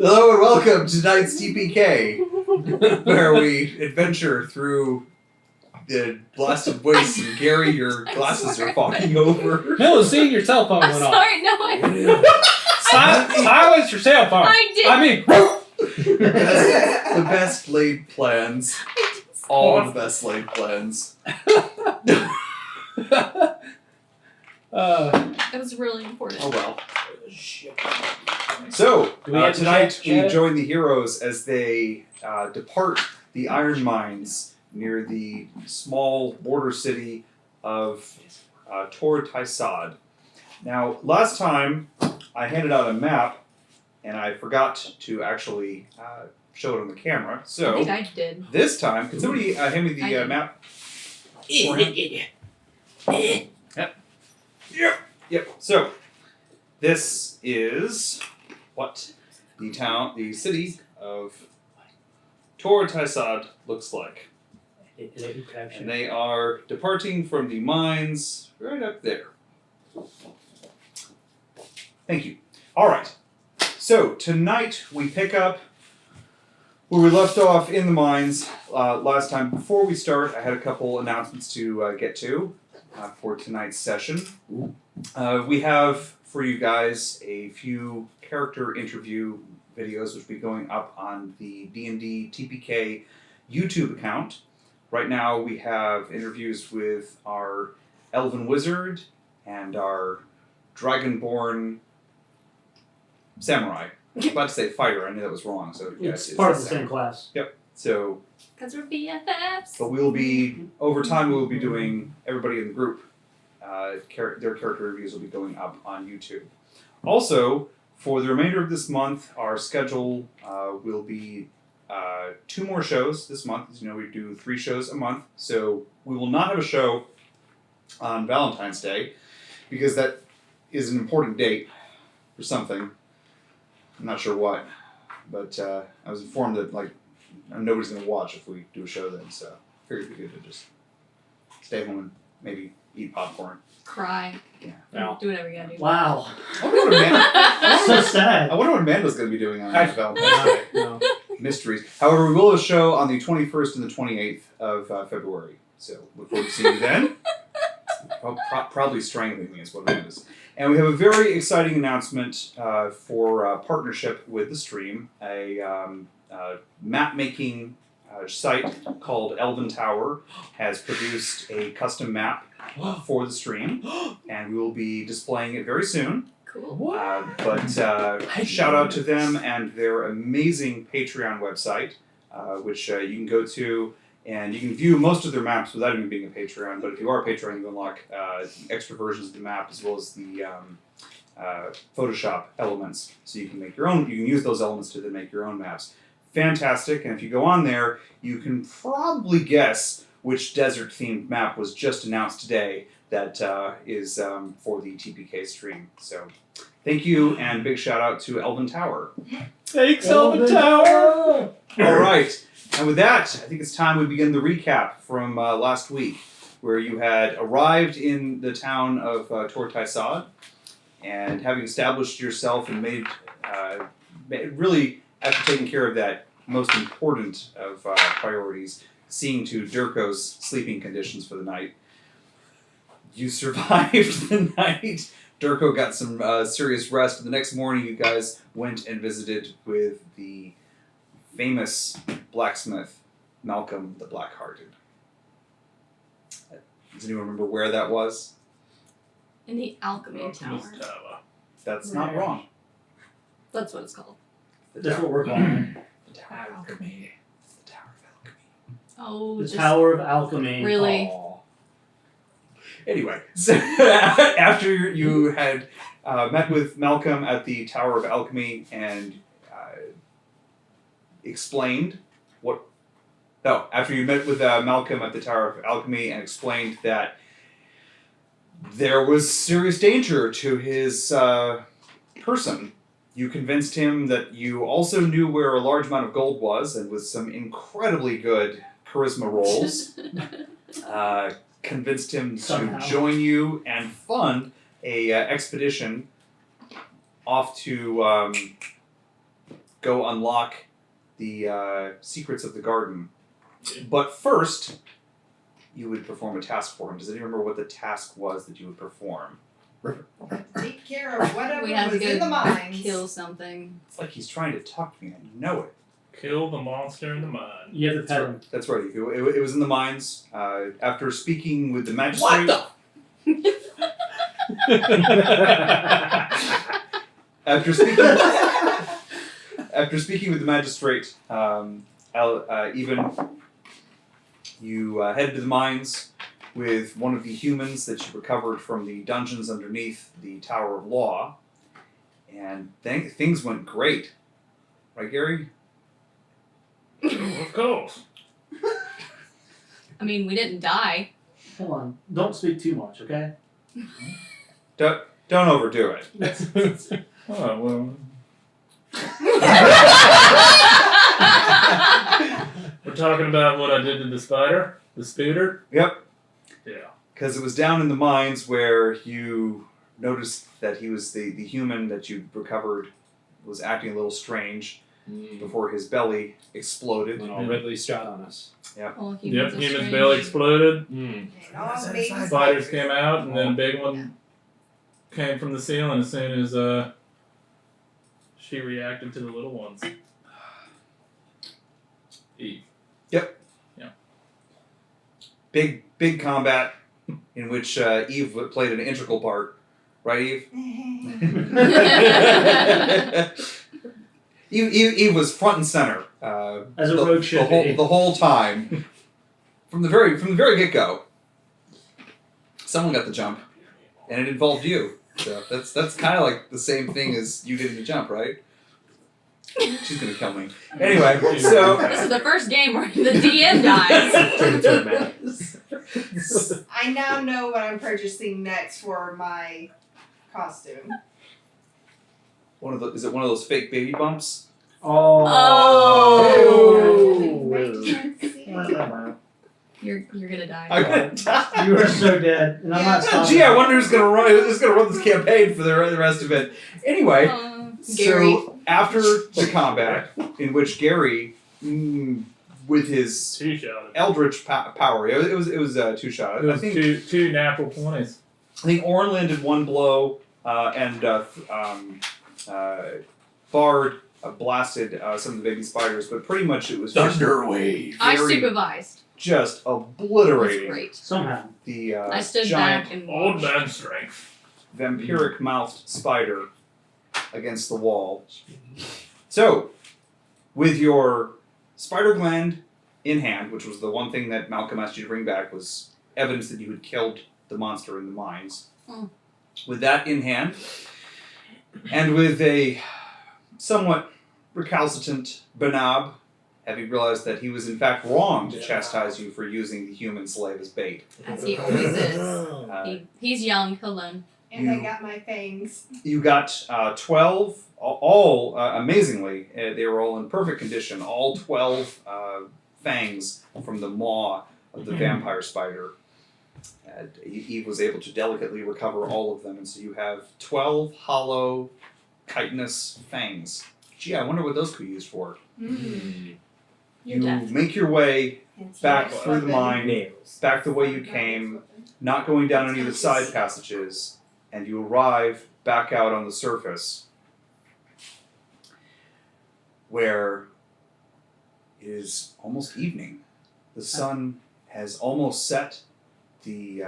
Hello and welcome to tonight's TPK, where we adventure through the blasted wastes. And Gary, your glasses are fogging over. No, seeing your cell phone I'm went off. sorry, no, I Silence your cell phone. I did. I mean, The best laid plans. All the best laid plans. It was really important. Oh well. So, tonight we join the heroes as they depart the iron mines near the small border city of Tor Taisad. Now, last time I handed out a map and I forgot to actually show it on the camera. So, I think I did. this time, can somebody hand me the map? Yep. So, this is what the city of Tor Taisad looks like. And they are departing from the mines right up there. Thank you. Alright. So, tonight we pick up where we left off in the mines last time. Before we start, I had a couple announcements to get to for tonight's session. We have for you guys a few character interview videos which will be going up on the D&D TPK YouTube account. Right now we have interviews with our Elven Wizard and our Dragonborn Samurai. I was about to say fighter, I knew that was wrong. So it's part of the same class. Yep. So, Because we're BFFs. but we'll be, over time we'll be doing, everybody in the group, their character reviews will be going up on YouTube. Also, for the remainder of this month, our schedule will be 2 more shows this month. As you know, we do 3 shows a month. So we will not have a show on Valentine's Day because that is an important date for something. I'm not sure what, but I was informed that nobody's going to watch if we do a show then. So I figured it'd be good to just stay home and maybe eat popcorn. Cry. Yeah. No. Do whatever you gotta do. Wow. I wonder what Amanda, So sad. I wonder what Amanda's going to be doing on Valentine's Day. No. Mysteries. However, we will have a show on the 21st and the 28th of February. So look forward to seeing you then. Probably strangling me is what it is. And we have a very exciting announcement for partnership with the stream. A map-making site called Elven Tower has produced a custom map for the stream. And we will be displaying it very soon. Cool. But shout out to them and their amazing Patreon website, which you can go to, and you can view most of their maps without even being a Patreon. But if you are a Patreon, you unlock extra versions of the map as well as the Photoshop elements, so you can make your own. You can use those elements to then make your own maps. Fantastic! And if you go on there, you can probably guess which desert-themed map was just announced today. That is for the TPK stream. So, thank you, and big shout out to Elven Tower. Thanks, Elven Tower! All right, and with that, I think it's time we begin the recap from last week, where you had arrived in the town of Tor Taisad, and having established yourself and made really, after taking care of that most important of priorities, seeing to Durko's sleeping conditions for the night. You survived the night. Durko got some serious rest. And the next morning, you guys went and visited with the famous blacksmith, Malcolm the Blackhearted. Does anyone remember where that was? In the Alchemy Tower. That's not wrong. That's what it's called. That's what we're calling it. The Tower of Alchemy. The Tower of Alchemy. Oh, The Tower of Alchemy. Really? Aww. Anyway, so after you had met with Malcolm at the Tower of Alchemy and explained what... No, after you met with Malcolm at the Tower of Alchemy and explained that there was serious danger to his person, you convinced him that you also knew where a large amount of gold was, and with some incredibly good charisma rolls, convinced him to join you and fund a expedition off to go unlock the secrets of the garden. But first, you would perform a task for him. Does anyone remember what the task was that you would perform? Take care of whatever We have to was in the go mines. kill something. It's like he's trying to talk to me. I know it. Kill the monster in the mine. You have to pet him. That's right. It was in the mines. After speaking with the magistrate. After speaking with the magistrate, you headed to the mines with one of the humans that you recovered from the dungeons underneath the Tower of Law, and things went great. Right, Gary? Of course. I mean, we didn't die. Hold on. Don't speak too much, okay? Don't overdo it. Oh, well. We're talking about what I did to the spider? The spooter? Yep. Yeah. Because it was down in the mines where you noticed that he was the human that you recovered was acting a little strange before his belly exploded. When all Ridley shot on us. Well, Yep, humans are human's strange. belly exploded. And all baby Spiders came out, and then a big one came from the ceiling as soon as she reacted to the little ones. Eve. Big combat in which Eve played an integral part. Right, Eve? Eve was front and center As a rogue should be. the whole time, from the very get go. Someone got the jump, and it involved you. So that's kind of like the same thing as you getting the jump, right? She's gonna kill me. Anyway, so This is the first game where the DM dies. I now know what I'm purchasing next for my costume. is it one of those fake baby bumps? Oh. You're gonna die. I'm gonna die. You are so dead, and I'm not stopping. Gee, I wonder who's gonna run this campaign for the rest of it. Anyway, Gary. so after the combat, in which Gary, with his Two-shot. eldritch power, it was two shot. It I was think two natural 20s. I think Orn landed one blow, and Bard blasted some of the baby spiders, but pretty much it was just Wave. I very- supervised. just It was obliterating great. Somehow. the I stood giant back and Old watched. man strength. vampiric mouthed spider against the wall. So, with your spider gland in hand, which was the one thing that Malcolm asked you to bring back, was evidence that you had killed the monster in the mines. Mm. With that in hand, and with a somewhat recalcitrant Banab, having realized that he was in fact wrong to chastise you for using the human slave as bait. As he always is. He's young, he'll learn. And I got my fangs. You got 12, all amazingly, they were all in perfect condition, all 12 fangs from the maw of the vampire spider. Eve was able to delicately recover all of them, and so you have 12 hollow, chitinous fangs. Gee, I wonder what those could be used for. You're You dead. make your way back Anti-X through the weapon. mine, Nails. back the way you came, not going down any of the side passages, and you arrive back out on the surface, where it is almost evening. The sun has almost set. The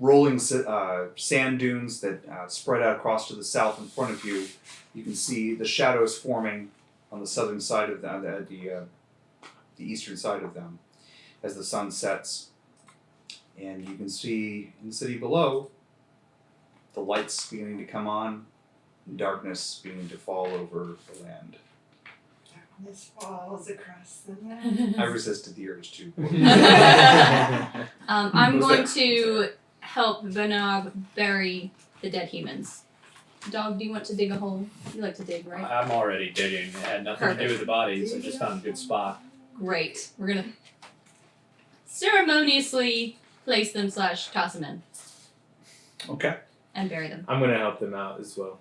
rolling sand dunes that spread out across to the south in front of you, you can see the shadows forming on the southern side of them, the eastern side of them, as the sun sets. And you can see in the city below the lights beginning to come on, and darkness beginning to fall over the land. This falls across the land. I resisted the urge to. I'm What's going that? to help Banab bury the dead humans. Dog, do you want to dig a hole? You like to dig, right? I'm already digging. It had nothing to do with the bodies. I just found a good spot. Great. We're gonna ceremoniously place them / toss them in Okay. and bury them. I'm gonna help them out as well.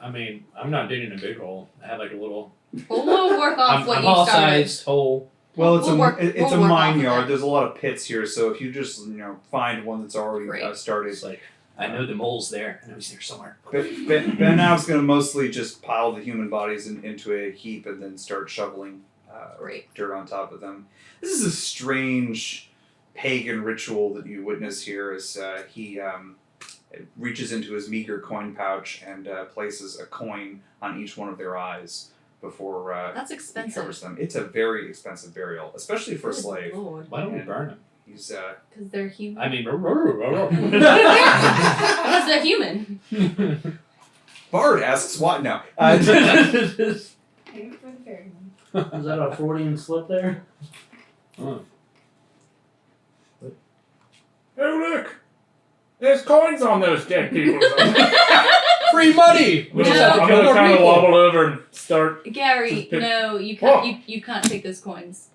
I mean, I'm not digging a big hole. I had like a little. Well, we'll work off I'm what you all started. sized hole. Well, it's We'll a work- it's we'll a work mine off of yard. that. There's a lot of pits here, so if you just find one that's already Great. started, It's like I know the mole's there. I know he's there somewhere. Benab's going to mostly just pile the human bodies into a heap and then start shoveling Great. dirt on top of them. This is a strange pagan ritual that you witness here as he reaches into his meager coin pouch and places a coin on each one of their eyes before That's he expensive. covers them. It's a very expensive burial, especially for a Good slave. Lord. Why don't we burn him? He's Because they're human. I mean, Because they're human. Bard asks why. No. Payment for the ferryman. Is that a Freudian slip there? Hey, look! There's coins on those dead people. free money. We just have to I'm kill gonna more kind of people. wobble over and start. Gary, Just pick- no, you can't. Oh. You can't take those coins.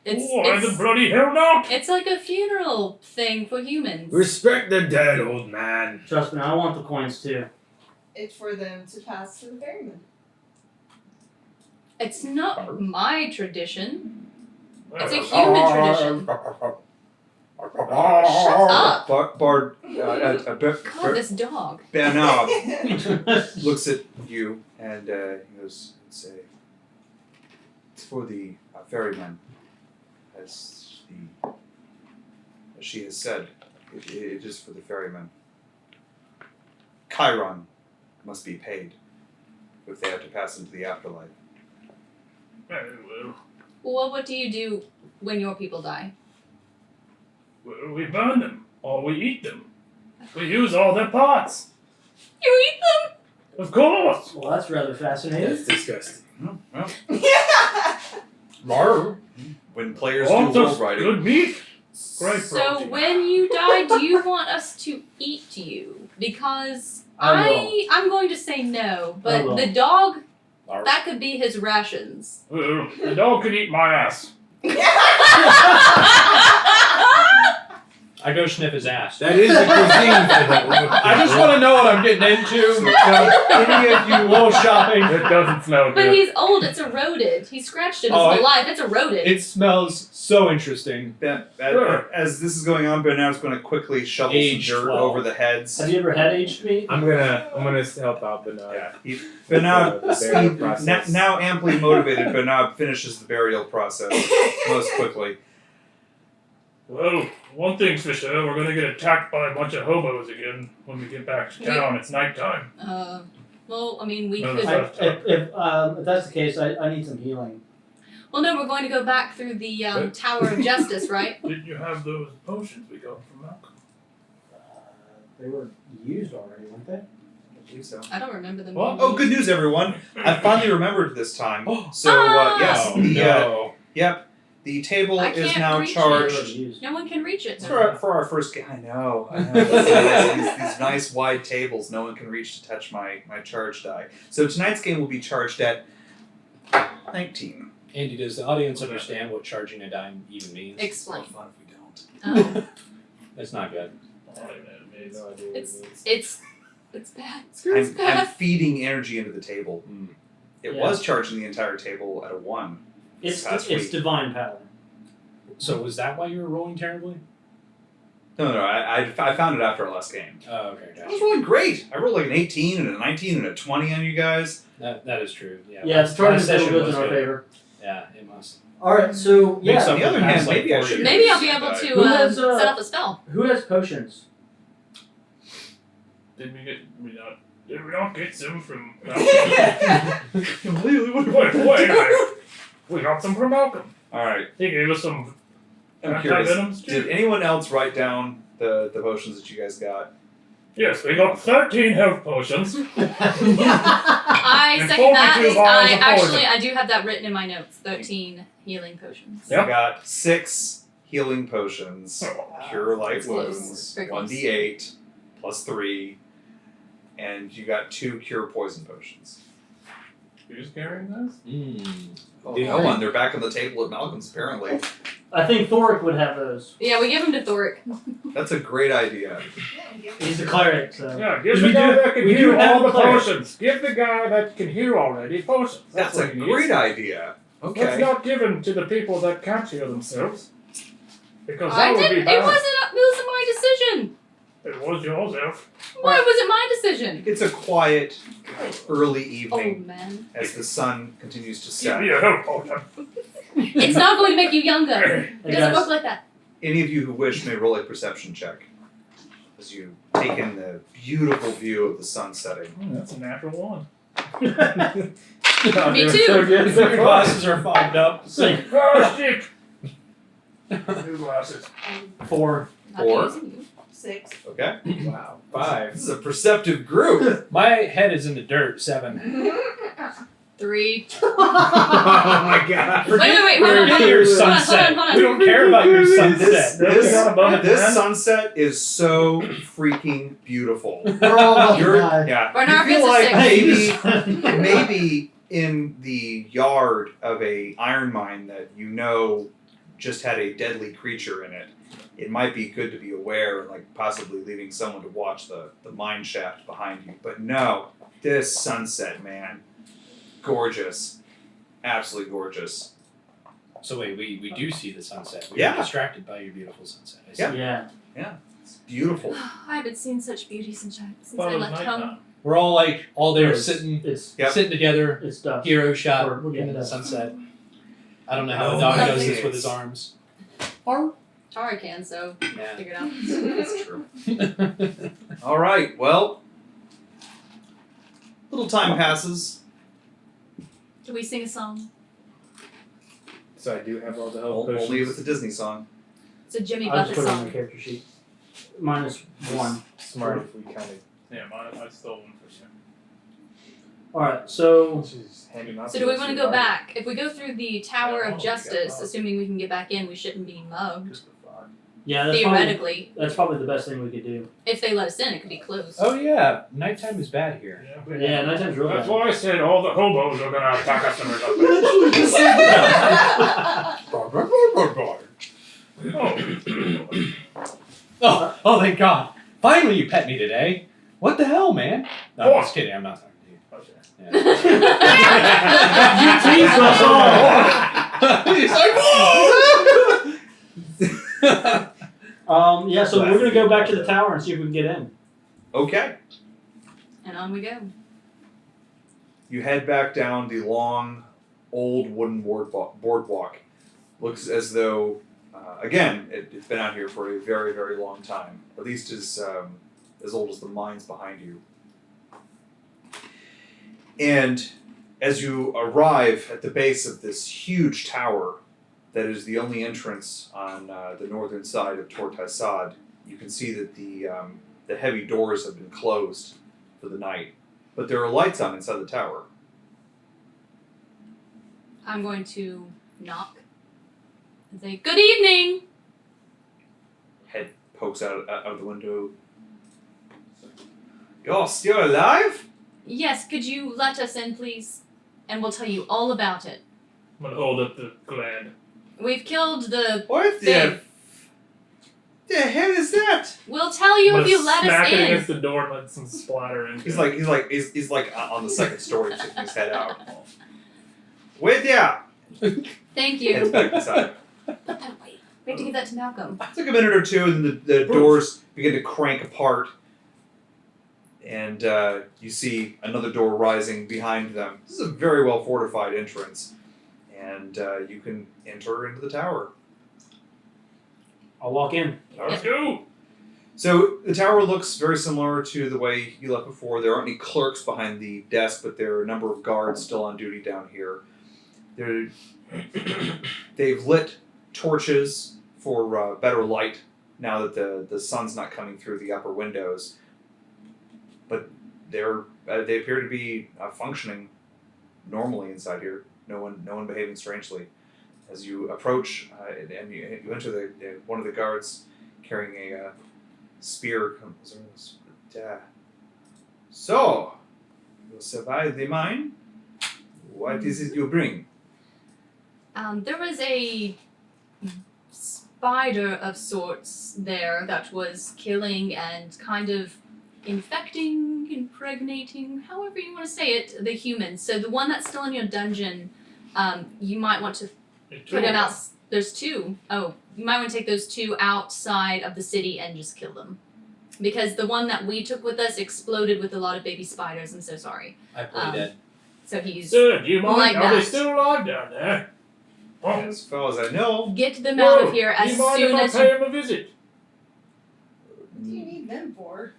Why the bloody hell not? It's like a funeral thing for humans. Respect the dead, old man. Trust me, I want the coins too. It's for them to pass to the ferryman. It's not my tradition. It's a Uh, human tradition. Shut up. Bard God, this dog. Benab looks at you and he goes, it's for the ferryman, as she has said, it is for the ferryman. Chiron must be paid if they have to pass into the afterlife. Well, what do you do when your people die? Well, we burn them, or we eat them. We use all their parts. You eat them? Of course. Well, that's rather fascinating. That's disgusting. Well, when players do Lots roll of writing, good meat. Great So protein. when you die, do you want us to eat you? Because I will. I'm going to say no, I but will. the dog, Arr. that could be his rations. Well, the dog can eat my ass. I go sniff his ass. That is the cuisine for that. I just want to know what I'm getting into. any of you Little shopping. It doesn't smell But good. he's old, it's eroded. He scratched it his Oh, whole life, it's eroded. It smells so interesting. Sure. as this is going on, Benab's going to quickly shovel Age some dirt 12. over the heads. Have you ever had aged meat? I'm gonna help out the nug. Yeah, Benab, The burial process. now amply motivated, Benab finishes the burial process most quickly. Well, one thing's for sure, we're gonna get attacked by a bunch of hobos again when we get back to town. It's nighttime. Well, I mean, we No, could. that's If that's the case, I need some healing. Well, no, we're going to go back through the Tower of Justice, right? Didn't you have those potions we got from Malcolm? They were used already, weren't they? I believe so. I don't remember them. What? being Oh, used. good news, everyone! I finally remembered this time. So yes, Oh, no. yep, the table I is can't now reach They were charged. used. No one can reach it. For our first game, I know. These nice wide tables, no one can reach to touch my charge die. So tonight's game will be charged at 19. Andy, does the audience understand what charging a dime even means? Explain. Fun if we don't. Oh, That's not good. it's bad. It's I'm bad. feeding energy into the table. Mm. It Yeah. was charging the entire table at a 1. It's Past it's week. divine power. So was that why you were rolling terribly? No, I found it after our last game. Oh, okay, I was gotcha. rolling great. I rolled like an 18 and a 19 and a 20 on you guys. That is true. Yeah. Yeah, it's turning last table session goods was in our good. favor. Yeah, it must. All right, so Makes yeah, up On the other for hand, past, like, maybe I 4 should. years. Maybe I'll be able Who to has, set up a spell. who has potions? Did we not get some from Completely. Wait. We got some from Malcolm. All right. He gave us some I'm curious. anti-venoms too. Did anyone else write down the potions that you guys got? Yes, we got 13 health potions. I And second that. 42 vials of poison. I do have that written in my notes. 13 healing potions. Yep. You got 6 healing potions, cure light That's close. wounds, Very close. 1d8 plus 3, and you got 2 cure poison potions. Who's carrying this? Mm. Oh, no one. They're back on the table at Malcolm's apparently. I think Thoric would have those. Yeah, we give them to Thoric. That's a great idea. He's a cleric, so. Yeah, give We the guy do- that can we do heal have all the clerics. potions. Give the guy that can heal already potions. That's a what he great needs. idea. Let's Okay. not give him to the people that can't heal themselves. Because I that would be didn't. bad. It wasn't my decision. It was yours, Elf. Why was it my decision? It's a quiet, early Oh evening man, as the sun continues to Give set. me a health potion. it's not going to make you younger. It Hey, doesn't guys. work like that. Any of you who wish may roll a perception check as you take in the beautiful view of the sun setting. That's a natural one. Me too. Your glasses are fogged up. Oh, shit. New glasses. 4. Not Or- using you. 6. Okay. Wow. 5. This is a perceptive group. My head is in the dirt. 7. 3. Oh my god. Wait, hold on, Forget hold on. your Hold on, sunset. hold on. We don't care about your This, sunset. Nothing on above it, this man. sunset is so freaking beautiful. We're all about to You're, die. yeah. Bernard You feel gets a like 6. maybe in the yard of a iron mine that you know just had a deadly creature in it, it might be good to be aware and like possibly leaving someone to watch the mine shaft behind you. But no, this sunset, man, gorgeous, absolutely gorgeous. So wait, we do see the sunset. We Yeah. were distracted by your beautiful sunset. I see. Yeah. Yeah. It's beautiful. I haven't seen such beauty since I Thought it was left home. nighttime. We're all like all there It's- sitting It's Yep. sitting together, it's dusk. hero shot We're getting into the dusk. sunset. I don't know how Oh the dog my does this goodness. with his arms. Or Tara can, so Yeah. figure it out. That's true. All right. Well, little time passes. Do we sing a song? So I do have all the health potions. Only with the Disney song. It's a Jimmy I'll just Buffett put it on the song. character sheet. -1. Smart if we kind of. Yeah, mine. I stole one for you. Alright, so. She's handing out. So do we want to go back? If we go through the Tower Yeah, of we Justice, got assuming we can get back in, we shouldn't be mugged. Just the fog. Yeah, Theoretically, that's probably the best thing we could do. if they let us in, it could be closed. Oh yeah, nighttime is bad here. Yeah, nighttime's real That's bad. why I said all the hobos are gonna attack us when we're up Oh, thank God! Finally, you pet me today. What the hell, man? No, I'm just kidding. I'm not talking to you. Yeah. You teased us all! He's like, whoa! Yeah, so we're gonna go back to the tower and see if we can get in. Okay. And on we go. You head back down the long, old wooden boardwalk. Looks as though, again, it's been out here for a very, very long time. At least as old as the mines behind you. And as you arrive at the base of this huge tower that is the only entrance on the northern side of Tortaisad, you can see that the heavy doors have been closed for the night. But there are lights on inside the tower. I'm going to knock and say, "Good evening." Head pokes out of the window. You're still alive? Yes, could you let us in, please? And we'll tell you all about it. I'm gonna hold up the glad. We've killed the What thing. the hell is that? We'll tell you I'm if you gonna let smack us it in. against the door and let some splatter in. He's like on the second story, sticking his head out. Wait there! Thank Heads you. back inside. Put that away. We have to give that to Malcolm. It's like a minute or two, and then the doors begin to crank apart, and you see another door rising behind them. This is a very well fortified entrance, and you can enter into the tower. I'll walk in. Let's go. So the tower looks very similar to the way you left before. There aren't any clerks behind the desk, but there are a number of guards still on duty down here. They've lit torches for better light now that the sun's not coming through the upper windows. But they appear to be functioning normally inside here. No one behaving strangely. As you approach and you enter one of the guards carrying a spear comes. So, you survived the mine? What is it you bring? There was a spider of sorts there that was killing and kind of infecting, impregnating, however you want to say it, the humans. So the one that's still in your dungeon, you might want to put it out. There's two. Oh, you might want to take those two outside of the city and just kill them. Because the one that we took with us exploded with a lot of baby spiders. I'm so sorry. I play dead. So he's Sir, do you mind? like Are they that. still alive down there? Oh, As far as I know, get them out of here do as you mind soon if as I pay you. him a visit? What do you need them for?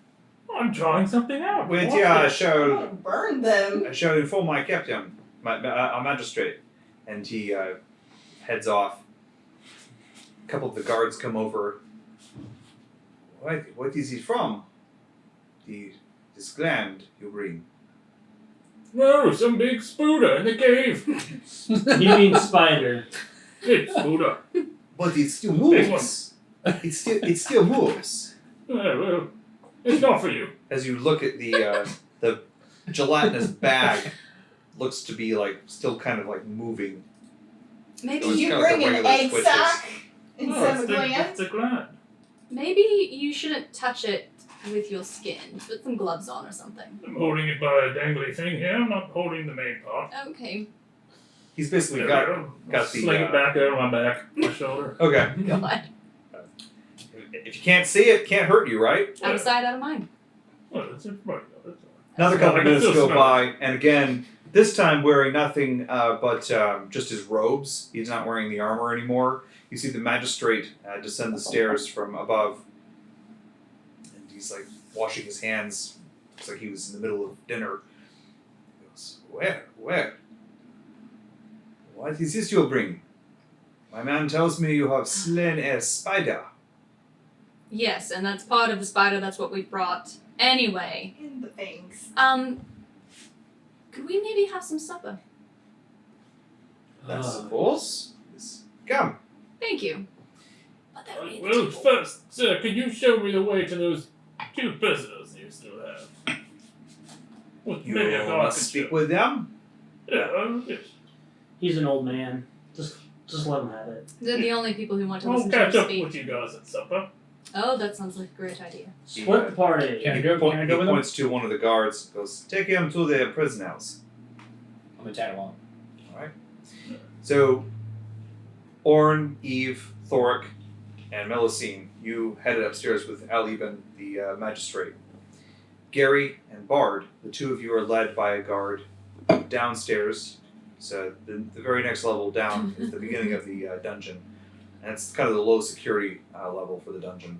I'm trying something out. with What? I I'm shall gonna burn them. inform my captain, our magistrate, and he heads off. A couple of the guards come over. What is he from? This gland you bring. No, some big spooder in the cave. You mean spider. Big spooder. But it still Big moves. It still moves. Well, it's not for you. As you look at the gelatinous bag, looks to be like still kind of like moving. Maybe It's Did you kinda like bring a an regular egg twitches. sack No, instead of a it's gland? the gland. Maybe you shouldn't touch it with your skin. Put some gloves on or something. I'm holding it by a dangly thing here. I'm not holding the main part. Okay. He's basically There we got go. got the, Sling it back over my back, my shoulder. okay. God. If you can't see it, can't hurt you, right? Out of sight, out of mind. Well, that's it. Right, that's all. Another couple I can minutes still go smell by, and again, this time wearing nothing but just his robes. He's not wearing the armor anymore. You see the magistrate descend the stairs from above, and he's like washing his hands. Looks like he was in the middle of dinner. He goes, Where? What is this you bring? My man tells me you have slain a spider. Yes, and that's part of the spider. That's what we brought. Anyway, In the things. could we maybe have some supper? I suppose. Yes. Come. Thank you. But that would be Well, first, sir, could you show me the way to those two prisoners you still have? Well, You maybe I thought I must could speak show. with them. Yeah, yes. He's an old man. Just let him have it. They're the only people who want to I'll listen to catch him up speak. with you guys at supper. Oh, that sounds like a great idea. Split the party. Can I He go? point- Can I he go with him? points to one of the guards. Goes, take him to the prisoners. I'm gonna tag along. So, Orn, Eve, Thoric, and Melusine, you headed upstairs with Aliban, the magistrate. Gary and Bard, the two of you are led by a guard downstairs. So the very next level down is the beginning of the dungeon, and it's kind of the low security level for the dungeon.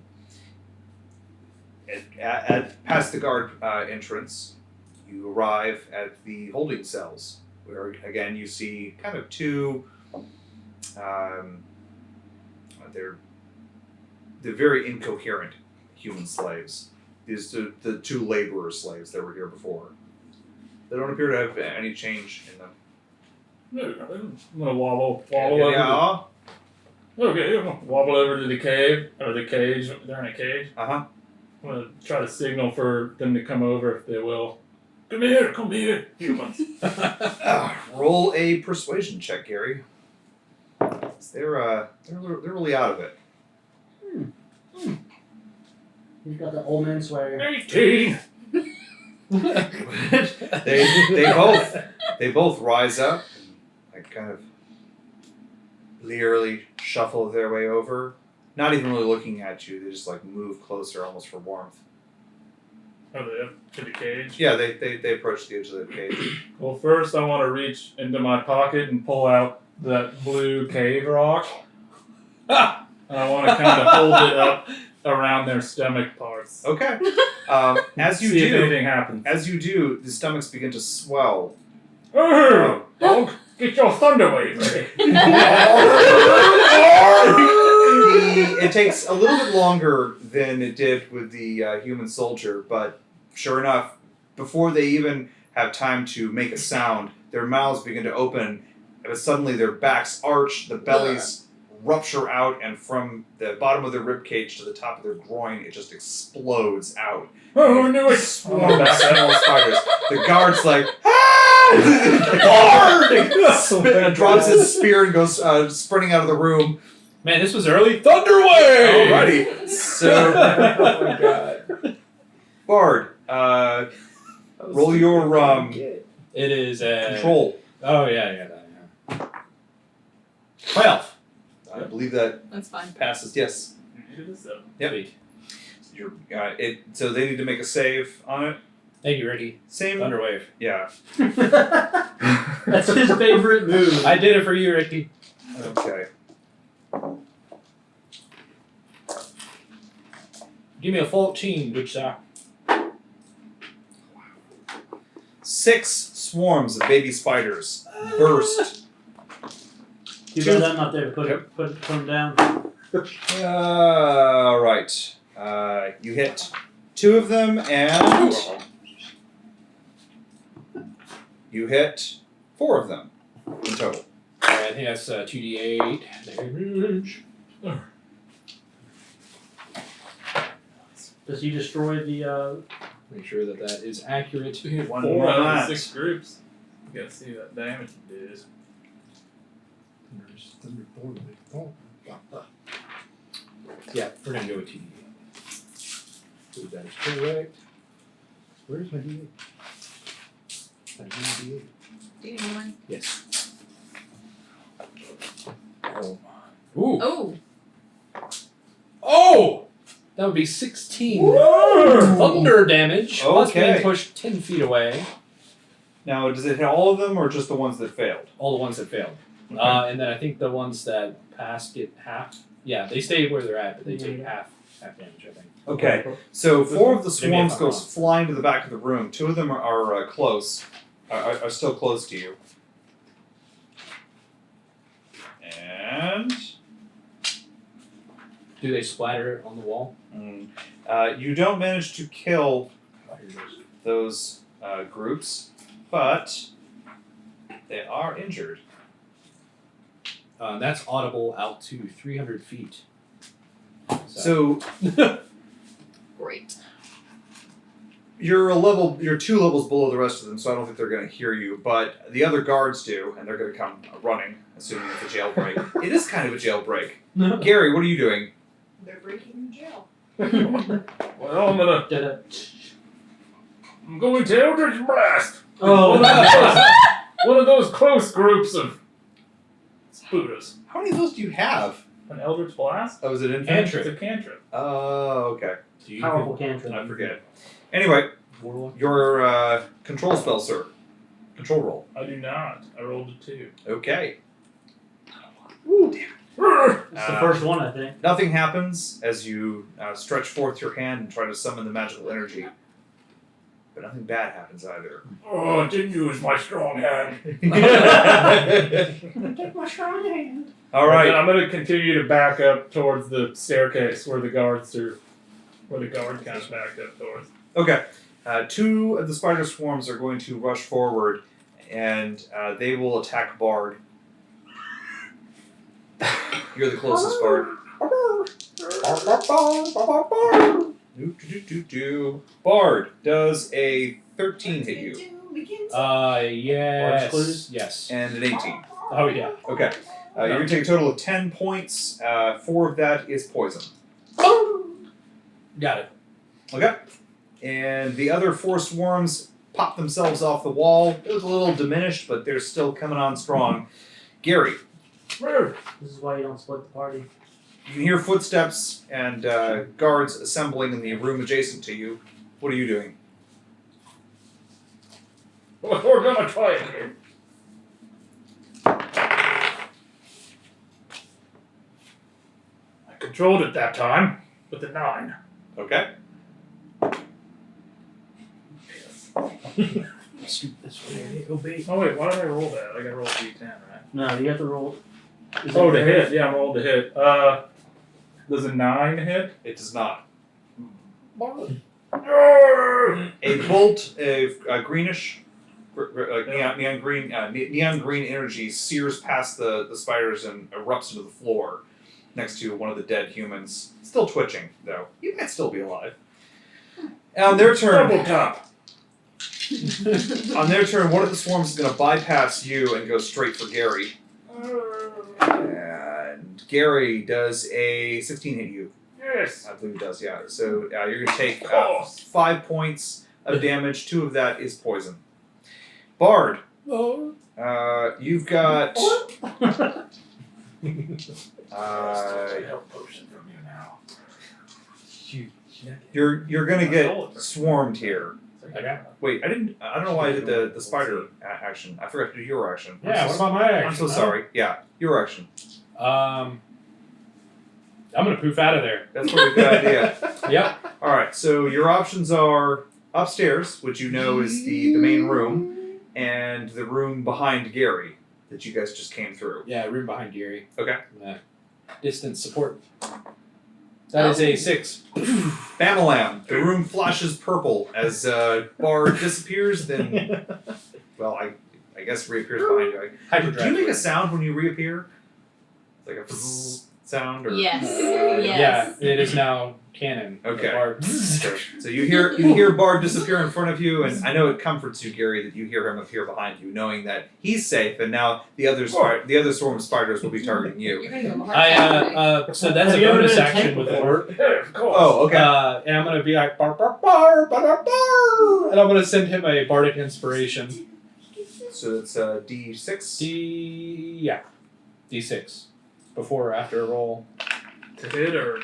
Past the guard entrance, you arrive at the holding cells, where again you see kind of two. They're very incoherent human slaves. These are the two laborer slaves that were here before. They don't appear to have any change in them. No, I'm gonna wobble over. Yeah. Okay, I'm gonna wobble over to the cave or the cage. They're in a cage. Uh-huh. I'm gonna try to signal for them to come over if they will. Come here, humans. Roll a persuasion check, Gary. They're really out of it. He's got the old man swagger. 18. They both rise up and like kind of leerily shuffle their way over. Not even really looking at you, they just like move closer almost for warmth. Oh, they up to the cage. Yeah, they approach the edge of the cage. Well, first I want to reach into my pocket and pull out that blue cave rock. And I want to kind of hold it up around their stomach parts. Okay. As you See if do, anything happens. the stomachs begin to swell. Hey, dog, get your thunder wave ready. It takes a little bit longer than it did with the human soldier, but sure enough, before they even have time to make a sound, their mouths begin to open, and suddenly their backs arch, the bellies rupture out, and from the bottom of their rib cage to the top of their groin, it just explodes out. Oh, I knew it. Swarm of small spiders. The guard's like, ah! Guard! Drops his spear and goes sprinting out of the room. Man, this was early. Thunderwave! Alrighty. So, Oh my god. Bard, roll your It is control. Oh, yeah. 12. I believe that That's fine. passes. Yes. Yep. Sweet. So they need to make a save on it. Thank you, Ricky. Same. Thunderwave. Yeah. That's his favorite move. I did it for you, Ricky. Okay. Give me a 14, good sir. 6 swarms of baby spiders burst. Too bad I'm not there to put them down. Right. You hit 2 of them, and you hit 4 of them in total. I think that's 2d8 damage. Does he destroy the? Make sure that that is accurate. One Four out of lines. the 6 groups. You gotta see that damage it did. Yeah, we're gonna go with 2d8. So that is correct. Where's my d8? I need d8. Do you need one? Yes. Oh. Ooh. Oh, Oh! That would be 16 thunder damage, plus being Okay. pushed 10 feet away. Now, does it hit all of them, or just the ones that failed? All the ones that failed. And then I think the ones that passed get half. Yeah, they stay where they're at, but they take half damage, I think. Okay. So 4 of the Maybe if swarms I'm goes wrong. flying to the back of the room. 2 of them are close. Are still close to you. And Do they splatter on the wall? you don't manage to kill those groups, but they are injured. That's audible out to 300 feet. So great. you're 2 levels below the rest of them, so I don't think they're going to hear you. But the other guards do, and they're going to come running, assuming it's a jailbreak. It is kind of a jailbreak. Gary, what are you doing? They're breaking the jail. Well, I'm going to Eldritch Blast! Oh, One of those close groups of spooters. How many of those do you have? An Eldritch Blast? Oh, is it infinite? Cantrip. It's a cantrip. Oh, okay. Do you powerful cantrip. I forget. Anyway, Warlock? your control spell, sir. Control roll. I do not. I rolled a 2. Okay. It's the first one, I think. Nothing happens as you stretch forth your hand and try to summon the magical energy. But nothing bad happens either. Oh, I didn't use my strong hand. Take my strong hand. All right. I'm going to continue to back up towards the staircase where the guards kind of backed up towards. Okay. 2 of the spider swarms are going to rush forward, and they will attack Bard. You're the closest, Bard. Bard, does a 13 hit you? Yes. Yes. And an 18. Oh, yeah. Okay. You're going to take a total of 10 points. 4 of that is poison. Got it. Okay. And the other 4 swarms pop themselves off the wall. It was a little diminished, but they're still coming on strong. Gary, This is why you don't split the party. you can hear footsteps and guards assembling in the room adjacent to you. What are you doing? Well, we're going to try it again. I controlled it that time with a 9. Okay. This way, obey. Oh wait, why did I roll that? I got to roll a d10, right? No, you have to roll. Is Oh, it to fair? hit. Yeah, I rolled to hit. Does a 9 hit? It does not. Arrgh! A bolt of greenish, neon green energy sears past the spiders and erupts into the floor next to one of the dead humans. Still twitching, though. You might still be alive. And on their turn, Double top. one of the swarms is going to bypass you and go straight for Gary. And And Gary, does a 16 hit you? Yes. I believe it does, yeah. So you're going to take Of course. 5 points of damage. 2 of that is poison. Bard, Oh. you've got... Help potion from you now. you're going to get swarmed here. Okay. Wait, I don't know why I did the spider action. I forgot to do your action. Yeah, what about my action? I'm so sorry. Yeah, your action. I'm gonna poof out of there. That's probably a good idea. Yep. Alright, so your options are upstairs, which you know is the main room, and the room behind Gary that you guys just came through. Yeah, room behind Gary. Okay. Distance support. That is a 6. Bamalam, the room flashes purple as Bard disappears, then, well, I guess reappears behind you. Hyperdrive. Do you make a sound when you reappear? Like a bzzz sound? Or? Yes. Yeah, it is now canon. Okay. Bard. So you hear Bard disappear in front of you, and I know it comforts you, Gary, that you hear him appear behind you, knowing that he's safe, and now the other swarm of spiders will be targeting you. You're gonna give him a hard time. So that's Have a you ever bonus been a action tank with before? Lord. Yeah, of course. Oh, okay. And I'm gonna be like bar bar bar bar bar bar, and I'm gonna send him a bardic inspiration. So it's D6. D6. Before or after a roll To hit or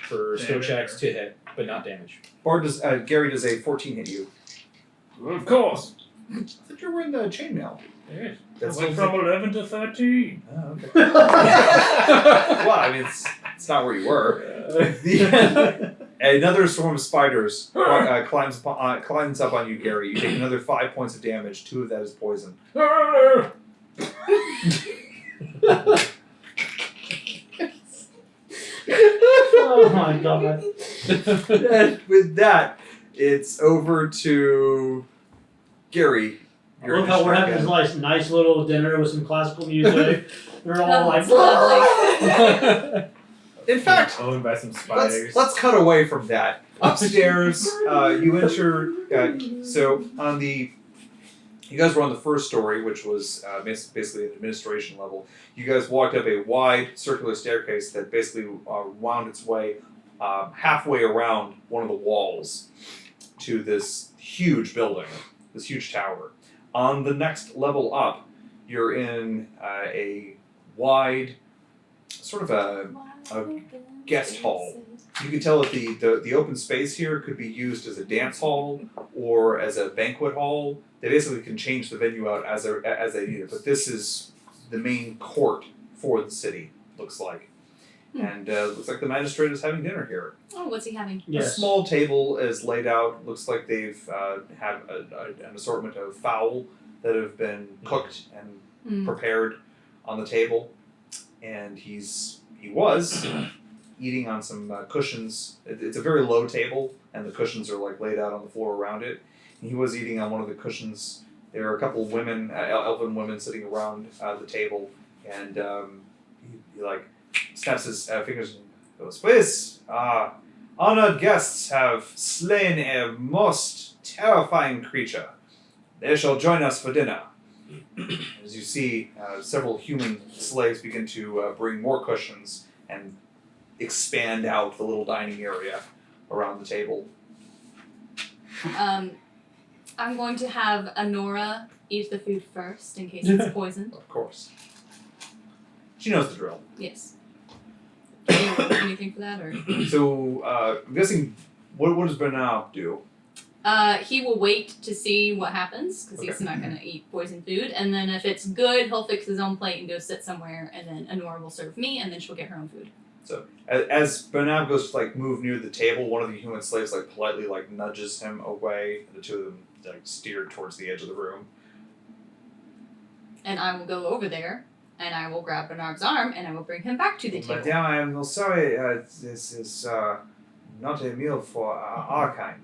for skill Damage. checks to hit, but not damage. Gary does a 14 hit you. of course. I thought you were in the chainmail. Yes. That's Went from 11 to 13. Oh, okay. Well, I mean, it's not where you were. Another swarm of spiders climbs up on you, Gary. You take another 5 points of damage. 2 of that is poison. Oh my god. And with that, it's over to Gary. I love how we're having this nice little dinner with some classical music. We're all Oh, like, it's lovely. In fact, Owned by some spiders. let's cut away from that. Upstairs, you enter. So on the, you guys were on the first story, which was basically an administration level. You guys walked up a wide circular staircase that basically wound its way halfway around one of the walls to this huge building, this huge tower. On the next level up, you're in a wide, sort of a guest hall. You can tell that the open space here could be used as a dance hall or as a banquet hall. They basically can change the venue out as they need it. But this is the main court for the city, looks like. And looks like the magistrate is having dinner here. Oh, what's he having? A yes. small table is laid out. Looks like they've have an assortment of fowl that have been cooked and prepared on the table. And he was eating on some cushions. It's a very low table, and the cushions are like laid out on the floor around it. And he was eating on one of the cushions. There are a couple of women, elven women, sitting around the table, and he like snaps his fingers and goes, "Please, honored guests have slain a most terrifying creature. They shall join us for dinner." As you see, several human slaves begin to bring more cushions and expand out the little dining area around the table. I'm going to have Honora eat the food first in case it's poisoned. Of course. She knows the drill. Yes. Do you roll anything for that, or? So, I'm guessing, what does Bernard do? He will wait to see what happens, because he's not going to eat poison food, and then if it's good, he'll fix his own plate and go sit somewhere, and then Honora will serve me, and then she'll get her own food. So, as Bernard goes to, like, move near the table, one of the human slaves, like, politely, like, nudges him away, and the two of them, like, steer towards the edge of the room. And I will go over there, and I will grab Bernard's arm, and I will bring him back to the table. Madame, I am sorry, this is, not a meal for our kind.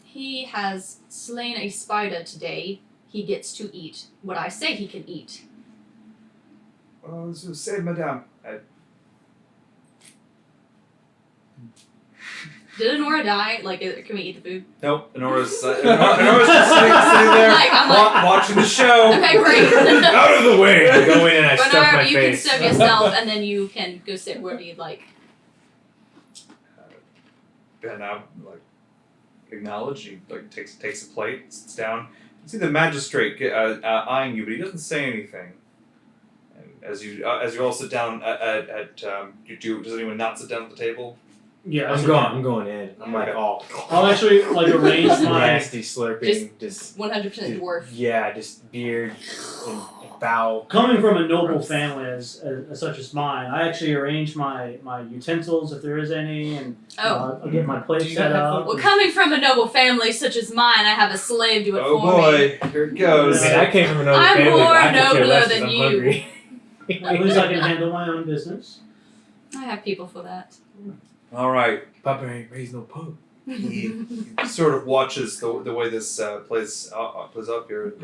He has slain a spider today. He gets to eat what I say he can eat. Oh, so say, Madame, Did Honora die? Like, can we eat the food? Nope, Honora's just sitting there Like, I'm like- watching the show. Okay, great. Out of the way! I go in and I stuff Honora, my you face. can serve yourself, and then you can go sit wherever you'd like. And I like acknowledge. He like takes a plate, sits down. You see the magistrate eyeing you, but he doesn't say anything. And as you all sit down does anyone not sit down at the table? Yeah, I'm going in. I'm like, I'll actually like arrange my. nasty slurping. Just 100% dwarf. yeah, just beard and bow. Coming from a noble family as such as mine, I actually arrange my utensils if there is any, and Oh. I'll get my plate Do you set have up. Well, coming from a noble family such as mine, I have a slave do it Oh for me. boy, here it goes. I mean, I came from an old I'm family, more but I could care nobler less 'cause than I'm you. hungry. At least I can handle my own business. I have people for that. All right. Papa ain't raised no pug. He sort of watches the way this plays up here and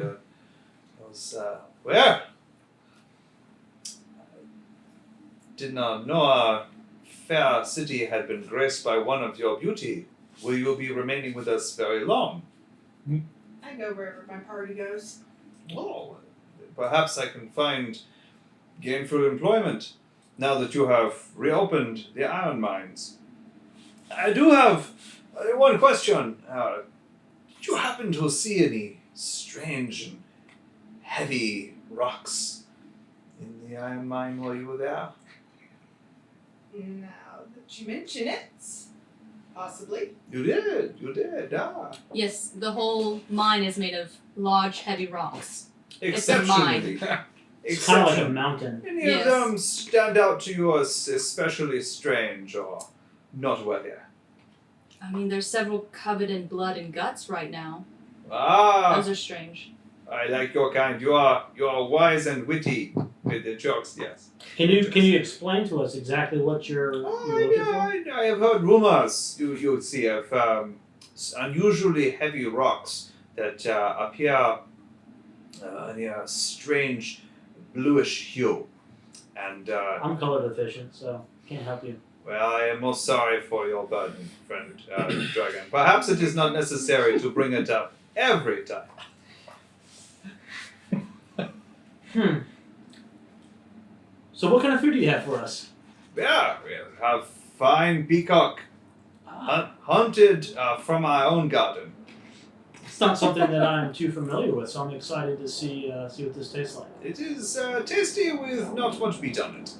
goes, well, did not know our fair city had been graced by one of your beauty. Will you be remaining with us very long? I go wherever my party goes. Oh, perhaps I can find gainful employment now that you have reopened the iron mines. I do have one question. Did you happen to see any strange and heavy rocks in the iron mine while you were there? Now that you mention it, possibly. You did, Yes, the whole mine is made of large, heavy rocks. It's a Exceptionally. It's kind of like a mountain. Any Yes. of them stand out to you as especially strange or noteworthy? I mean, there's several covered in blood and guts right now. Ah, Those are strange. I like your kind. You are wise and witty with the jokes. Yes. Can you explain to us exactly what you're looking for? I have heard rumors. You would see of unusually heavy rocks that appear in a strange bluish hue, and I'm color deficient, so can't help you. well, I am most sorry for your burden, friend dragon. Perhaps it is not necessary to bring it up every time. So what kind of food do you have for us? Yeah, we have fine peacock hunted from our own garden. It's not something that I'm too familiar with, so I'm excited to see what this tastes like. It is tasty with not much meat on it.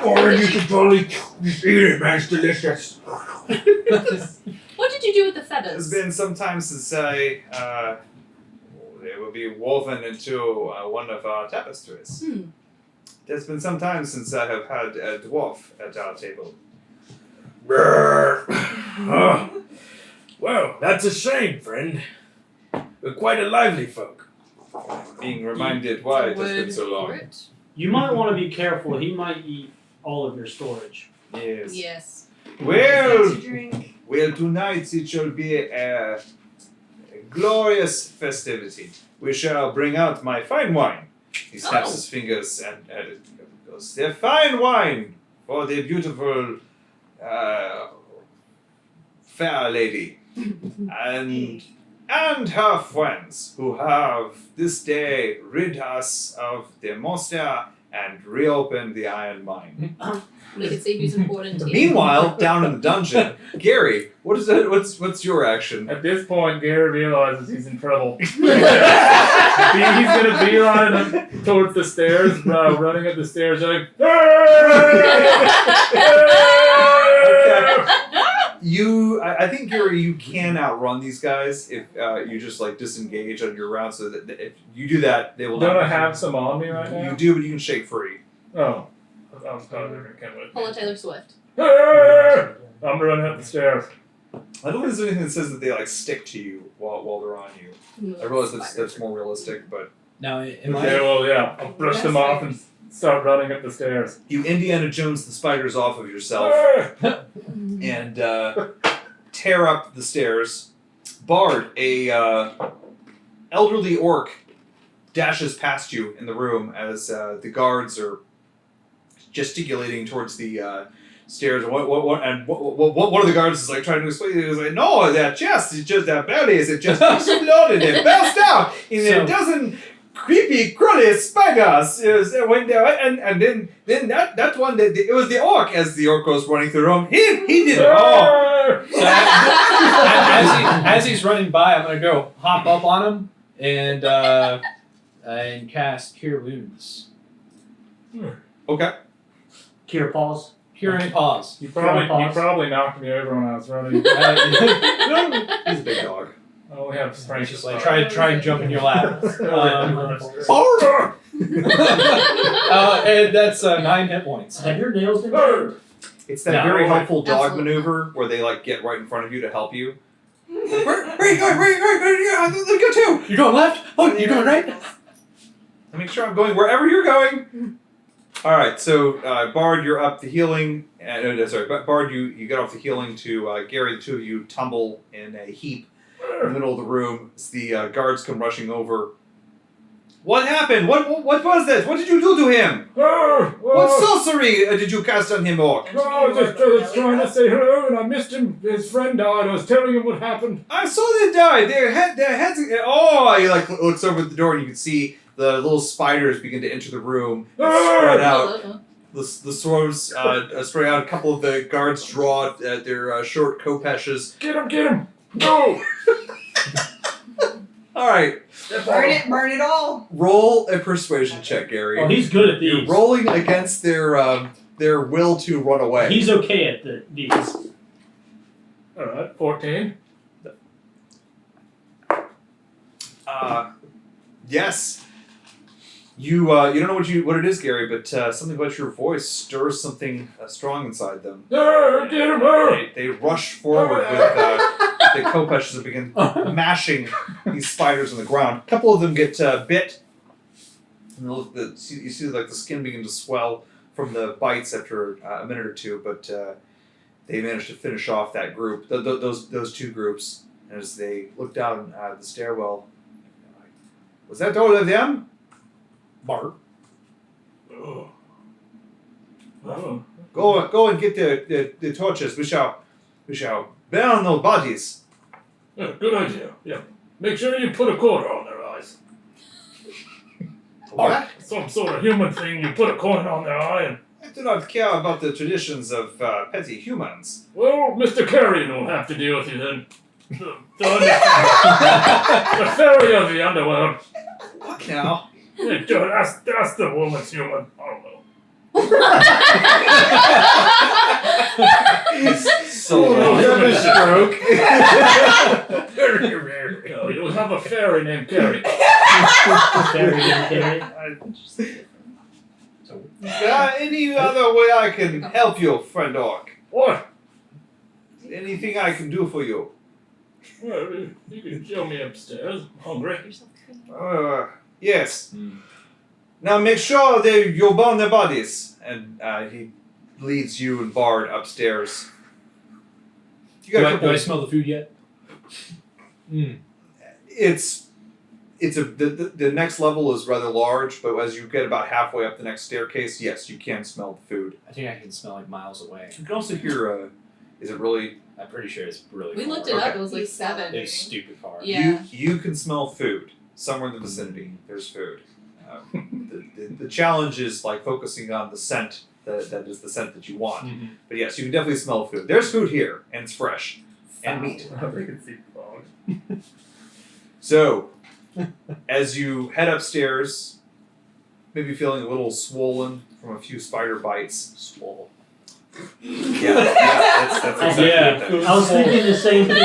Or you could totally just eat it, man. It's delicious. What did you do with the It's feathers? been some time since they will be woven into one of our tapestries. It's been some time since I have had a dwarf at our table. Well, that's a shame, friend. We're quite a lively folk. Being reminded why it has been Word so for long. it? You might want to be careful. He might eat all of your storage. Yes. Yes. Well, To drink. well, tonight it shall be a glorious festivity. We shall bring out my fine wine. He snaps Oh. his fingers and goes, the fine wine for the beautiful fair lady and her friends who have this day rid us of the monster and reopened the iron mine. We can see who's important here. Meanwhile, down in the dungeon, Gary, what's your action? At this point, Gary realizes he's in trouble. He's gonna beeline up towards the stairs, running up the stairs, like. I think Gary, you can outrun these guys if you just like disengage on your round. So that if you do that, they will. Don't not I have some on me right now? You do, but you can shake free. Oh. I was thought they were gonna come with Pull a me. Taylor Swift. I'm running up the stairs. I don't think there's anything that says that they like stick to you while they're on you. I realize that's more realistic, but Now, am Okay, well, yeah. I'll brush them off and start running up the stairs. you Indiana Jones the spiders off of yourself and tear up the stairs. Bard, a elderly orc, dashes past you in the room as the guards are gesticulating towards the stairs. And one of the guards is like trying to explain. He was like, "No, that chest is just that belly. It just exploded and burst out, and a dozen creepy, crawly spiders went down, and then that one it was the orc as the orc was running through the room. He did it all. So as he's running by, I'm gonna go hop up on him and cast Cure Wounds. Okay. Cure Paws. Cure any paws. You probably knocked me over when I was running. He's a big dog. I only have strength. Just like try and jump in your lap. And that's 9 hit points. Have your nails been burned? It's that No. very helpful dog Absolutely. maneuver where they like get right in front of you to help you. Where you going? Let's go too. You're going left? Oh, you're going right? I make sure I'm going wherever you're going. All right, so Bard, you're up the healing. Bard, you get off the healing to Gary. The two of you tumble in a heap in the middle of the room. As the guards come rushing over. What happened? What was this? What did you do to him? What sorcery did you cast on him, Orc? No, I was trying to say hello and I missed him. His friend died. I was telling him what happened. I saw they died. Their heads. Oh, he like looks over at the door and you can see the little spiders begin to enter the room and spread out. The swarms spread out. A couple of the guards draw their short kopeshes. Get him! No! All right, Burn it all. roll a persuasion check, Gary. Oh, he's good at You're these. rolling against their will to run away. He's okay at these. Alright, 14. Yes. You don't know what it is, Gary, but something about your voice stirs something strong inside them. Get him! They rush forward with the kopeshes and begin mashing these spiders on the ground. A couple of them get bit, and you see like the skin begin to swell from the bites after a minute or two. But they managed to finish off that group, those two groups. And as they look down the stairwell, was that all of them? Bart. Oh. Go and get the torches. We shall burn those bodies. Yeah, good idea. Yeah. Make sure you put a quarter on their eyes. What? Some sort of human thing. You put a coin on their eye and... I do not care about the traditions of petty humans. Well, Mr. Carrion will have to deal with you then. The fairy of the underworld. What now? Yeah, that's the woman's human. I don't know. So stroke. You'll have a fairy named Carrie. Any other way I can help you, friend Orc? What? Anything I can do for you? Well, you can show me upstairs. I'm hungry. Yes. Now make sure that you burn their bodies. And he leads you and Bard upstairs. You got a couple. Do I smell the food yet? It's the next level is rather large, but as you get about halfway up the next staircase, yes, you can smell the food. I think I can smell like miles away. You can also hear. Is it really? I'm pretty sure it's really We far. looked it up. Okay. It was like 7. It's stupid far. Yeah. You can smell food somewhere in the vicinity. There's food. The challenge is like focusing on the scent that is the scent that you want. Mm-hmm. But yes, you can definitely smell food. There's food here, and it's fresh, and meat. I can see fog. So, as you head upstairs, maybe feeling a little swollen from a few spider bites. Swole. Yeah, that's exactly Yeah, what that is. I was thinking the same thing.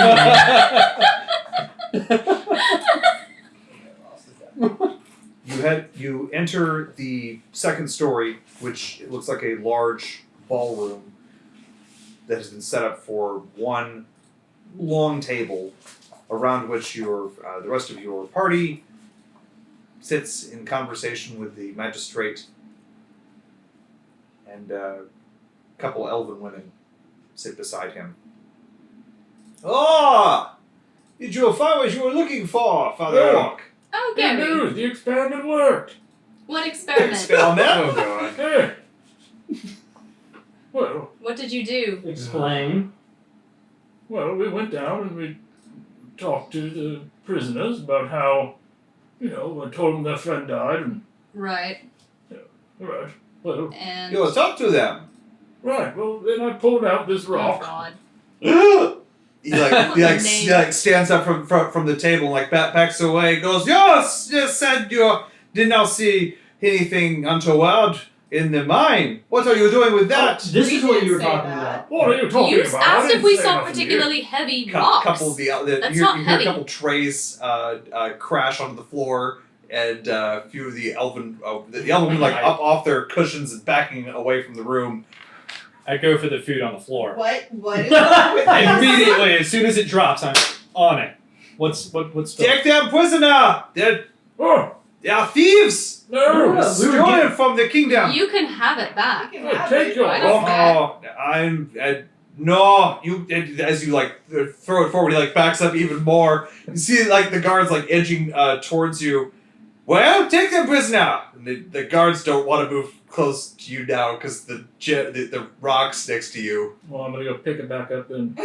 You enter the second story, which it looks like a large ballroom that has been set up for one long table, around which the rest of your party sits in conversation with the magistrate and a couple elven women sit beside him. Ah! Did you find what you were looking for, Father Yeah. Hawk? Oh, Good Gary. news! The experiment worked! What experiment? Experiment? Oh god. Hey! Well, What did you do? Explain. well, we went down and we talked to the prisoners about how, I told them their friend died and, Right. right, well, And You talk to them. right, well, then I pulled out this oh rock. god. He like stands up from the table and like backs away. Goes, yes, you said you did not see anything untoward in the mine. What are you doing with that? This We is what didn't you were say talking that. about. What are you talking You about? I asked if didn't we say saw nothing to you. particularly heavy Couple rocks. of the That's you not hear heavy. a couple trays crash onto the floor, and a few of the elven women like up off their cushions and backing away from the room. I go for the food on the floor. What is wrong with this? Immediately, as soon as it drops, I'm on it. What's Take them prisoner. Oh, They are thieves. no! Yeah. Stolen from the kingdom. You can have it back. You can Hey, have take it. your Right rock. off. Oh, I'm no. You as you like throw it forward, he like backs up even more. You see like the guards like edging towards you. Well, take them prisoner. And the guards don't want to move close to you now because the rock's next to you. Well, I'm gonna go pick it back up then.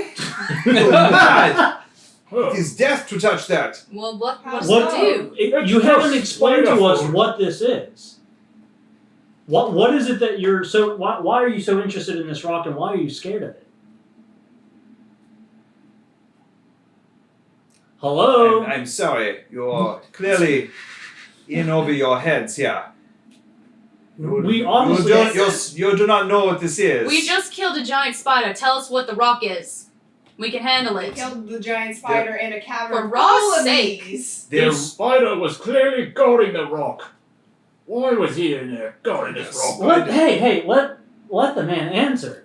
You're mad. Oh, It is death to touch that. Well, what does What it do? You haven't explained to us Spider what this is. What is it that you're so? Why are you so interested in this rock, and why are you scared of it? Hello. I'm sorry. You're clearly in over your heads here. We obviously. you do not know what this is. We just killed a giant spider. Tell us what the rock is. We can handle We it. killed the giant spider in a For cavern Ra's full of sake. these. They're- the spider was clearly guarding the rock. Why was he in there guarding this rock? Let the man answer.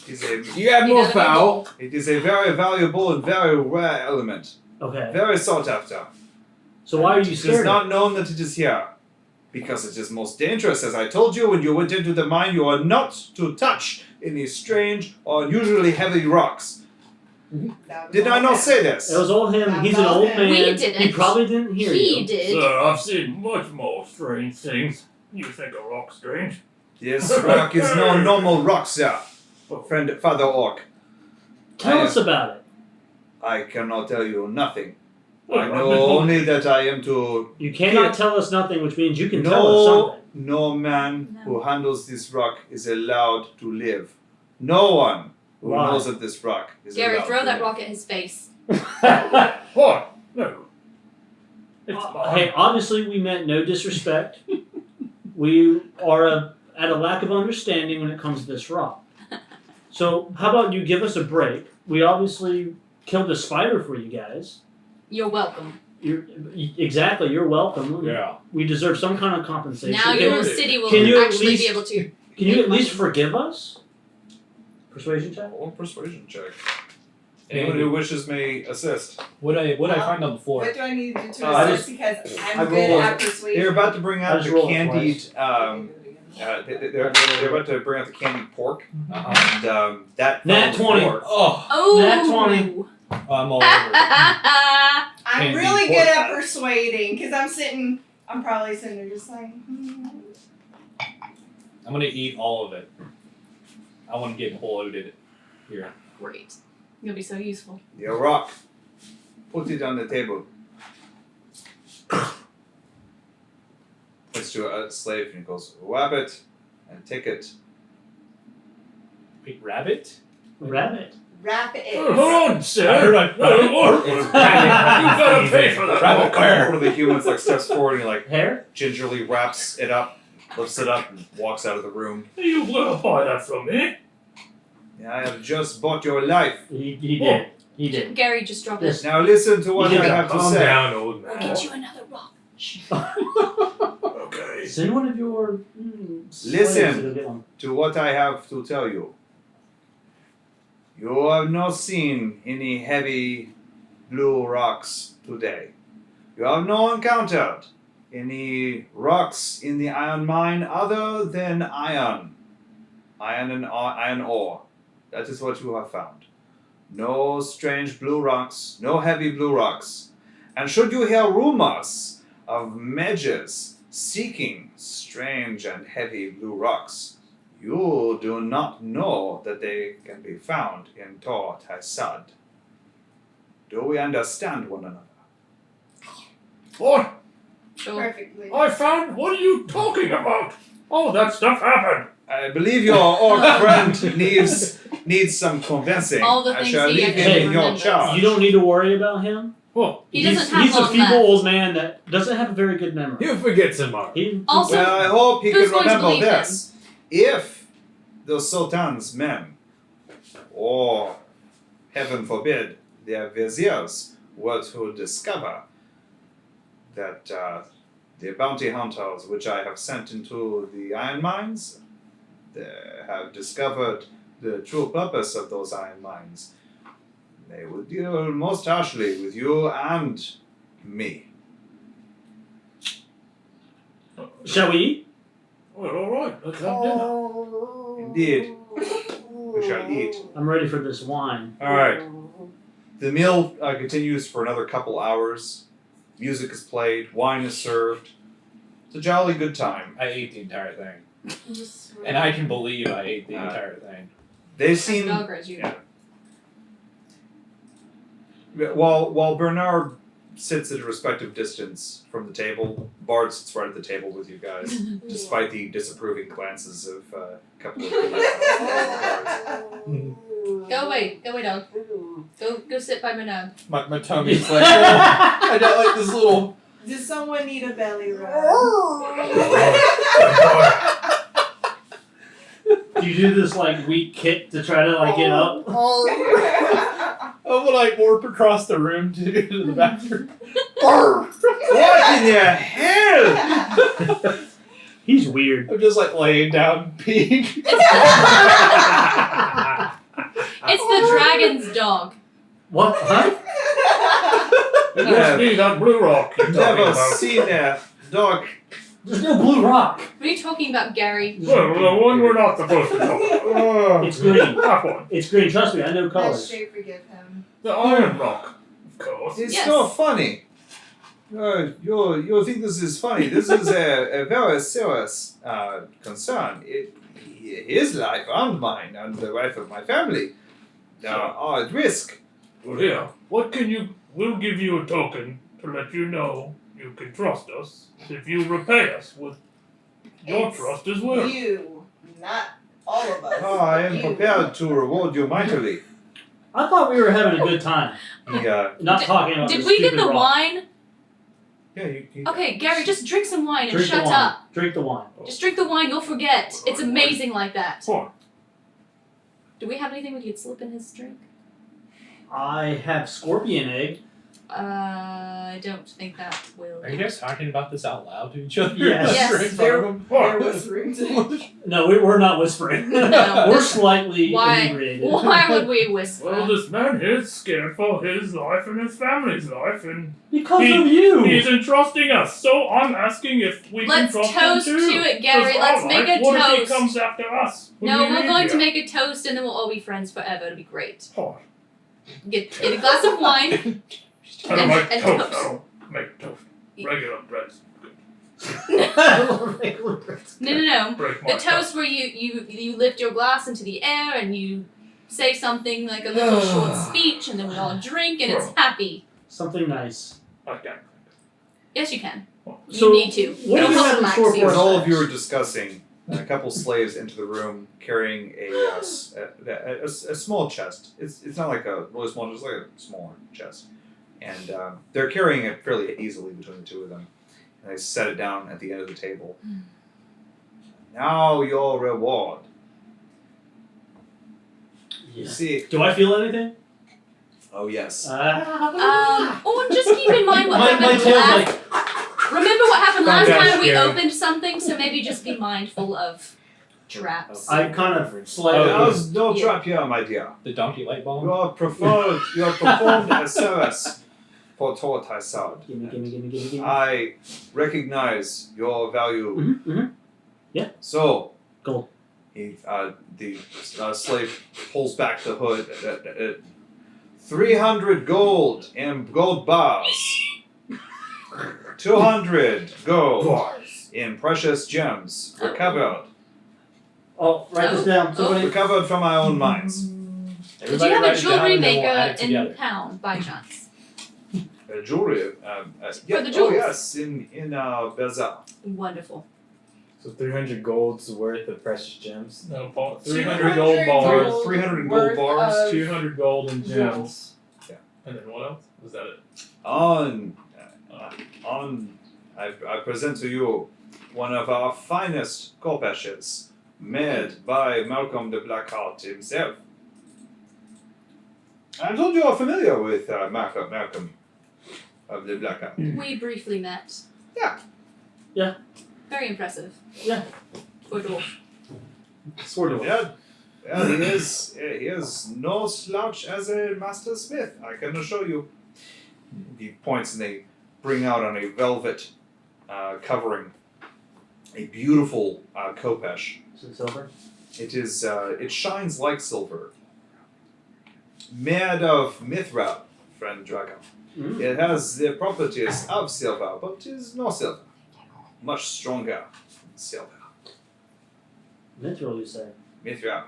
It is a Do you have more foul? It is a very valuable and very rare element. Okay. Very sought after. So why are you It is scared? not known that it is here. Because it is most dangerous. As I told you when you went into the mine, you are not to touch any strange or unusually heavy rocks. That was Did all I not him. say this? It was all him. That's He's an all old him. man. We didn't. He probably didn't hear He you. did. Sir, I've seen much more strange things. You think a rock's strange? This rock is no normal rock, sir. Friend, Father Orc. Tell I us about it. I cannot tell you nothing. Well, I I've know been told- only that I am to You cannot tell us nothing, which means you can tell us something. no man No. who handles this rock is allowed to live. No one who Why? knows of this rock is Gary, allowed throw to that live. rock at his face. What? No. It's Hey, obviously we meant no disrespect. We are at a lack of understanding when it comes to this rock. So how about you give us a break? We obviously killed a spider for you guys. You're welcome. Exactly. You're welcome. Yeah. We deserve some kind of compensation. Now Can, your city will can you at actually least- be able to. can you make at least money. forgive us? Persuasion check. Roll a persuasion check. Anyone who wishes may assist. What I find on the floor? What do I need to do to I assist? Because I I'm good rolled- at persuasion. They're about to bring I out just the rolled candied. twice. They're about to bring out the candied pork, Uh-huh. and that. Nat fell on the 20. floor. Oh, Oh. Nat 20. I'm all over it. I'm Candy really pork good at pie. persuading because I'm probably sitting there just like, I'm gonna eat all of it. I want to get bloated here. Great. You'll be so useful. The rock. Put it on the table. Points to a slave and he goes, whap it and take it. Wait, rabbit? Rabbit. wrap it. Oh, hold on, sir. I heard I- You gotta pay for that. Rabbit where? One of the humans like steps forward and he like Hair? gingerly wraps it up, lifts it up, and walks out of the room. You will buy that from me. I have just bought your life. He did. He did. Gary, just drop it. Yes. Now listen to what You I gotta have to Calm say. down, old We'll man. get you another rock. Okay. Send one of your slaves Listen. to go get one. To what I have to tell you. You have not seen any heavy blue rocks today. You have not encountered any rocks in the iron mine other than iron. Iron and iron ore. That is what you have found. No strange blue rocks, no heavy blue rocks. And should you hear rumors of mages seeking strange and heavy blue rocks, You do not know that they can be found in Tor Taisad. Do we understand one another? What? Sure. Perfectly. I found. What are you talking about? Oh, that stuff happened. I believe your orc friend needs some convincing. All the I things shall he leave him actually in your remembers. charge. You don't need to worry about him. Well, He doesn't have He's a long feeble left. old man that doesn't have a very good memory. He'll forget tomorrow. He, Also, Well, I hope he who's can going to remember believe this. If the Sultan's men, or heaven forbid, their viziers, were to discover that the bounty hunters which I have sent into the iron mines have discovered the true purpose of those iron mines, they will deal most harshly with you and me. shall we eat? well, all right. Let's have dinner. Indeed, we shall eat. I'm ready for this wine. All right. The meal continues for another couple hours. Music is played, wine is served. It's a jolly good time. I ate the entire thing. And I can believe I ate the entire thing. They seem dog as you. while Bernard sits at a respective distance from the table, Bard sits right at the table with you guys, despite the disapproving glances of a couple of guards. Go away, dog. Go sit by Bernard. My tummy's like, I got like this little. Does someone need a belly rub? Do you do this like weak kick to try to like get up? I would like warp across the room to the bathroom. What in the hell? He's weird. I'm just like laying down peeing. It's the dragon's dog. What? Huh? It must be that blue rock you're talking Never about. seen a dog. There's no blue rock. What are you talking about, Gary? Well, the one we're not supposed to talk about. It's green. That one. It's green. Trust me, I know I colors. should forgive him. The iron rock, of course. It's Yes. not funny. You think this is funny? This is a very serious concern. His life and mine and the life of my family are at risk. Well, here, what can you... We'll give you a token to let you know you can trust us if you repay us with your It's trust as well. You, not all of us. I am You. prepared to reward you mightily. I thought we were having a good time. He, Not talking about Did this we get stupid the rock. wine? he Okay, Gary, just drink some wine and Drink the shut wine. up. Drink the wine. Just drink the wine, you'll forget. It's amazing like that. Fine. Do we have anything we could slip in his drink? I have scorpion egg. I don't think that will. Are you guys talking about this out loud to each other? Yes. Yes. Right in front of them? There was room to. No, we're not whispering. No. We're slightly Why? inebriated. Why would we whisper? Well, this man here is scared for his life and his family's life, and Because He- of you. he's entrusting us. So I'm asking if we Let's can trust toast him to too. it, Gary. 'Cause Let's our make life, a what if toast. he comes after us? when No, we we're leave going to here? make a toast and then we'll all be friends forever. It'll be great. Oh, Get a glass of wine. I don't like And toast. toast. I don't make toast. Regular bread's No. break my The toast where you lift your glass into the air and you say something like a little short speech and then we all drink and it's happy. Something nice. I can't. Yes, you can. You So, need to. what It'll do you help have in relax store you. for As us? all of you are discussing, a couple slaves enter the room carrying a small chest. It's not like a really small, just like a smaller chest, and they're carrying it fairly easily between the two of them. And they set it down at the end of the table. Now your reward. You Yeah. see? Do I feel anything? Oh yes. Oh, and just keep in mind what my happened tail's last. like. Remember what happened Calm last down, time we Gary. opened something, so maybe just be mindful of traps. I kind of slightly. There's no Yeah. trap here, my dear. The donkey light bulb? You are performed a service for Tor Taisad. Gimme. I recognize your value. Mm-hmm. So, Gold. He, the slave pulls back the hood. 300 gold in gold bars. 200 gold in precious gems recovered. Oh, write this down. Somebody. Recovered from my own mines. Did you Everybody have a write it down jewelry and then we'll add maker it together. in town by chance? Jewelry. Yeah, the jewels. Oh yes, in bazaar. Wonderful. So 300 gold's worth of precious gems. No, 300 gold bars, 300 gold worth bars. of 200 gold and gems. jewels. Yeah. And then what else? Was that it? On, I present to you one of our finest kopeshes, made by Malcolm the Blackheart himself. I'm told you are familiar with Malcolm of the Blackheart. We briefly met. Yeah. Yeah. Very impressive. Yeah. For a dwarf. Sort of. Yeah, he is no slouch as a master smith, I can assure you. He points and they bring out on a velvet covering a beautiful kopesh. Is it silver? It shines like silver. Made of mithril, friend Dragon. Mm. It has the properties of silver, but is no silver. Much stronger than silver. Mithril, you say? Mithril.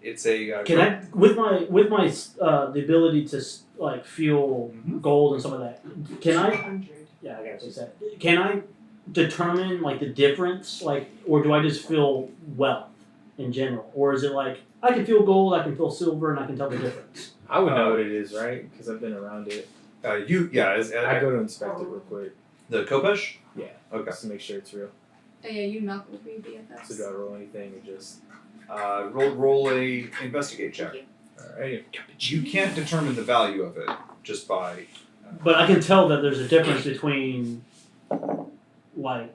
It's a Can I, with my the ability to like feel Mhm. gold and some of that? Can I? 200. Yeah, I gotta take that. Can I determine like the difference, like, or do I just feel wealth in general, or is it like I can feel gold, I can feel silver, and I can tell the difference? I would know what it is, right? Because I've been around it. I I go to inspect it real quick. the kopesh. Yeah. Okay. Just to make sure it's real. Oh yeah, you and Malcolm would be BFFs. So do I roll anything or just. Roll a investigate check. Thank Alright. You can't determine the value of it just by. But I can tell that there's a difference between, like,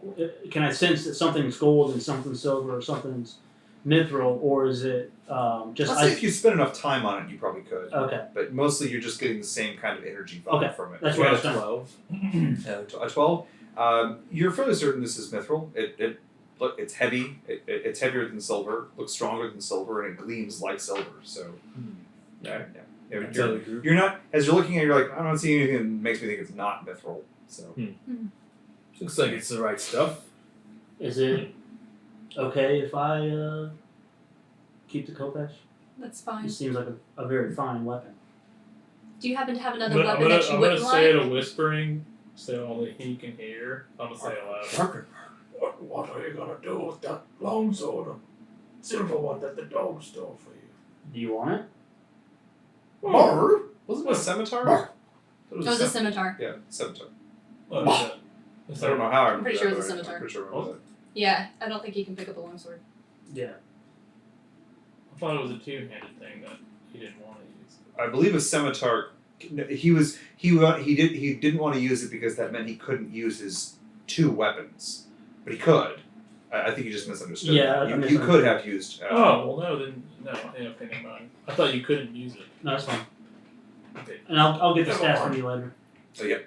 can I sense that something's gold and something's silver or something's mithril, or is it just? Let's say if you spend enough time on it, you probably could. Okay, But mostly you're just getting the same kind of energy vibe Okay, from it. that's We what I got was a trying. 12. A 12. You're fairly certain this is mithril. Look, it's heavy. It's heavier than silver. Looks stronger than silver, and it gleams like silver. So, yeah. Tell the group. You're not as you're looking at it, you're like, I don't see anything that makes me think it's not mithril. So Looks like it's the right stuff. is it okay if I keep the kopesh? That's fine. It seems like a very fine weapon. Do you happen to have another But weapon that you I'm wouldn't gonna say like? it a whispering so only he can hear. I'm gonna say it loud. What are you gonna do with that longsword and silver one that the dog stole for you? Do you want it? wasn't it a scimitar? I thought It was a scimitar. Yeah, scimitar. What is that? Is I don't that know how. I I'm pretty remember sure that, it's a but I'm scimitar. pretty sure I remember Yeah, I don't think he can pick up a longsword. Yeah. I thought it was a two-handed thing that he didn't want to use. that. I believe a scimitar. He didn't want to use it because that meant he couldn't use his two weapons, but he could. I think you just misunderstood. Yeah, that. I You could have used. Oh, well, no, then, no, yeah, okay, never mind. I thought you couldn't use it. No, that's fine. Okay. And I'll get the Never stats mind. from you later. So yep.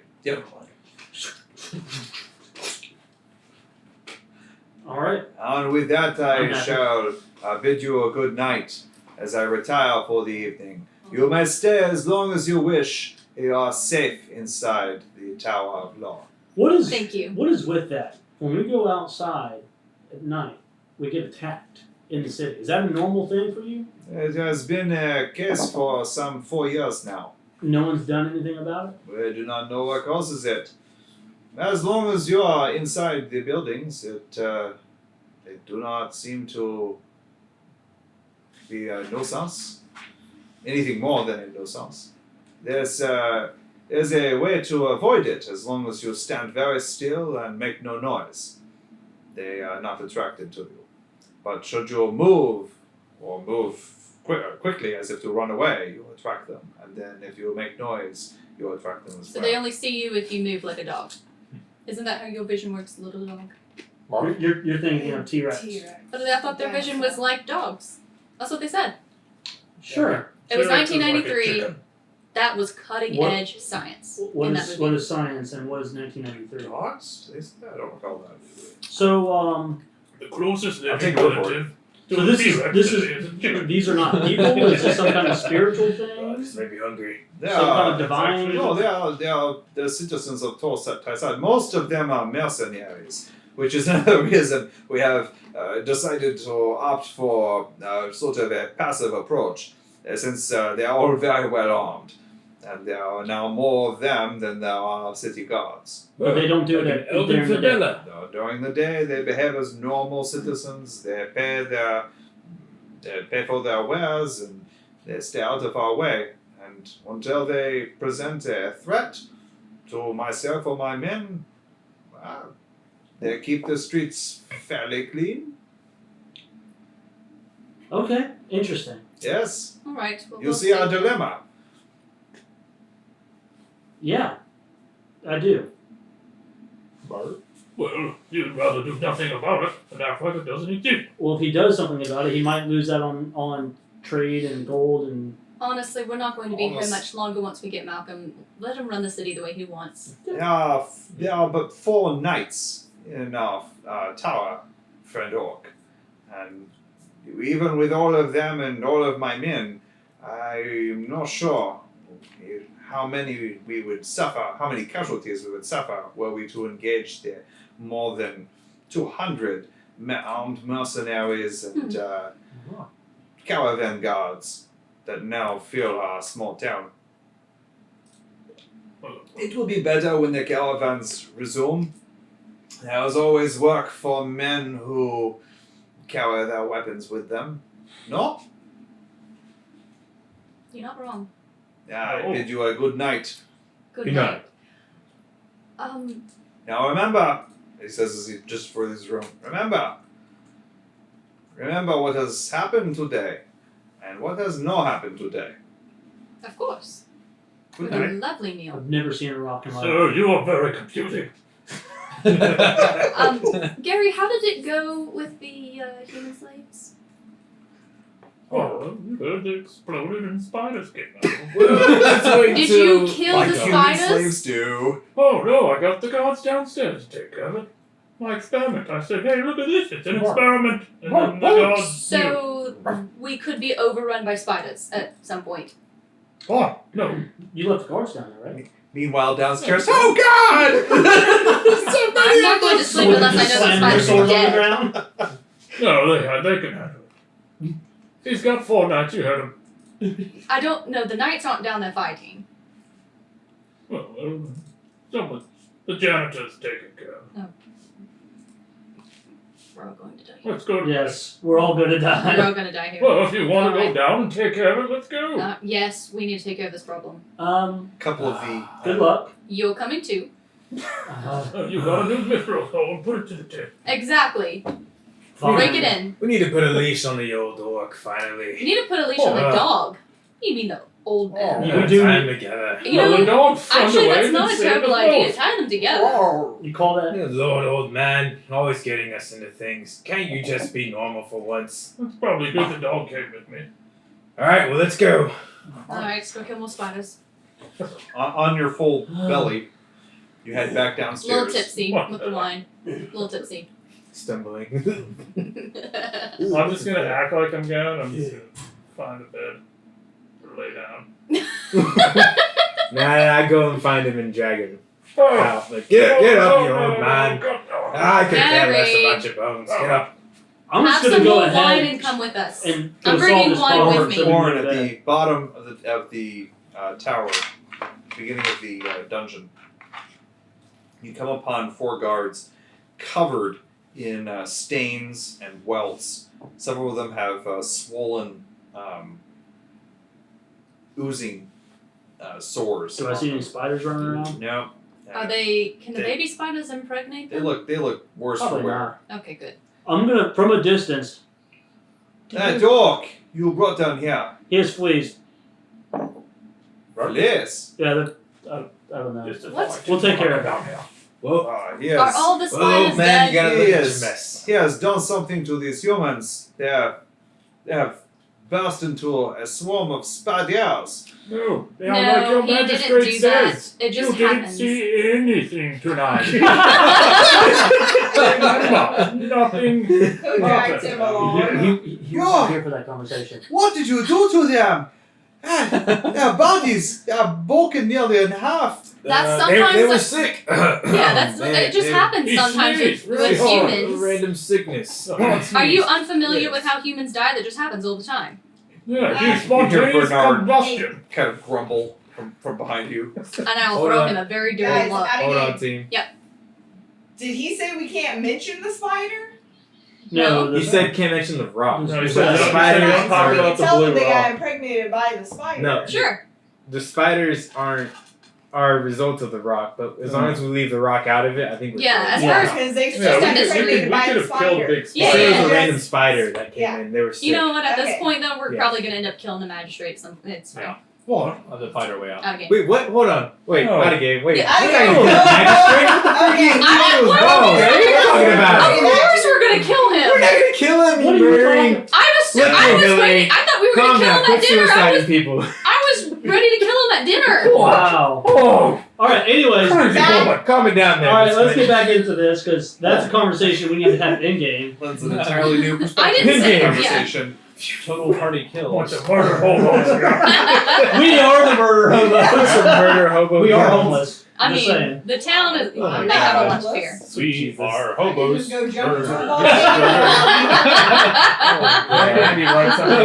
All right. And with that, I I'm happy. shall bid you a good night as I retire for the evening. You may stay as long as you wish. You are safe inside the Tower of Law. What is Thank you. What is with that? When we go outside at night, we get attacked in the city. Is that a normal thing for you? It has been a case for some 4 years now. No one's done anything about it? We do not know what causes it. As long as you are inside the buildings, they do not seem to be a nuisance. Anything more than a nuisance. There's a way to avoid it as long as you stand very still and make no noise. They are not attracted to you. But should you move, or move quickly as if to run away, you attract them. And then if you make noise, you attract them as So well. they only see you if you move like a dog. Isn't that how your vision works, little dog? You're thinking of T-Rex. T-Rex. But I thought their vision was like dogs. That's what they said. Sure. It was T-Rex is like a 1993. chicken. That was cutting What- edge science What in that is movie. what is science and what is 1993? Dogs? They said that? I don't recall that. So The closest I'll living take your word for it. relative So these are not people. Is this some kind of spiritual thing? This may be hungry. They Some kind of are, divine. no, they are the citizens of Taisad. Most of them are mercenaries, which is another reason we have decided to opt for sort of a passive approach, since they are all very well armed. And there are now more of them than there are city guards. But they don't do Like it an at Elven during the day. Tower. No, during the day, they behave as normal citizens. They pay for their wares, and they stay out of our way. And until they present a threat to myself or my men, well, they keep the streets fairly clean. Okay, interesting. Yes, All right. Well, you we'll see our see. dilemma. Yeah, I do. Well, you'd rather do nothing about it and act like it doesn't exist. Well, if he does something about it, he might lose that on trade and gold and. Honestly, we're not going to be here Almost. much longer once we get Malcolm. Let him run the city the way he wants. There are but 4 knights in our tower, friend Orc. And even with all of them and all of my men, I'm not sure how many we would suffer, how many casualties we would suffer were we to engage the more than 200 armed mercenaries and caravan guards that now fill our small town. It will be better when the caravans resume. There is always work for men who carry their weapons with them. No? You're not wrong. I bid you a good night. Good Good night. night. Now remember, he says as he just for his room, remember what has happened today and what has not happened today. Of course. Good With a night. lovely meal. I've never seen a rock in my life. Sir, you are very confusing. Gary, how did it go with the human slaves? Oh, you heard they exploded and spiders came out. Well, let's wait Did till- you kill Like the human spiders? slaves do. Oh no, I got the guards downstairs to take care of it. My experiment. I said, hey, look at this, it's an experiment. And then the guards knew. So we could be overrun by spiders at some point. Oh, no. You left the guards down there, right? Meanwhile, downstairs, oh God! So I'm many not of going to them! sleep unless I know the Slamming their spiders are swords on the dead. ground. No, they can handle it. He's got 4 knights, you heard him. I don't know. The knights aren't down there fighting. Well, someone, the janitor's taken care of. We're all going to die here. Let's go. Yes, we're all gonna We're die. all going to die here. Well, if you want to go Alright. down and take care of it, let's go. Yes, we need to take care of this problem. Couple of the Good luck. You're coming too. You got a new mithril hole and put it to the tip. Exactly. Fine. Break it in. We need to put a leash on the old orc, You finally. need to put a leash on the dog. You mean the old man? Oh. You Yeah, do time need- together. You know, the dog found actually, a way that's to not a save terrible us idea. both. Tie them together. You call that? Yeah, Lord, old man, always getting us into things. Can't you just be normal for once? It's probably good the dog came with me. Alright, well, let's go. Alright, let's go kill more spiders. on your full belly, you head back A downstairs. little tipsy with the wine. A little tipsy. Stumbling. I'm just gonna act like I'm going. I'm just gonna find a bed or lay down. Nah, go and find him and drag him Oh, out. Like, get up, you no, old no, man. no, no. I could care less Gary. about your bones. Get up. I'm Have just gonna some go more ahead wine and come with us. and I'm go bringing solve this wine problem with so me. we Warren, can at go to the bed. bottom of the tower, beginning of the dungeon, you come upon 4 guards covered in stains and welts. Several of them have swollen, oozing sores. Do I see any spiders running around? No. Are they? Can the They- baby spiders impregnate They them? look worse Probably for wear. not. Okay, good. I'm gonna, from a distance. That dog you brought down here. He has fleas. Yes. Yeah, I don't know. Just a What? thought. We'll take care of it. Down here. Well, Yes. Are all the well, spiders old man, you dead? gotta look at Yes. your mess. He has done something to these humans. They have burst into a swarm of spiders. No, they are like your No, he didn't magistrate do that. says. It just you didn't happens. see anything tonight. Remember, nothing. Who dragged him along? He wasn't here for that conversation. What did you do to them? Their bodies are broken nearly in half. That's they sometimes were a- sick. Yeah, that's it. Just happens he sometimes sneezed with really hard. humans. Random sickness. Are you unfamiliar Yes. with how humans die? That just happens all the time. Yeah, Hey. you spontaneous Bernard. combustion. Kind of grumble from behind you. And I will Hold throw on. him a very dirty Guys, look. out of Hold game. on, team. Did he say we can't mention the spider? No, He said can't mention the rock. No, he The said spider- don't talk we about can the tell blue him they got rock. impregnated by the spider. No. Sure. The spiders are a result of the rock, but as long as we leave the rock out of it, I think we're Yeah, good. as Yeah. far as Because they It's just just got a mystery. impregnated We by could the have killed spider. big Yeah, Say it was yeah, a yeah. random spider that came Yeah. in. They were sick. you know what, at this Okay. point though, we're Yeah. probably gonna end up killing the magistrate. It's fine. Yeah. What? I'll have to fight our way out. Out of game. Wait, what? Hold on. Wait, No. out of game. Wait, Yeah, out of we're not game. gonna kill the magistrate. What the fuck Okay. are you I- doing? what Oh, are what are you talking Of about? course we're gonna kill We're him. not gonna kill him. What are You you murdering. I was Look, Hillary. waiting. I thought we were Calm gonna kill down. him Quit at dinner. suiciding people. I was ready to kill him at dinner. Wow. Oh, All right. Anyways, all crazy That- boy. Calm it down there. right. Miss Let's Lynch. get back into this because that's a conversation we need to have in game. That's an entirely new I perspective. didn't say conversation. Total party kills. Bunch of murder hobos. We are the murder hobos. Some murder hobo. We are guys. homeless. I Just mean, saying. the town is. Oh my they have a God. lot of fear. We are I can hobos. just go jump into a Murder. ball. Maybe write something.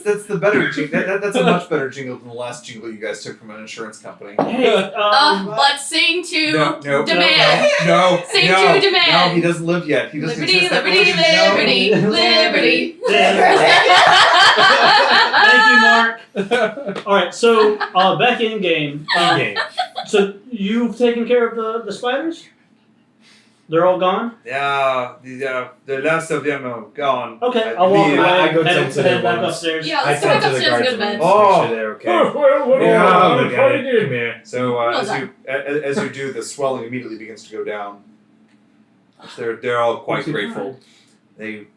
That's the better jingle. That's a much better jingle than the last jingle you guys took from an insurance company. Hey, Let's sing to No, demand. no, Sing no, to demand. no, he doesn't live yet. He doesn't Liberty, exist. That liberty, religion- no. liberty, liberty. thank you, Mark. All right. So back in game. In-game. So you've taken care of the spiders? They're all gone? Yeah, the last of them are gone. Okay, I I'll walk believe. away. I go head, tend to head the back ones. upstairs. Yeah, I let's go tend back to the upstairs and go to guards bed. to Oh. make sure they're okay. Well, what Yeah, all? I'll look at What it. did? Come here. So Well as done. you as you do, the swelling immediately begins to go down. So they're all quite grateful. They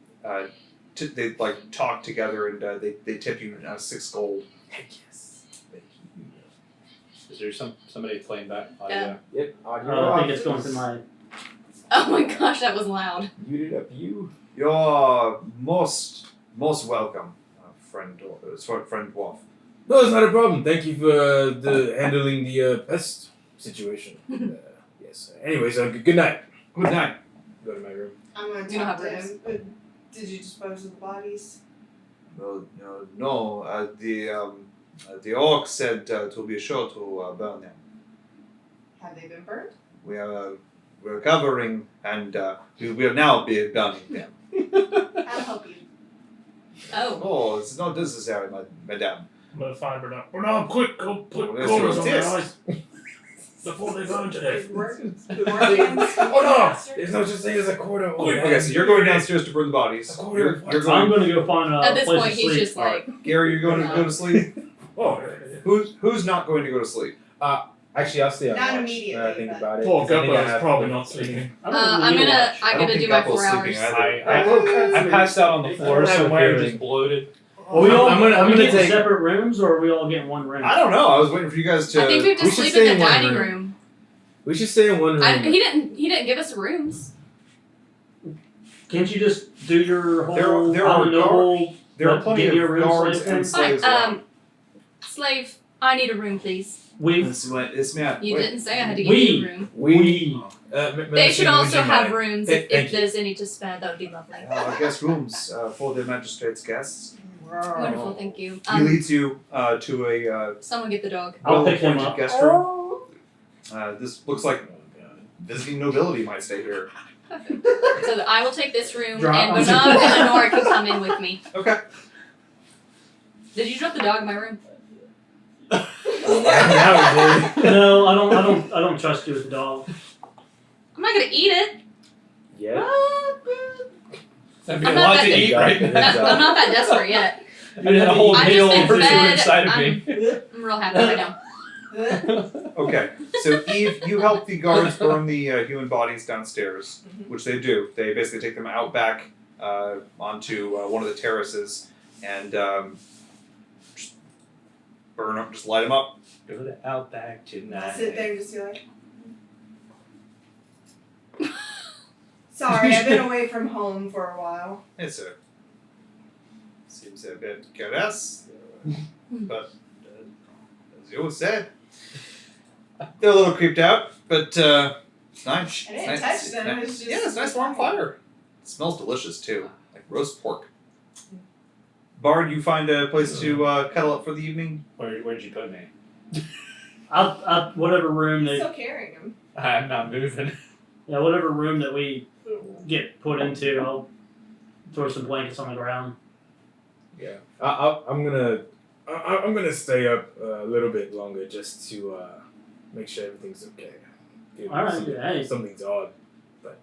they like talk together and they tip you 6 gold. Heck yes. Is there somebody playing back? Yeah. Yep. I think it's going to my. Oh my gosh, that was loud. Muted up you. You're most welcome, friend dwarf. No, it's not a problem. Thank you for handling the pest situation. Yes. Anyways, good night. Good night. Go to my room. I'm gonna You don't talk have to rooms. him. Did you dispose of the bodies? No. The orc said to be sure to burn them. Have they been burned? We're covering and we will now be burning them. I'll help you. Oh. Oh, it's not necessary, madame. I'm gonna find Bernard. Bernard, quick, go put Oh, that's corners your on their test. eyes before they burn today. Oh no! There's no such thing as a quarter. Okay, so you're going downstairs to burn the bodies. You're I'm going. going to go find a At this place point, to he's sleep. just like, Gary, you're going to go to sleep. Oh, Who's not going to go to sleep? Actually, I'll stay on Not watch. immediately, Now that I think but- about it. poor 'cause I think I Guppo is have probably to- not sleeping. I don't I'm need to gonna, watch. I don't gotta think do my Gupple's 4 sleeping hours. either. I passed out on the floor I have a somewhere, feeling. just bloated. Are we all I'm gonna are we getting take- separate rooms or are we all getting one room? I don't know. I was waiting for you guys to. I think we have to we should sleep stay in in the one dining room. room. We should stay in one room. He didn't give us rooms. Can't you just do your whole There I'm are a noble? there are But plenty give me a of room, guards slave and thing? Fine. slaves around. Slave, I need a room, please. We It's me. You didn't say I had to give We- you a room. We. They should also have rooms Thank if you. there's any to spare. That would be lovely. Guest rooms for the magistrate's guests. Wonderful, thank you. He leads you to a Someone get the dog. I'll pick him well-appointed up. guest room. This looks like visiting nobility might stay here. Perfect. So I will take this room, Drop. and Bernard and Lenore can come in with me. Okay. Did you drop the dog in my room? Yeah, we did. No, I don't trust you with the dog. I'm not gonna eat it. Yeah. That'd be I'm a not lot that to eat right I'm now. not that desperate yet. I had a whole I just meal been or two fed, inside of me. I'm real happy right now. Okay. So Eve, you help the guards burn the human bodies downstairs, which they do. They basically take them out back onto one of the terraces and just burn them, just light them up. Go to Outback tonight. Sit there and just be like. Sorry, I've been away from home for a while. It's a seems a bit careless, but as you always said, they're a little creeped out, but it's nice. I didn't It's touch nice. them, it's just- Yeah, it's nice warm fire. It smells delicious too, like roast pork. Bard, you find a place to cuddle up for the evening? Where'd you put me? I'll whatever room He's they still carrying him. I'm not moving. yeah whatever room that we get put into, I'll throw some blankets on the ground. Yeah, I'm gonna stay up a little bit longer just to make sure everything's okay. Dude, All right, hey. something's odd, but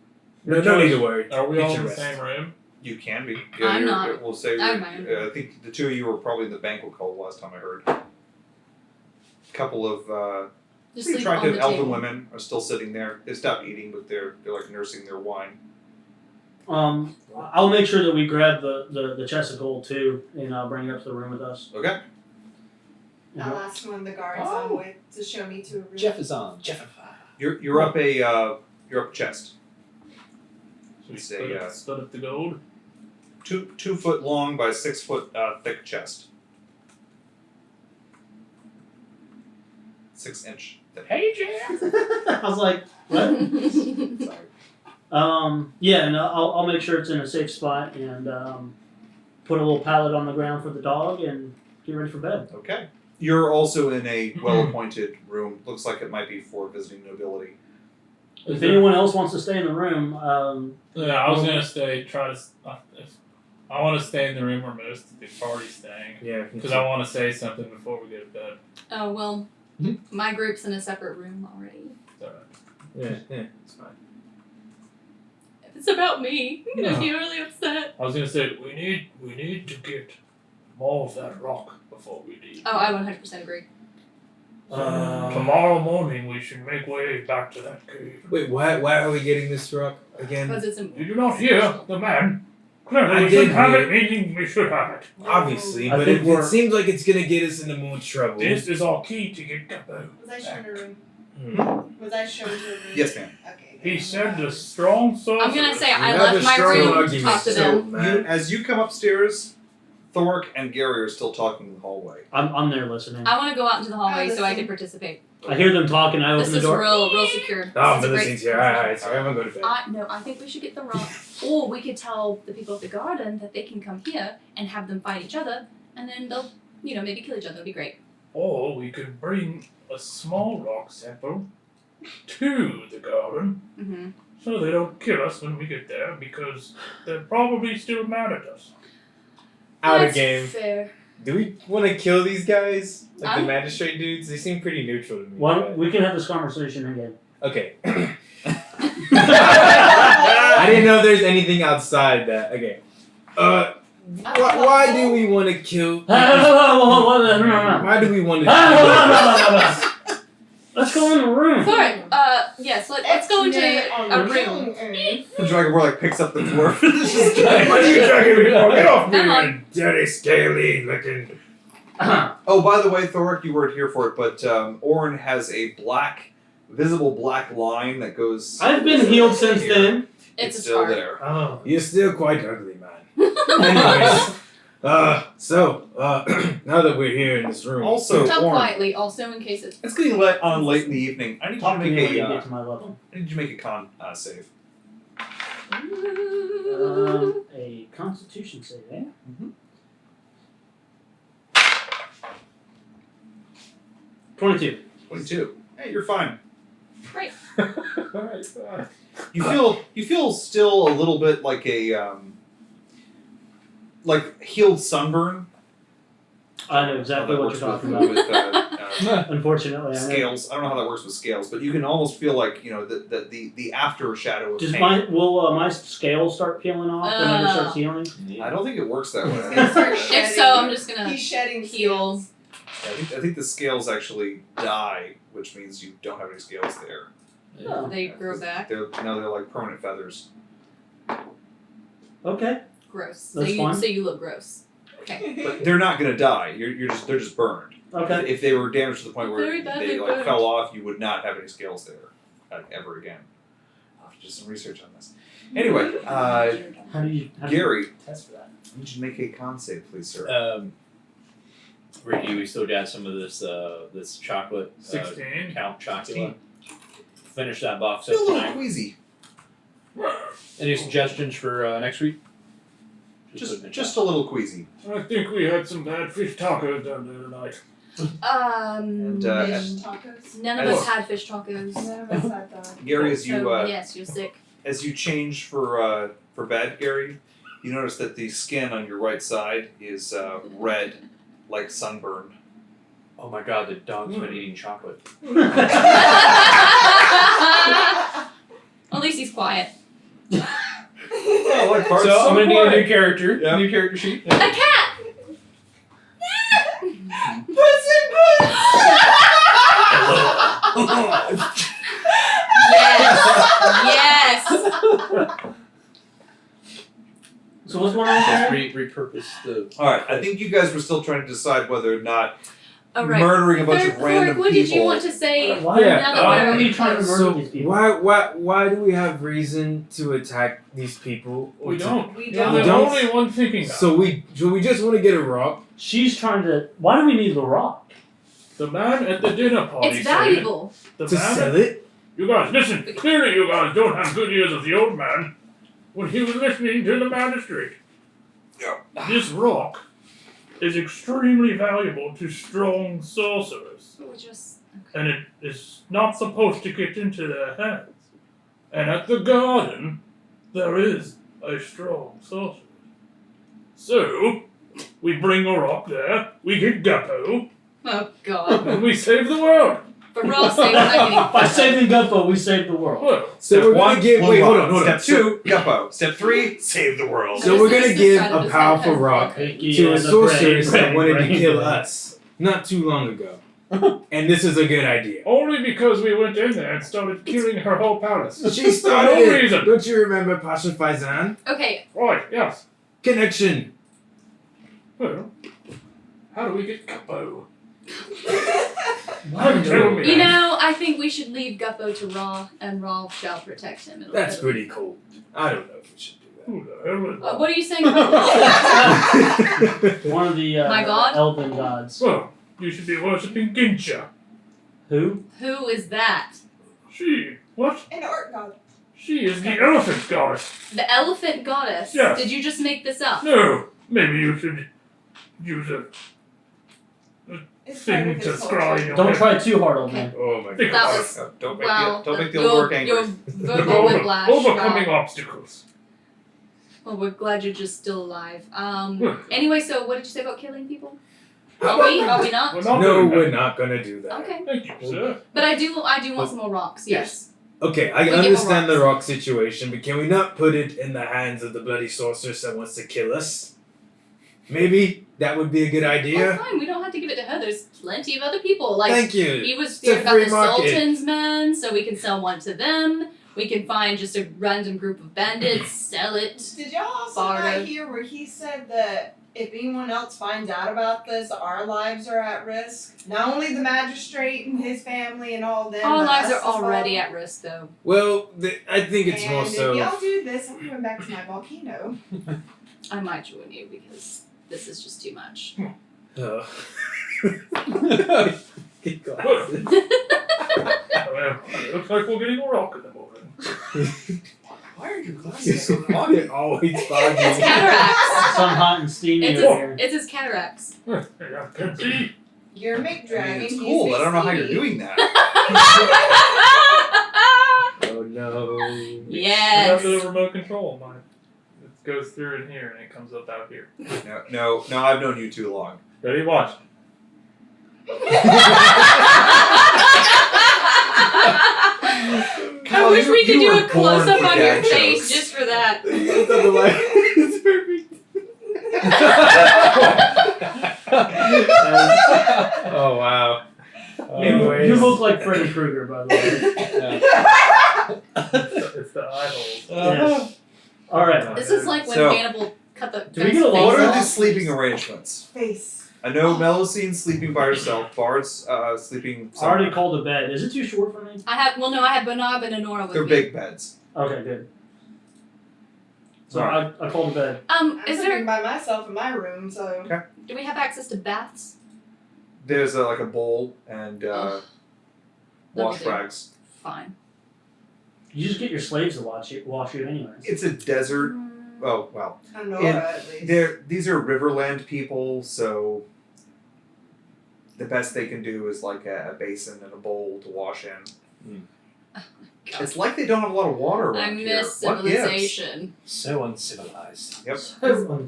Your no need choice. to worry. Are we Get all your in the rest. same room? You can be. I'm you're- not. We'll say. I don't I think the two of you were probably in the banquet hall last time I heard. A couple of Just pretty sleep on attractive the elven table. women are still sitting there. They stopped eating, but they're like nursing their wine. I'll make sure that we grab the chest of gold too, and I'll bring it up to the room with us. Okay. I'll ask one of the guards on the way to show me to a room. Jeff is on. Jeff. You're up a chest. Should we It's a, split up the gold? 2 foot long by 6 foot thick chest. 6 inch thick. Hey, Jeff. I was like, what? Sorry. Yeah, and I'll make sure it's in a safe spot and put a little pallet on the ground for the dog and get ready for bed. Okay. You're also in a well appointed room. Looks like it might be for visiting nobility. If anyone else wants to stay in the room, Yeah, I was gonna stay. I want to stay in the room where most of the party's staying Yeah, because I want to say something before we go to bed. Oh well, my group's in a separate room already. So, yeah, it's fine. If it's about me, I'm gonna No. be really upset. I was gonna say we need to get more of that rock before we leave. Oh, I 100% agree. Tomorrow morning we should make way back to that cave. Wait, why are we getting this rock again? Because it's Did you not hear the man? Clearly, I we should did have hear it, meaning we should have it. Obviously, I but think it we're- seems like it's gonna get us into more trouble. This is our key to get Gabbo. Was I shown a room? Hmm. Was I shown to a room? Yes, ma'am. Okay. He said the strong sorcerer. I'm gonna say You I have left a my strong room. argument, Talk to so- them. man. As you come upstairs, Thork and Gary are still talking in the hallway. I'm there listening. I want to go out into the hallway so I listen. can participate. I hear them talking. I This open the is door. real secure. Oh, This is a great- Millicent's here. Alright, sorry, I'm gonna go to bed. No, I think we should get the rock. Or we could tell the people at the garden that they can come here and have them fight each other, and then they'll, maybe kill each other. It'd be great. Or we could bring a small rock sample to the garden Mm-hmm. so they don't kill us when we get there because they're probably still mad at us. Out of game. Fair. Do we want to kill these guys? Like I'm- the magistrate dudes? They seem pretty neutral to me. One, we can have this conversation again. Okay. I didn't know there's anything outside that. Okay. Why do we want to kill? Why do we want to? Let's go in the room. Sorry. Yes. Let's go into a room. The Dragonborn picks up the dwarf. What are you dragging me for? Get off me, Come on. you dirty, scaly looking. Oh, by the way, Thork, you weren't here for it, but Orin has a visible black line that goes. I've been healed since here. then. It's a still scar. there. Oh. You're still quite ugly, man. Anyways, now that we're here in this room, Also, Talk Orin, quietly, also in case it's. it's getting late in the evening. I need you to Talk to me when make you a. get to my level. I need you to make a con save. A Constitution save, eh? Mhm. 22. 22. Hey, you're fine. Great. You feel still a little bit like a like healed sunburn. I know exactly How that what you're works talking with, about. Unfortunately, I know. scales. I don't know how that works with scales, but you can almost feel like the after shadow of Does pain. my scales start peeling off whenever it starts healing? I don't think it works that way. If so, I'm just gonna He's shedding heal. scales. I think the scales actually die, which means you don't have any scales there. Oh. They grow back. They're like permanent feathers. Okay. Gross. That's fine. So you look gross. Okay. But they're not gonna die. They're just burned. Okay. If they were damaged to the point where Very badly they burned. fell off, you would not have any scales there ever again. do some research on this. Anyway, How do you Gary, test for that? I need you to make a con save, please, sir. Ricky, we still got some of this this chocolate. 16. Count Chocula. Finish that box Feel up a little tonight. queasy. Any suggestions for next week? Just a little queasy. I think we had some bad fish tacos down there tonight. And Fish tacos. None of us had fish tacos. None of us had that. Gary, as you So yes, you're sick. as you change for bed, Gary, you notice that the skin on your right side is red, like sunburn. Oh my god, the dog's been eating chocolate. At least he's quiet. Oh, like Bart's So I'm gonna need a quiet. new character. Yeah. New character sheet. A cat. Puss in Boots! Yes. So what's going on Just there? repurpose the. All right, I think you guys were still trying to decide whether or not All right. murdering a bunch of Third, random what people. did you want to say? Why, Yeah, now that why we're are we already trying to close? murder these people? Why do we have reason to attack these people? We don't. We You're don't. the don't? only one thinking that. So we just want to get a rock. She's trying to. Why do we need the rock? The man at the dinner party It's said valuable. The To man sell it? You guys, listen. Clearly you guys don't have good ears of the old man when he was listening to the magistrate. This rock is extremely valuable to strong sorcerers, We're just and it is not supposed to get into their hands. And at the garden, there is a strong sorcerer. So, we bring a rock there, we get Guppo, oh god. and we save the world. For Ross' sake, we're not getting By saving Guppo, we saved the world. Well, So Step we're one, gonna give. Wait, hold on. Step 2, Guppo. Step 3, save the world. So we're gonna This give side of a the powerful sentence. rock Pinky to a and the sorceress brain, that wanted to brain, kill brain. us not too long ago, and this is a good idea. only because we went in there and started killing her whole palace. She started No it. reason. Don't you remember Pasha Faizan? Okay, Right, yes. Connection. Well, how do we get Guppo? Why would Tell you? me. you know, I think we should leave Guppo to Ra, and Ra shall protect him. It'll That's it'll- pretty cool. I don't know if we should do Who the hell is that? What are you saying about that. One of the My god? elven gods. Well, you should be worshipping Gincha. Who? Who is that? She, what? An art god. She is the elephant goddess. The elephant goddess. Yes. Did you just make this up? No, maybe you should use a It's part thing of to his scry culture. your Don't head. try too hard, old man. Oh my Think god. That about was Don't make wow. the old your, work angry. your it. verbal whiplash. Overcoming Wow. obstacles. Well, we're glad you're just still alive. Well, Anyway, so what did you say about killing people? How Are we? about- Are we not? we're not No, doing we're that. not gonna do that. Okay. Thank you, sir. But I do want some more rocks. Yes. Okay, I We give understand a the rock situation, but can we not put it in the hands of the bloody sorceress that wants to kill us? Maybe that would be a good Well, idea. fine. We don't have to give it to her. There's plenty of other people. Like Thank you. he was It's a scared about free the market. Sultan's men, so we can sell one to them. We can find just a random group of bandits, sell it. Did y'all also Barter. not hear where he said that if anyone else finds out about this, our lives are at risk? Not only the magistrate and his family and all them. Our but lives us are as well. already at risk, though. Well, I think it's and more if so. y'all do this, I'm going back to my volcano. I might join you because this is just too much. Oh. Get glasses. Well, it looks like we're getting a rock in the morning. Why are your glasses so foggy? They're always It's foggy. cataracts. Some hot and steamy It's over his, here. it's his cataracts. I can see. You're I McDragon. mean, it's he's cool, but I don't know how you're McSteamy. doing that. Oh no. You Yes. have the remote control, mine. It goes through in here and it comes up out here. No, I've known you too long. Ready? Watch. I wish we could you do were a close up born for on your dad face jokes. just for that. It's perfect. Oh wow. You look like Freddy Krueger, by the way. It's the eye holes. Yes. All right. This is like when So- Hannibal cut the Do we guy's get along? What face are off. the sleeping arrangements? Face. I know Melusine sleeping by herself. Bard's sleeping. I already called a bed. Is it too short for me? I have Bernard and Honora with They're me. big beds. Okay, good. So Alright. I called to bed. I'm Is sleeping there? by myself in my room, so. Do we have access to baths? There's like a bowl and Ugh. wash That'll do. rags. Fine. You just get your slaves to wash you anyways. It's a desert. Oh well. I know at least. These are Riverland people, so the best they can do is like a basin and a bowl to wash in. God. It's like they don't have a lot of water around I here. miss What gives? civilization. So uncivilized. Yep.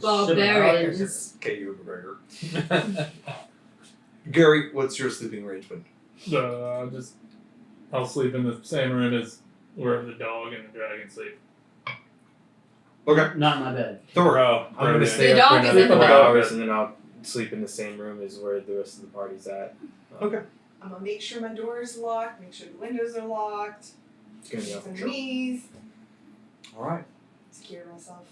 Barbarians. Okay, you McGregor. Gary, what's your sleeping arrangement? I'll sleep in the same room as wherever the dog and the dragon sleep. Okay. Not in my bed. Thor. Bro, I'm gonna The stay dog up for is another in the 4 bed. hours and then I'll sleep in the same room as where the rest of the party's at. I'm gonna make sure my door is locked, make sure the windows are locked, It's gonna go. some knees, All right. secure myself.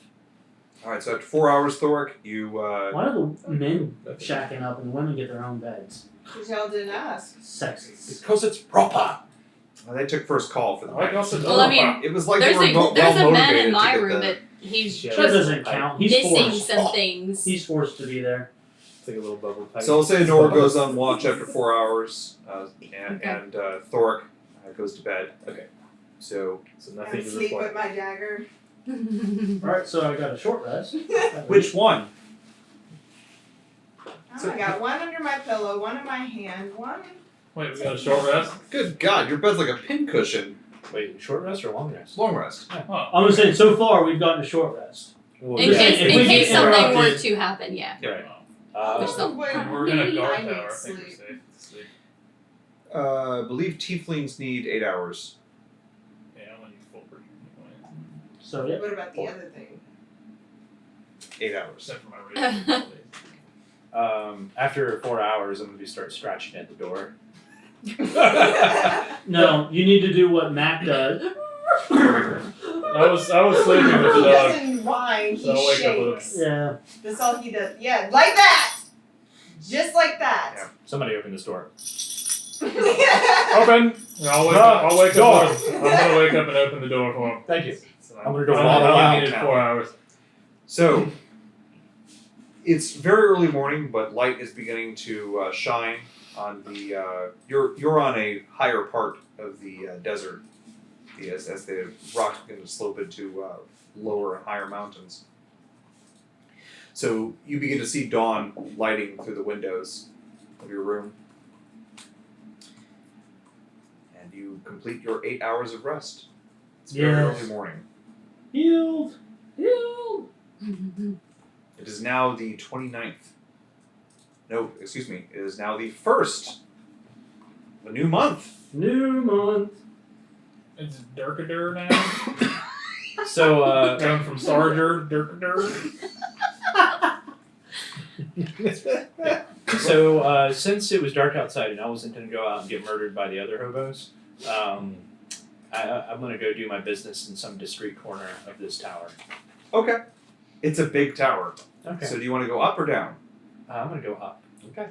All right. So after 4 hours, Thoric, you. Why are the men shacking up and the women get their own beds? Because y'all didn't ask. Sexist. Because it's proper. They took first call for the I night. got the Well, I mean, It was like there's they were a there's a man motivated in to my get room, the- but he's Yeah, That just doesn't count. He's missing forced. some things. He's forced to be there. It's like a little bubble pipe. So I'll say Nora goes on watch after 4 hours, and Thoric goes to bed. Okay. So So nothing And to sleep report. with my dagger. Alright, so I got a short rest. which one? I got one under my pillow, one in my hand, one. Wait, we got a short rest? Good God, your bed's like a pincushion. Wait, short rest or long rest? Long rest. Oh. I'm just saying, so far we've gotten a short rest. Well, In Yeah, case if in we case get something were interrupted- to happen, yeah. Right. There's some- We're in a Maybe guard I need tower. I think we're sleep. safe to sleep. I believe tieflings need 8 hours. Yeah, I'm gonna use full version anyway. So yeah. What about the other thing? 8 hours. Except for my radio. After 4 hours, I'm gonna start scratching at the door. No, you need to do what Mac does. I was sleeping with the He dog. doesn't whine, he So I'll wake up with shakes. Yeah. That's all he does. Yeah, like that! Just like that. Somebody open this door. Open. I'll wake up. I'll wake Door. up. I'm gonna wake up and open the door for him. Thank you. So I'm gonna go I waddle only out needed now. 4 hours. So, it's very early morning, but light is beginning to shine on the. You're on a higher part of the desert, as the rocks begin to slope into lower and higher mountains. So you begin to see dawn lighting through the windows of your room, and you complete your 8 hours of rest. It's very Yes. early morning. Healed. Healed. It is now the 29th. No, excuse me. It is now the 1st. A new month. New month. It's Dirkadur now. So, Going from Sarger, Dirkadur. since it was dark outside and I wasn't gonna go out and get murdered by the other hobos, I'm gonna go do my business in some discreet corner of this tower. Okay. It's a big tower. Okay. So do you want to go up or down? I'm gonna go up. Okay.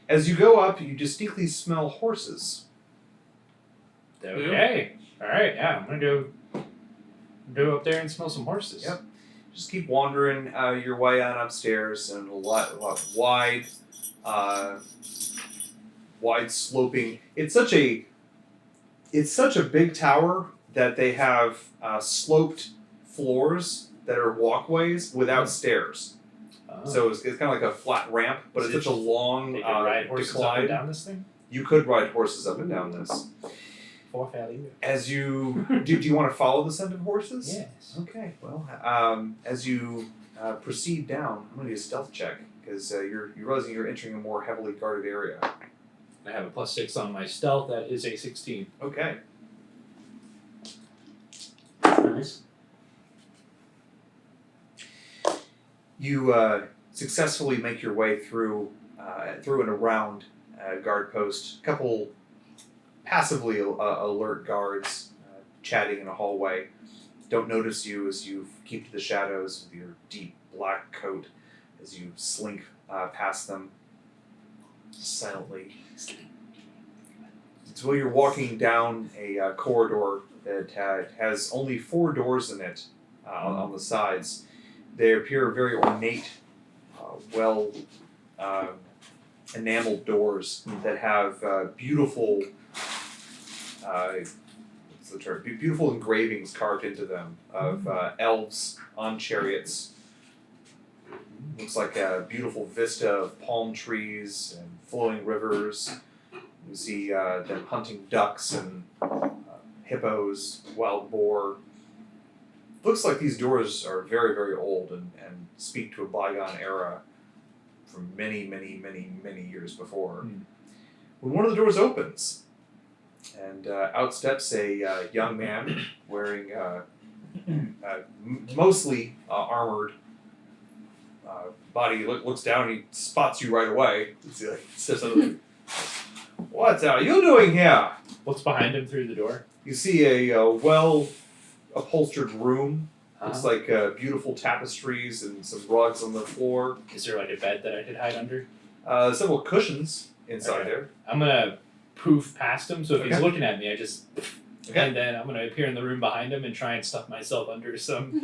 As you go up, you distinctly smell horses. Okay. All right. Yeah, I'm gonna go up there and smell some horses. Yep. Just keep wandering your way on upstairs, and a lot wide sloping. It's such a big tower that they have sloped floors that are walkways without stairs. So it's kind of like a flat ramp, but it's such a long They can ride horses up and decline. down this thing. You could ride horses up and down this. As you do you want to follow the scent of horses? Yes. Okay. Well, as you proceed down, I'm going to do a stealth check because you're realizing you're entering a more heavily guarded area. I have a +6 on my stealth. That is a 16. Okay. Nice. You successfully make your way through and around a guard post. A couple passively alert guards chatting in a hallway. Don't notice you as you keep to the shadows with your deep black coat as you slink past them silently. It's while you're walking down a corridor that has only 4 doors in it on the sides. They appear very ornate, well enameled doors that have beautiful, what's the term? Beautiful engravings carved into them of elves on chariots. Looks like a beautiful vista of palm trees and flowing rivers. You see them hunting ducks and hippos, wild boar. Looks like these doors are very, very old and speak to a bygone era from many, many, many, many years before. When one of the doors opens, and out steps a young man wearing mostly armored body. Looks down and he spots you right away. He says something. What are you doing here? What's behind him through the door? You see a well upholstered room. Looks like beautiful tapestries and some rugs on the floor. Is there like a bed that I could hide under? Several cushions inside Okay. there. I'm gonna poof past him, so if he's Okay. looking at me, I just... Okay. And then I'm gonna appear in the room behind him and try and stuff myself under some...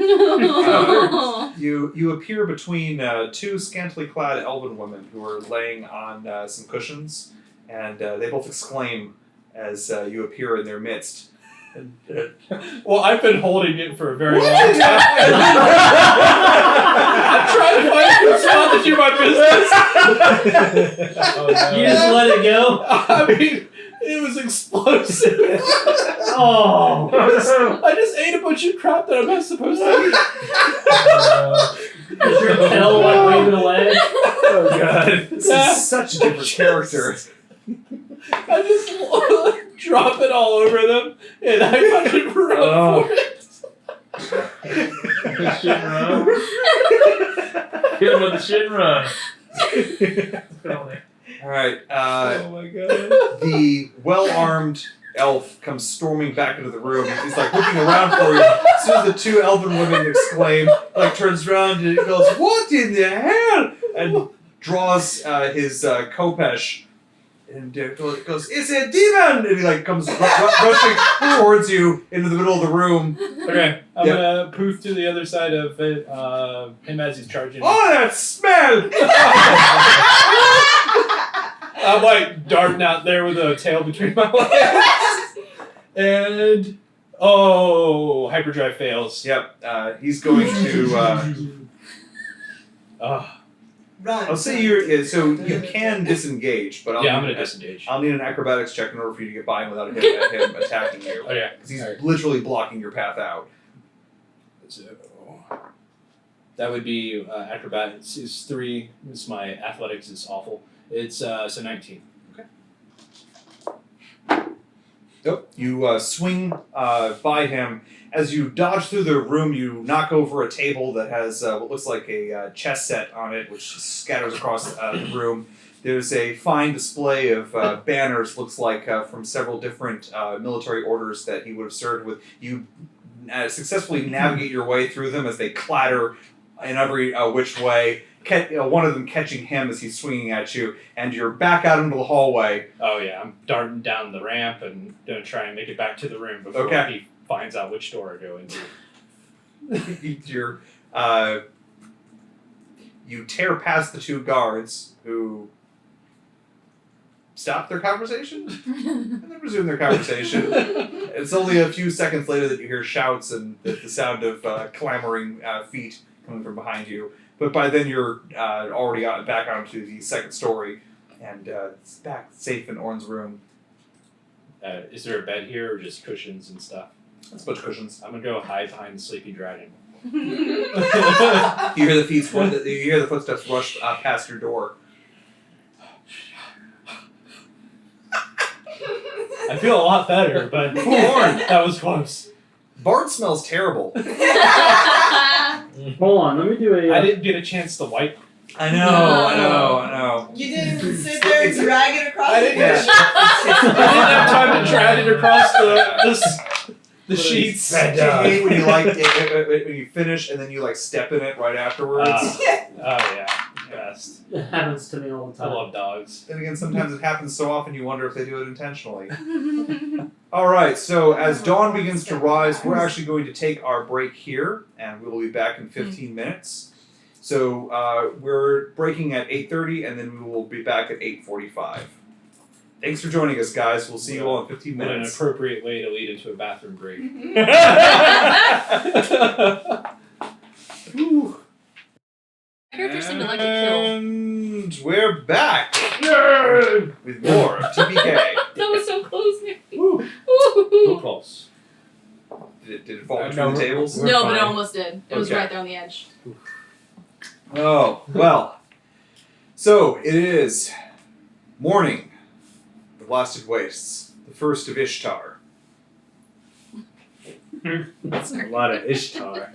You appear between 2 scantily clad elven women who are laying on some cushions, and they both exclaim as you appear in their midst. Well, I've been holding it for a very long time. I'm trying to find a spot to do my business. Oh, no. You just let it go? I mean, it was explosive. Oh. I just ate a bunch of crap that I'm not supposed to eat. Is your tail like waving away? Oh god. This is such a different character. I just drop it all over them, and I fucking run for it. Shit and run. Hit him with the shit and run. Alright, Oh my god. the well-armed elf comes storming back into the room. He's like looking around for you. As soon as the 2 elven women exclaim, like turns around and he goes, "What in the hell?" and draws his khopesh and goes, "It's a demon!" and he like comes rushing towards you into the middle of the room. Okay, I'm Yep. gonna poof to the other side of it, him as he's charging. Oh, that smell! I'm like darting out there with a tail between my legs. And hyperdrive fails. Yep, he's going to. Run. I'll say you're. So you can disengage, but I'm gonna disengage. I'll need an acrobatics check in order for you to get by him without him attacking you. Oh yeah, Because he's Alright. literally blocking your path out. So that would be acrobatics is 3. It's my athletics is awful. It's so 19. Nope. You swing by him. As you dodge through the room, you knock over a table that has what looks like a chess set on it, which scatters across the room. There's a fine display of banners, looks like from several different military orders that he would have served with. You successfully navigate your way through them as they clatter in every which way. One of them catching him as he's swinging at you, and you're back out into the hallway. Oh yeah, I'm darting down the ramp and gonna try and make it back to the room before Okay. he finds out which door I go into. You're, you tear past the 2 guards who stop their conversation and then resume their conversation. It's only a few seconds later that you hear shouts and the sound of clamoring feet coming from behind you. But by then you're already back onto the 2nd story, and it's back safe in Orn's room. Is there a bed here or just cushions and stuff? That's a bunch of cushions. I'm gonna go hide behind the sleeping dragon. You hear you hear the footsteps rush past your door. I feel a lot better, but Orn, that was close. Bard smells terrible. Hold on, let me do a. I didn't get a chance to wipe. I know. You didn't sit there and drag it across I the didn't bed. I didn't have time to drag it across the sheets. I hate when you when you finish and then you like step in it right afterwards. Oh yeah. Best. It happens to me all the I time. love dogs. Then again, sometimes it happens so often you wonder if they do it intentionally. All right, so as dawn begins to rise, we're actually going to take our break here, and we will be back in 15 minutes. So we're breaking at 8:30, and then we will be back at 8:45. Thanks for joining us, guys. We'll see you all in 15 What an minutes. appropriate way to lead into a bathroom break. Whew. Characters seem to like to kill. And we're back with more of TPK. That was so close, Nick. Woo. Ooh. So close. Did it fall No, between the we're- tables? we're No, but it fine. almost did. It was Okay. right there on the edge. Oh, well. So, it is morning. The Blasted Wastes. The first of Ishtar. That's a lot of Ishtar.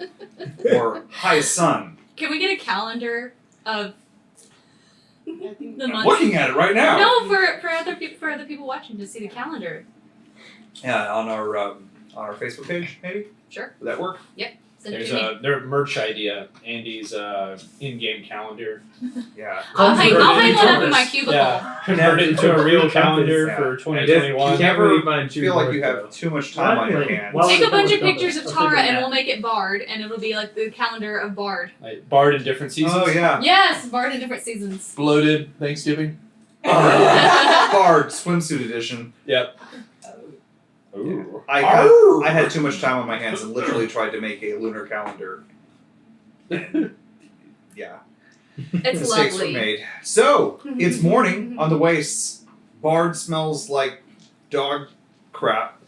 Or High Sun. Can we get a calendar of I think the I'm months? looking at it right now. No, for other people watching to see the calendar. Yeah, on our Facebook page, maybe? Sure. Would that work? Send it There's to me. their merch idea. Andy's in-game calendar. Yeah. I'll hang Convert one it up in my into cubicle. Yeah. Convert it into a real calendar Yeah. for And 2021. if you never really mind feel like you have too much time on your Exactly. hands. Well, Take a bunch of Double. pictures of I'll Tara figure and that. we'll make it Bard, and it'll be like the calendar of Bard. Like Bard in different seasons. Oh, yeah. Yes, Bard in different seasons. Bloated Thanksgiving. Bard swimsuit edition. Yep. Ooh. I had too much time on my hands and literally tried to make a lunar calendar. And, yeah. It's Mistakes were lovely. made. So, it's morning on the wastes. Bard smells like dog crap.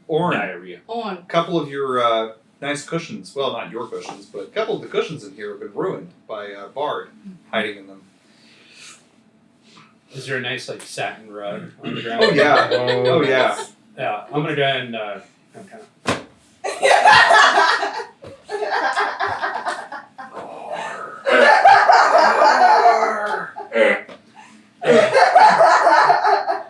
Orange. Diarrhea. On. A couple of your nice cushions, well, not your cushions, but a couple of the cushions in here have been ruined by Bard hiding in them. Is there a nice like satin rug on the ground? Oh, yeah. Oh, yeah. Yeah. I'm gonna go ahead and kind of.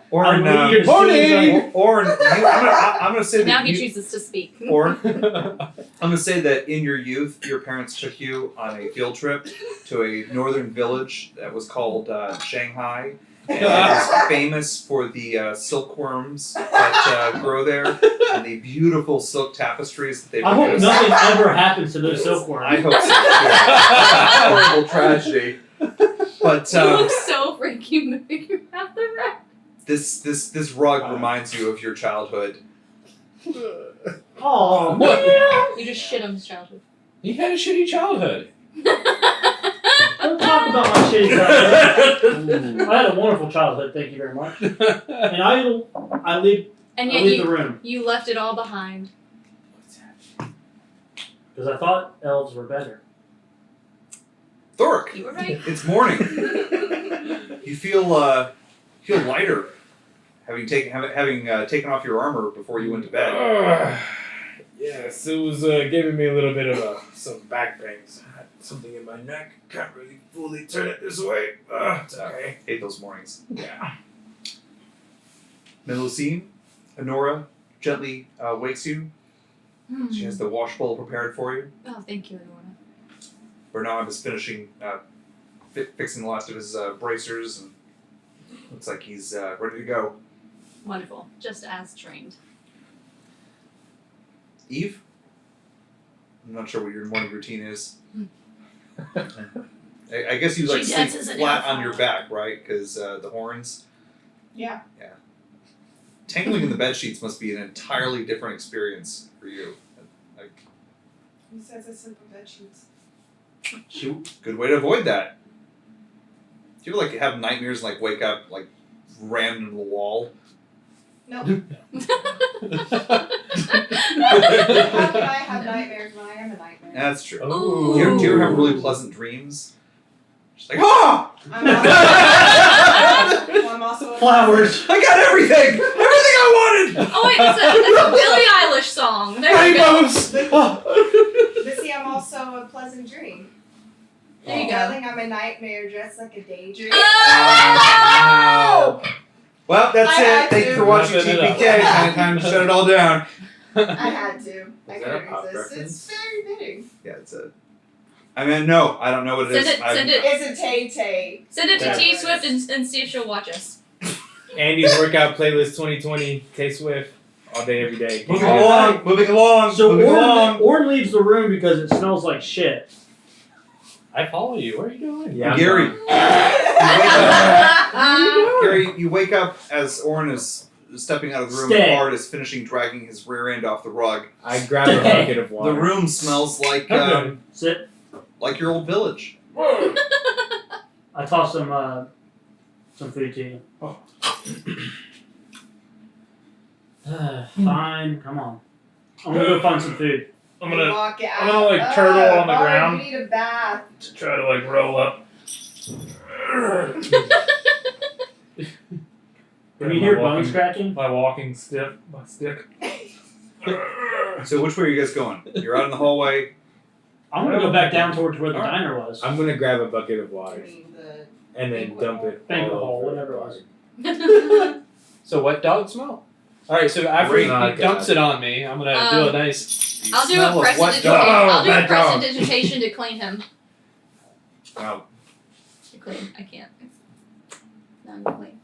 Orin, I'm leaving morning! Orin, I'm gonna say Now that he you, chooses to speak. Orin, I'm gonna say that in your youth, your parents took you on a field trip to a northern village that was called Shanghai. And it is famous for the silkworms that grow there and the beautiful silk tapestries that they I hope produce. nothing ever happens to those silkworms. I hope so too. Horrible tragedy. But You look so freaking moving your mouth around. this rug reminds you of your childhood. Oh, You just shit on his childhood. He had a shitty childhood. don't talk about my shitty childhood. I had a wonderful childhood, thank you very much. And I leave And I yet leave the you, room you left it all behind. because I thought elves were better. Thoric, You were right. it's morning. You feel lighter, having taken off your armor before you went to bed. Yes, it was giving me a little bit of some back pains. I had something in my neck. Can't really fully turn it this way. It's okay. Hate those mornings. Yeah. Melusine, Honora gently wakes you. Hmm. She has the wash bowl prepared for you. Oh, thank you, Lorna. Bernard is finishing fixing the last of his bracers, and looks like he's ready to go. Wonderful. Just as trained. Eve? I'm not sure what your morning routine is. I guess you She like sleep dances an flat elf. on your back, right? Because the horns. Yeah. Tangling in the bed sheets must be an entirely different experience for you. Like, Who says it's simple bed sheets? good way to avoid that. Do you ever like have nightmares and like wake up like rammed into the wall? No. How can I have nightmares when I am a nightmare? That's true. Ooh. Do you ever have really pleasant dreams? Just like, ah! I'm also a Flowers. I got everything! Everything I wanted! Oh wait, that's a Billie Eilish song. There you go. But see, I'm also a pleasant dream. There you go. Darling, I'm a nightmare dressed like a daydream. Oh! Well, that's I it. had Thank you to. for watching Wrap it up. TPK. Time to shut it all down. I had to. I that a couldn't pop resist. reference? It's very fitting. Yeah, it's a I mean, no, I don't know what it is. Send it. It's a Tay-Tay. Send it to Yeah. T Swift and see if she'll watch us. Andy's workout playlist 2020. K Swift all day, every day. Moving along. So moving along. Orn leaves the room because it smells like shit. I follow you. Where are you going? Yeah, I'm Gary. done. Gary, you wake up as Orin is stepping out of the room. Stay. Bard is finishing dragging his rear end off the rug. I grabbed a bucket of water. The room smells like Okay. Sit. like your old village. I toss some food to you. Fine, come on. I'm gonna go find some food. I'm gonna walk out. I'm gonna, like, turtle on the Bard, ground. You need a bath. to try to like roll up. Can you hear bones cracking? My walking stick. My stick. So which way are you guys going? You're out in the hallway. I'm gonna go back down towards where the Alright. diner was. I'm gonna grab a bucket of I water mean, the and then dump it Banquet all hall, over whatever it Bard. was. So wet dog smell? Alright, so after Great. he dumps it on me, I'm gonna do a nice I'll do smell a of wet prestidigitation. dog. I'll do a bad dog. prestidigitation to clean him. Wow. To clean. I can't. No, I'm clean.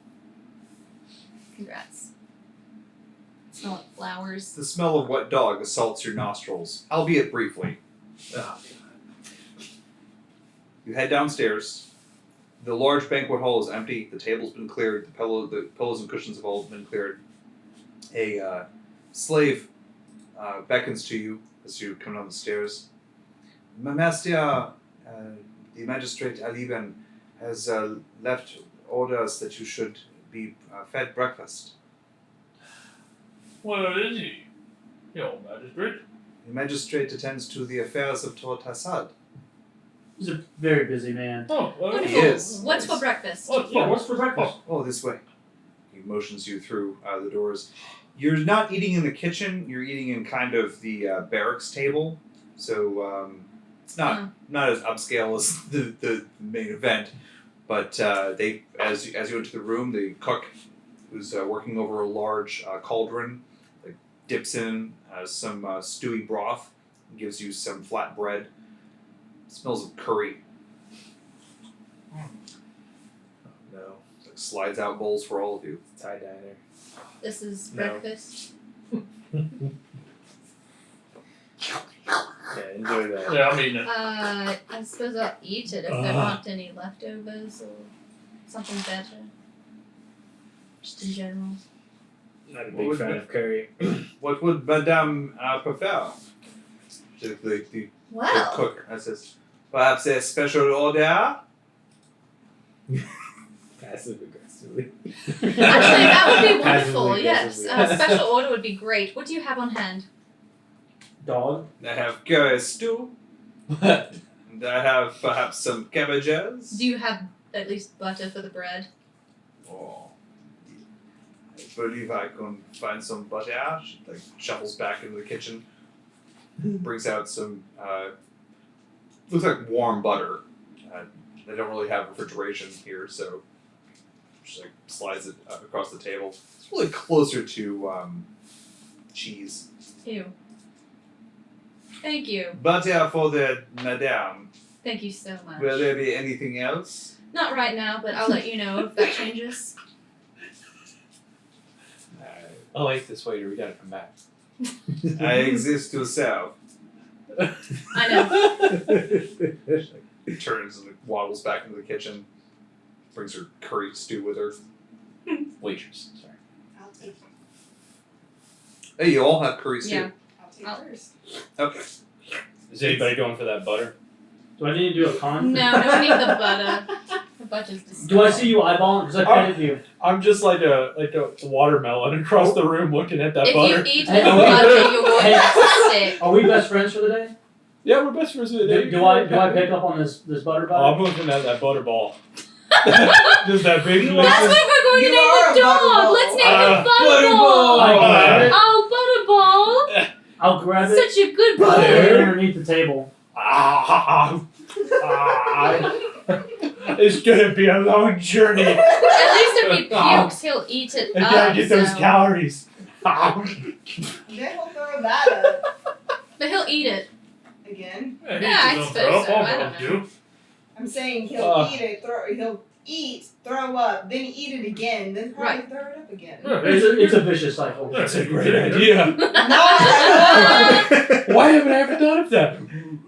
Congrats. Smell like flowers. The smell of wet dog assaults your nostrils, albeit briefly. Oh, You head downstairs. The large banquet hall is empty. The table's been cleared. The pillows and cushions have all been cleared. A slave beckons to you as you come down the stairs. My master, the magistrate Aliban, has left orders that you should be fed breakfast. Where is he? Your magistrate. The magistrate attends to the affairs of Tor Tassad. He's a very busy man. Oh, well, He is. What's for breakfast? Oh, Yeah, what's for breakfast? Oh, this way. He motions you through the doors. You're not eating in the kitchen. You're eating in kind of the barracks table. So it's not as upscale as the main event. But they, as you enter the room, the cook, who's working over a large cauldron, like, dips in some stewy broth, and gives you some flat bread. It smells of curry. no. Like, slides out bowls for all of you. Tie diner. This is No. breakfast. Yeah, enjoy that. yeah, I'm eating it. I suppose I'll eat it if there aren't any leftovers or something better. Just in general. Not a What big would fan be- of curry. What would Madame prefer? The Well, cook says, perhaps a special order? Passive aggressively. actually, that would be Passively wonderful. Yes, aggressively. special order would be great. What do you have on hand? Dog. I have curry stew, and I have perhaps some cabbages. Do you have at least butter for the bread? Oh, I believe I can find some butter. She shuffles back into the kitchen, brings out some, looks like warm butter. They don't really have refrigeration here, so she slides it across the table. It's really closer to cheese. Ew. Thank you. Butter for the madame. Thank you so much. Will there be anything else? Not right now, but I'll let you know if that changes. Oh wait, this waiter, we gotta come back. I exist to serve. I know. She turns and waddles back into the kitchen. Brings her curry stew with her. Waitress, sorry. I'll take Hey, you all have curry stew. Yeah. I'll take hers. Okay. Is anybody going for that butter? Do I need to do a con? No, don't need the butter. The butter's disgusting. Do I see you eyeballing? Because I petted you. I'm just like a watermelon across the room looking at that If butter. you eat Hey, this butter, you're going to sick. Are we best friends for the day? Yeah, we're best friends with it. Do I pick up on this butter Oh, I'm bite? looking at that Butterball. Just that big You piece. That's what we're going to You name are the a dog. Butterball. Let's name it Butterball. Butterball. I'll grab it. Oh, I'll grab it. Such a good I'll put it butter. underneath the table. It's gonna be a long journey. At least if he pukes, he'll eat it I up. gotta get those so- calories. Then he'll throw that up. But he'll eat it. again. Yeah, Yeah, I don't suppose throw up, so, I'll I don't help know. you. I'm saying he'll eat, throw up, then eat it again, then probably Right. throw it up again. Yeah, It's a vicious cycle. That's That's a great idea. No, I Why haven't I ever thought of that? don't.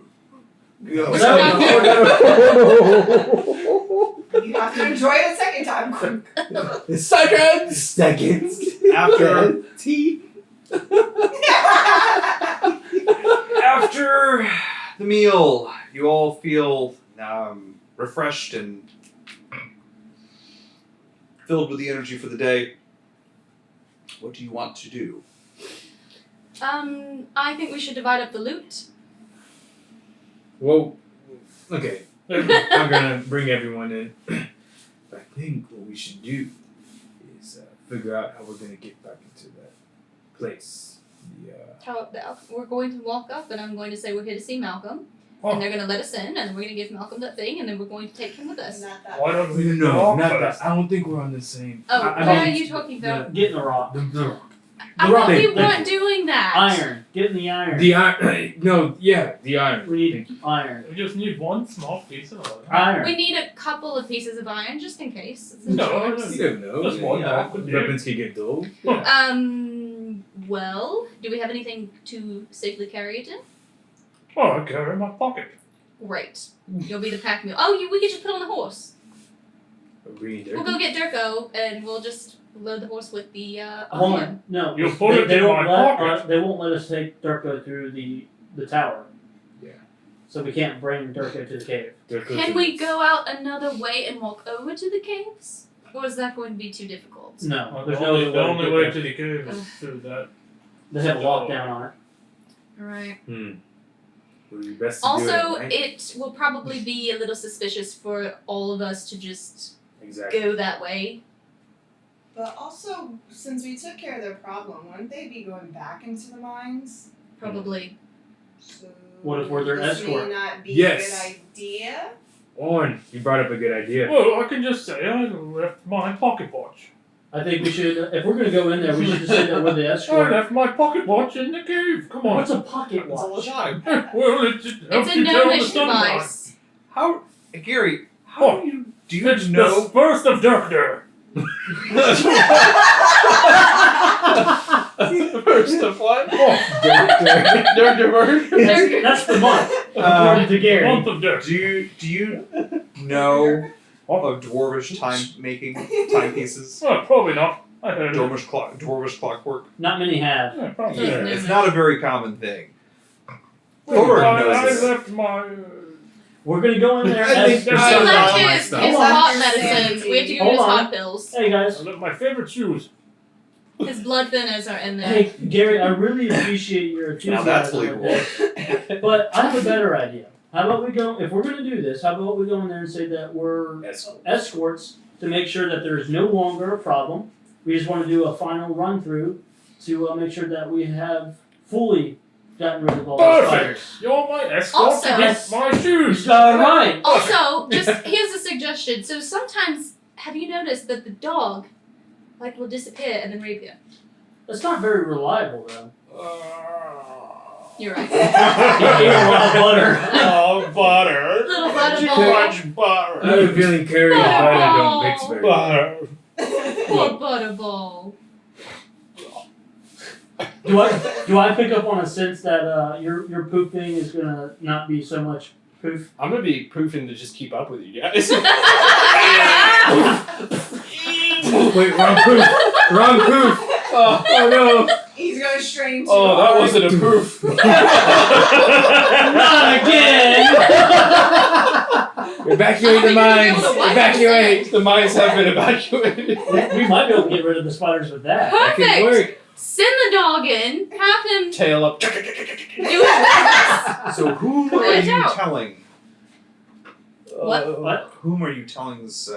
You have to enjoy it a second time. Seconds. After Tea. After the meal, you all feel refreshed and filled with the energy for the day. What do you want to do? I think we should divide up the loot. Well, okay. I'm gonna bring everyone in. I think what we should do is figure out how we're gonna get back into that place. We're going to walk up, and I'm going to say we're here to see Malcolm, Oh. and they're going to let us in, and then we're going to give Malcolm that thing, and then we're going to take him with us. Not that Why don't we No, walk not first? that. I don't think we're on the same. Oh, I what are mean, you talking about? Get in the rock. The rock. I rock thought we thing. weren't doing that. Iron. Get in the iron. The iron. No, yeah, the iron. We need iron. We just need one small piece of iron. Iron. We need a couple of pieces of iron, just in case. It's No, insurance. You don't know. Just one Yeah. would do. Weapons can get dull. Well, do we have anything to safely carry it in? Oh, I carry it in my pocket. Great. You'll be the pack mule. Oh, we could just put on the horse. Green We'll go get Durko, and we'll just load the horse with the Hold iron. on. No. You put it they in won't my let pocket. they won't let us take Durko through the tower. Yeah. So we can't bring Durko to the cave. Can we go out another way and walk over to the caves? Or is that going to be too difficult? No. Well, There's the no only, other the way only to way get to there. the cave is through that. They have a lockdown on it. Right. Would be best to do Also, it, right? it will probably be a little suspicious for all of us to just Exactly. go that way. But also, since we took care of their problem, wouldn't they be going back into the mines? Probably. So What if we're their this escort? may not be Yes. a good idea. On, you brought up a good idea. Well, I can just say I left my pocket watch. I think we should, if we're going to go in there, we should just say that we're the I escort. left my pocket watch in the cave. Come on. What's a pocket Happens all the watch? time. Well, it helps It's a you tell the gnomish sunlight. device. How, Gary? How do you It's know? the first of Darkner. First of what? That's the month, according to Gary. Month of Dark. Do you know of dwarvish timepieces? Well, probably not. I heard it. Dwarvish clockwork. Not many have. Yeah, probably. Yeah. It's not a very common thing. Well, Thor I knows this. left my. We're going to go in there I as... think I He left left all my his stuff. hot Hold on. medicine. We have to give him Hold his on. hot pills. Hey, I guys. left my favorite shoes. His blood thinners are in there. Hey, Gary, I really appreciate your Now that's enthusiasm with believable. this. But I have a better idea. How about we go, if we're going to do this, how about we go in there and say that we're escorts to make sure that there is no longer a problem. We just want to do a final run through to make sure that we have fully gotten rid of all the Perfect. spiders. You're my escort Also- to get my shoes. Right. Also, just here's a suggestion. So sometimes, have you noticed that the dog, will disappear and then reappear? That's not very reliable, though. You're right. He ate a lot of butter. Oh, butter. Little Too Butterball. much butter. I have a feeling Carrie and butter don't mix very well. Butter. Poor Butterball. Do I pick up on a sense that your poop thing is gonna not be so much poof? I'm gonna be proofing to just keep up with you guys. Wait, wrong poof. Wrong poof. Oh no. He's going straight into Oh, that wasn't a proof. Not again! Evacuate the mines. Evacuate. The mines have been evacuated. We might be able to get rid of the spiders with that. That can Perfect. work. Send the dog in. Have him do Tail up. his business. So whom Clear are it you out. telling? What? Whom are you telling this?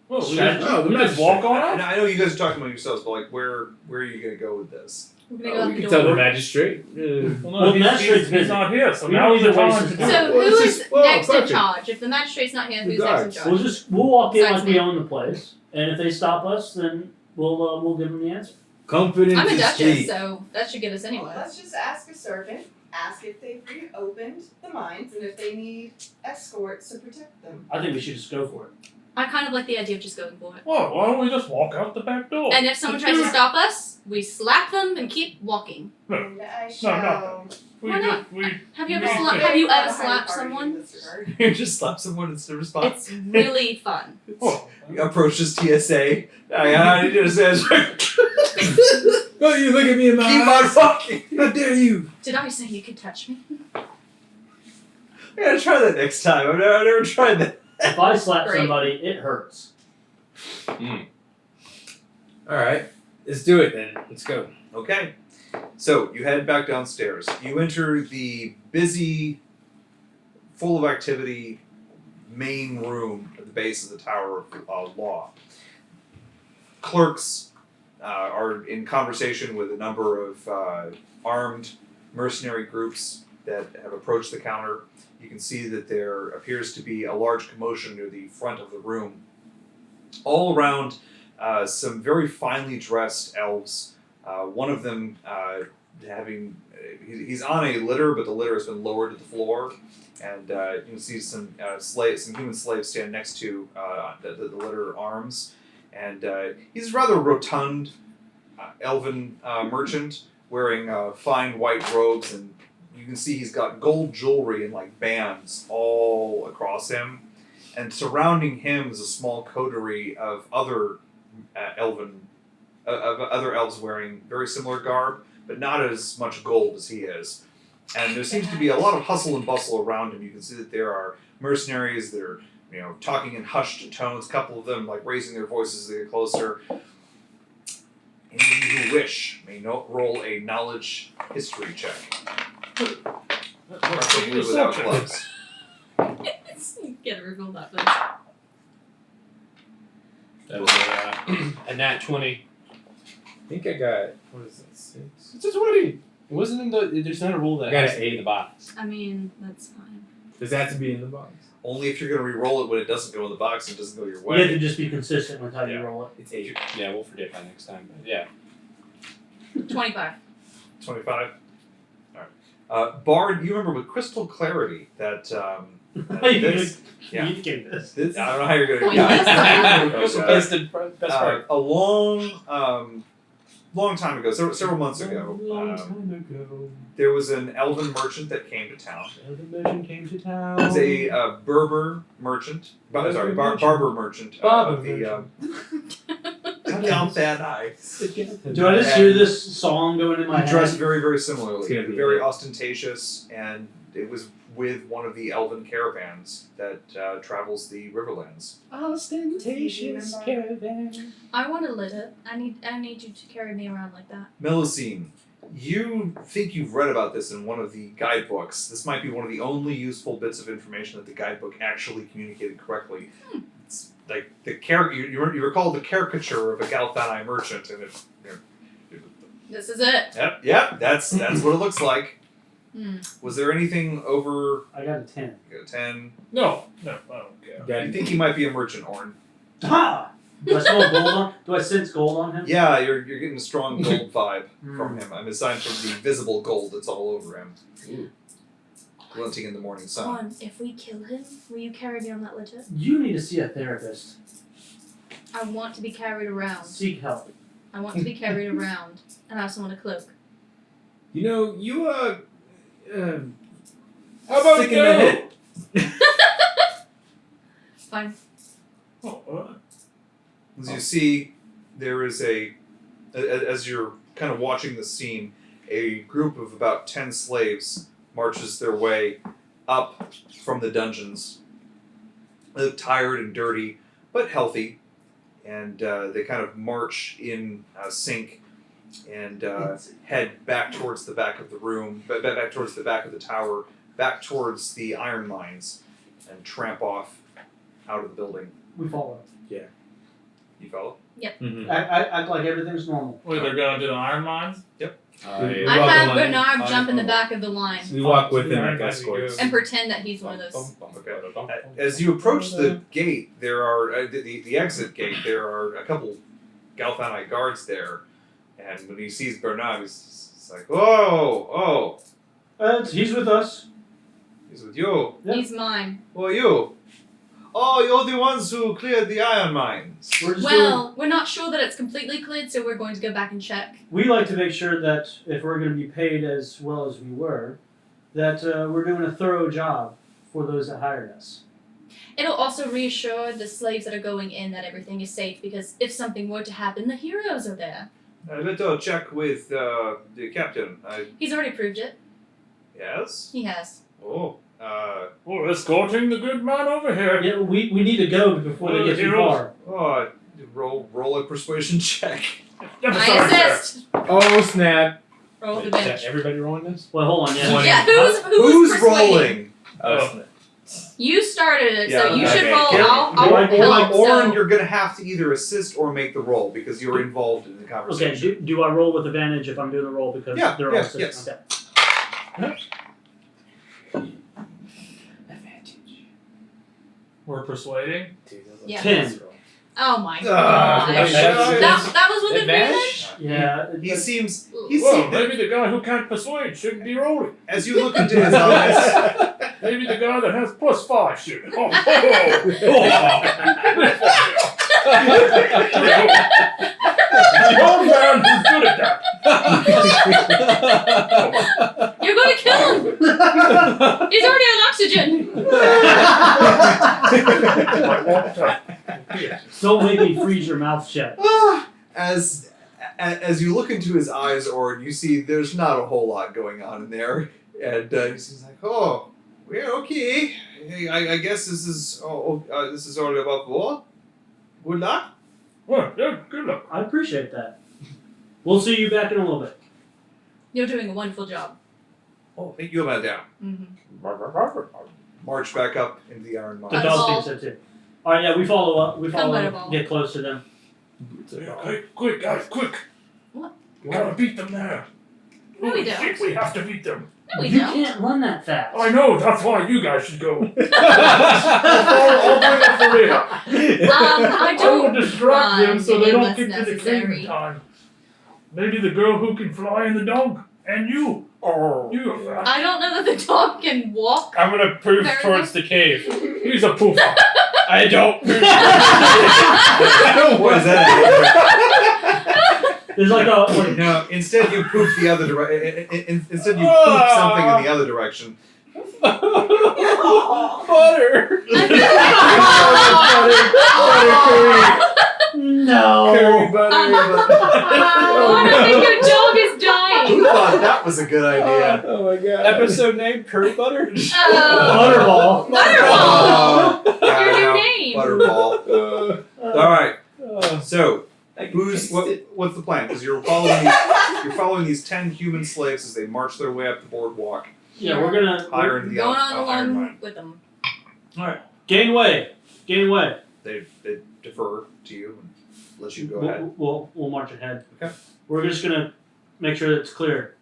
Well, we Strategy. just, we just walk on And out. I know you guys are talking about yourselves, but where are you gonna go with this? We're gonna go out We the can tell the door. magistrate. Well, Well, the magistrate's he's busy. not here, so We now don't is the need to waste time his to time. do So it. Well, who it's is just- well, next in perfect. charge? If the magistrate's not here, who's The next in guards. charge? We'll walk in Besides like we me. own the place, and if they stop us, then we'll give them the answer. Confidence I'm a is duchess, key. so that should get us Well, anywhere. let's just ask a servant. ask if they've reopened the mines and if they need escorts to protect them. I think we should just go for it. I kind of like the idea of just going for it. Well, why don't we just walk out the back door? And if someone tries to stop us, we slap them and keep walking. And I No, shall. we why not? We Have you ever No, sla- okay. have you ever Behind slapped party in someone? this regard. You just slap someone instead of respond. It's really fun. Oh, Approaches TSA. I just says, Oh, you look at me in my keep eyes. on fucking. How dare you? Did I say you could touch me? I gotta try that next time. I've never tried that. If I slap Great. somebody, it hurts. Alright, let's do it then. Let's go. Okay. So you head back downstairs. You enter the busy, full of activity main room at the base of the Tower of Law. Clerks are in conversation with a number of armed mercenary groups that have approached the counter. You can see that there appears to be a large commotion near the front of the room. All around, some very finely dressed elves. One of them he's on a litter, but the litter has been lowered to the floor, and you can see some human slaves stand next to the litter arms, and he's a rather rotund elven merchant wearing fine white robes, and you can see he's got gold jewelry and like bands all across him, and surrounding him is a small coterie of other other elves wearing very similar garb, but not as much gold as he is. And there seems to be a lot of hustle and bustle around him. You can see that there are mercenaries that are, talking in hushed tones. A couple of them like raising their voices as they get closer. Any of you who wish may roll a knowledge history check, preferably without gloves. You gotta reveal that, please. That was a nat 20. I think I got, what is that, 6? It's a 20. It wasn't in the. There's not a rule that I got has an to be in 8. the box. I mean, that's fine. Does that have to be in the box? Only if you're going to re-roll it when it doesn't go in the box and doesn't go your You have to way. just be consistent with how you Yeah. roll it. It's 8. Yeah, we'll forget by next time. But yeah. 25. 25. All right. Bard, you remember with crystal clarity that this, yeah. You get this. This, I don't know how you're gonna. Point. Yeah. Best part. A long time ago, several months ago, Time ago. there was an elven merchant that came to town. The merchant came to town. It was a Berber merchant. Sorry, barber merchant. Barber Count that eye. Do I just hear this song going in my He head? dressed very, very It's similarly, gonna be very a- ostentatious, and it was with one of the elven caravans that travels the Riverlands. Ostentatious caravan. I want a litter. I need you to carry me around like that. Melusine, you think you've read about this in one of the guidebooks. This might be one of the only useful bits of information that the guidebook actually communicated correctly. It's like the you recall the caricature of a Galthani merchant, and This is it. yep, that's what it looks like. Hmm. Was there anything over I got a 10. 10? no, I don't care. You think he might be a merchant, Orn? Ha! Do I smell gold on? Do I sense gold on him? Yeah, you're getting a strong gold vibe Hmm. from him. I'm aside from the visible gold that's all over him. Glinting in the morning sun. Juan, if we kill him, will you carry me on that litter? You need to see a therapist. I want to be carried around. Seek help. I want to be carried around. And I also want a cloak. You How about sick you? in the head. Fine. Oh, As you see, there is as you're kind of watching the scene, a group of about 10 slaves marches their way up from the dungeons. They look tired and dirty, but healthy, and they kind of march in sync and head back towards the back of the room, back towards the back of the tower, back towards the iron mines, and tramp off out of the building. We follow. You follow? Mm-hmm. Act like everything's normal. wait, they're going to the iron mines? I have Bernard jump in the back of the line We walk with him Alright, like escorts. and pretend that he's one of those. As you approach the gate, there are the exit gate. There are a couple Galthani guards there, and when he sees Bernard, he's like, "Whoa, oh, He's with us. He's with you. Yeah. He's mine. Who are you? Oh, you're the ones who cleared the iron mines. We're just Well, we're not sure that it's completely cleared, so we're going to go back and check. we like to make sure that if we're going to be paid as well as we were, that we're doing a thorough job for those that hired us. It'll also reassure the slaves that are going in that everything is safe, because if something were to happen, the heroes are there. I better check with the captain. He's already proved it. Yes? He has. Oh, We're escorting the good man over here. Yeah, we need to go before they get too far. oh, roll a persuasion check. I assist. Oh snap! Roll the Wait, is that bench. everybody rolling this? Well, hold on. Yeah. Yeah, who's Who's persuading? rolling? Oh, snap. You started it, so Yeah, you should okay. roll. Here- I'll help. Oren, So you're going to have to either assist or make the roll because you're involved in the Okay. conversation. Do I roll with advantage if I'm doing the roll because Yeah, they're yeah, all six? yes. Okay. We're persuading. Yeah. 10. oh my Ah, god. that's- that was with Advantage? Yeah. He seems, Well, maybe the guy who can't persuade shouldn't be rolling. as you look into his eyes, Maybe the guy that has +5 should. Oh, The old man who's good at that. You're going to kill him. He's already on oxygen. Don't make me freeze your mouth shut. as you look into his eyes, Oren, you see there's not a whole lot going on in there, and he's like, "Oh, we're okay. Hey, I guess this is this is all about war. Good luck." Well, yeah, good luck. I appreciate that. We'll see you back in a little bit. You're doing a wonderful job. Oh, thank you, madam. Mm-hmm. March back up into the iron The mine. Butterball. dog thinks so too. All right. Yeah, we follow up. We Come, follow Butterball. up. Get close to them. Okay, quick, guys, quick. What? We gotta beat them there. No, we Holy don't. shit, we have to beat them. No, we You don't. can't run that fast. I know, that's why you guys should go. I'll bring up the rear. I I will don't distract them so they don't unless get to the cave necessary. in time. Maybe the girl who can fly and the dog. And you. Oh. You are fast. I don't know that the dog can walk. I'm gonna prove Very towards the cave. He's a poofer. I don't. What is that? There's like a No, instead you poof the other direction. Instead you poof something in the other direction. Butter. no. Curry butter. Oh, I think your dog is dying. Who thought that was a good idea? Oh my god. Episode name: Curry butter. Butterball. Butterball. Yeah, Your I know. new name. Butterball. All right. So, what's the plan? Because you're following these 10 human slaves as they march their way up the boardwalk, Yeah, we're gonna higher into the Going on iron along mine. with them. Gangway. They defer to you and let you go ahead. We'll march ahead. Okay. We're just gonna make sure that it's clear.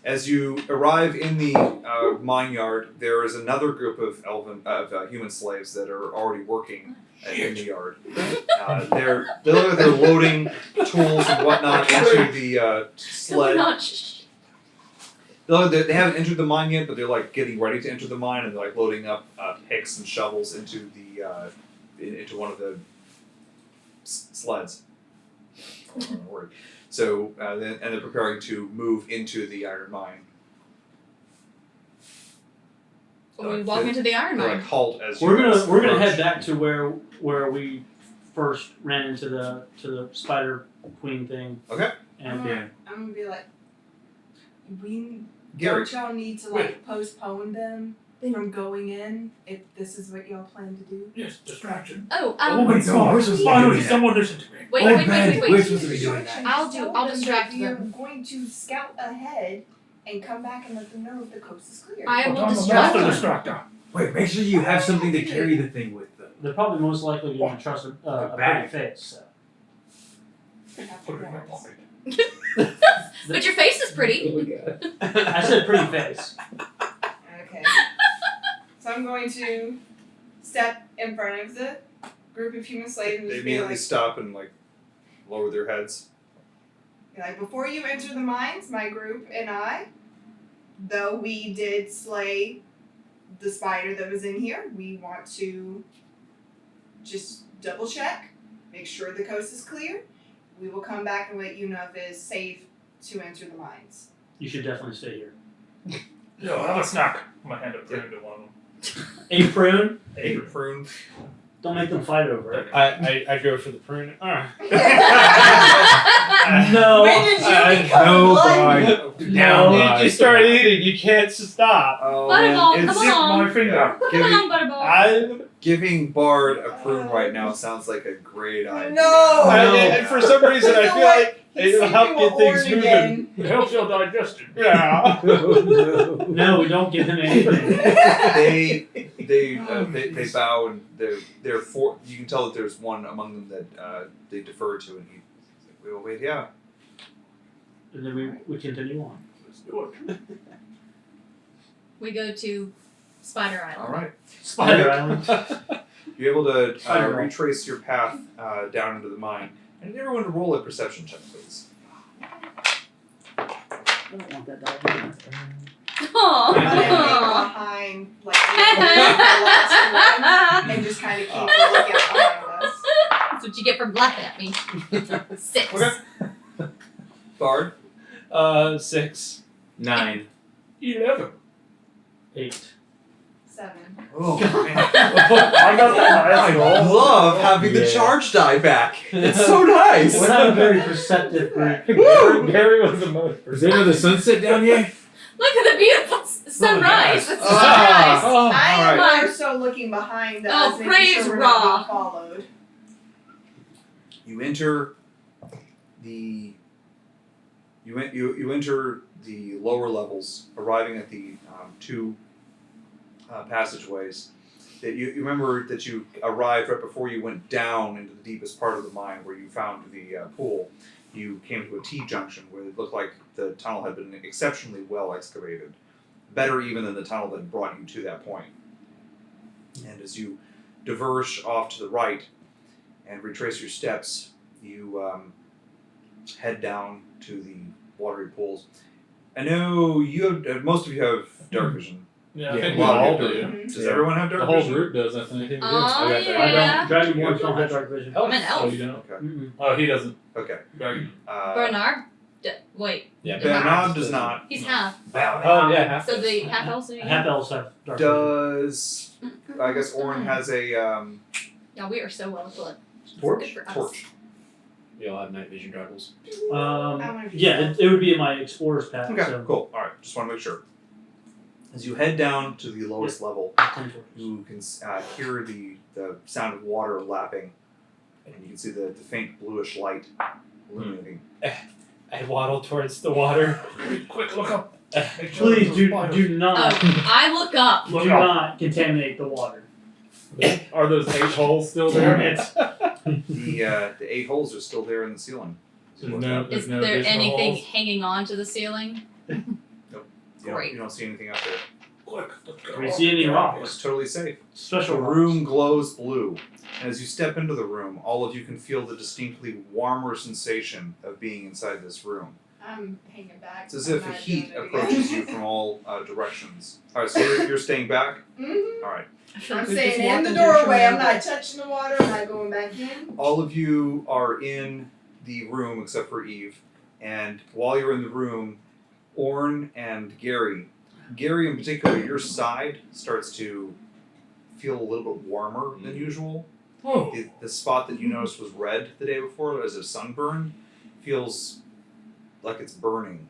As you arrive in the mine yard, there is another group of human slaves that are already working in the yard. They're loading tools and whatnot into the sled. They haven't entered the mine yet, but they're like getting ready to enter the mine, and they're like loading up picks and shovels into the into one of the sleds. So they're preparing to move into the iron mine. When we walk into the iron They're like mine. halt as We're you guys gonna approach. head back to where we first ran into the spider queen thing. Okay. And Yeah. I'm gonna be like, Gary. don't y'all need to like postpone them from going in if this is what y'all plan to do? Yes, distraction. Oh, Oh my god. Finally, someone listen to me. wait. I'll distract You're them. going to scout ahead and come back and let them know if the coast is clear. I will But I'm a distract master them. distractor. Wait, make sure you have something to carry the thing with them. they're probably most likely going to trust a bag. pretty face. So. Put it in my pocket. But your face is pretty. I said pretty face. Okay. So I'm going to step in front of the group of human slaves and They just be immediately like, stop and like lower their heads. before you enter the mines, my group and I though we did slay the spider that was in here, we want to just double check, make sure the coast is clear. We will come back and let you know if it is safe to enter the mines. You should definitely stay here. Yo, have a snack. I'm gonna hand a prune to one of them. A prune? A prune. Don't make them fight over it. I go for the prune. No. When did you I become No, blood? No. You start eating. You can't stop. Oh, Butterball, man. come It's on. My finger. Come on, Butterball. giving Bard a prune right now sounds like a great idea. No! And for some reason, I You know feel what? like He's it'll help sleeping get with things Orin moving. again. It helps your digestion. Yeah. No, we don't give him anything. They bow and they're for. You can tell that there's one among them that they defer to, and he's like, "We will wait." Yeah. And then we continue on. Let's do it. We go to Spider Island. All right. Spider Island. You're able to Spider Island. retrace your path down into the mine. I need everyone to roll a perception check, please. I don't want that dog. Aww. I'm gonna hang behind, like, the last one, and just kind of keep a lookout behind us. That's what you get for laughing at me. 6. Okay. Bard. 6. 9. 11. 8. 7. Oh man. I got the highest roll. love having the Yeah. charge die back. It's so nice. We're not a very perceptive group. Gary was the most. Is there the sunset down yet? Look at the beautiful sunrise. It's Ah. sunrise. Oh, I am alright. more so looking behind us, Oh, making praise sure we're Ra. not being followed. You enter the you enter the lower levels, arriving at the two passageways. That you remember that you arrived right before you went down into the deepest part of the mine, where you found the pool. You came to a T-junction where it looked like the tunnel had been exceptionally well excavated, better even than the tunnel that brought you to that point. And as you diverge off to the right and retrace your steps, you head down to the watery pools. I know you have, most of you have dark vision. Yeah, I Yeah, think a we lot all of you do. Does everyone have dark The whole vision? group does, I think. Oh, I yeah. don't. Dragonborns don't have dark vision. Oh, I'm an elf. Oh, you don't? Okay. Mm-mm. Oh, he doesn't. Okay. Dragon. Bernard? Wait. Yeah. Bernard does not. He's half. Oh, yeah. So the half elves are Half elves have dark vision. Does I guess Orin has a Yeah, we are so well equipped. Torch? Good for us. torch. We all have night vision goggles. Yeah, it would be in my explorer's pack. Okay, So cool. All right, just want to make sure. As you head down to the lowest level, 10 torches. you can hear the sound of water lapping, and you can see the faint bluish light illuminating. I waddle towards the water. Quick, look up. Make sure Please there's do a spider. do not Oh, I look up. do not contaminate the water. Are those 8 holes still there? Damn it. The 8 holes are still there in the ceiling. As you There's look no, up. there's Is no there additional anything holes? hanging on to the ceiling? Great. You don't see anything up there. Quick, let's go. Do we see any It's rocks? totally safe. Special The rocks. room glows blue, and as you step into the room, all of you can feel the distinctly warmer sensation of being inside this room. I'm hanging back. It's as I'm if not heat doing it approaches again. you from all directions. All right, so you're staying back. Mhm. All right, I feel I'm like we staying just in walked the into a doorway. I'm Chernobyl. not touching the water. I'm not going back in. all of you are in the room except for Eve, and while you're in the room, Orn and Gary in particular, your side starts to feel a little bit warmer than usual. Oh, The spot that you noticed was red the day before as a sunburn feels like it's burning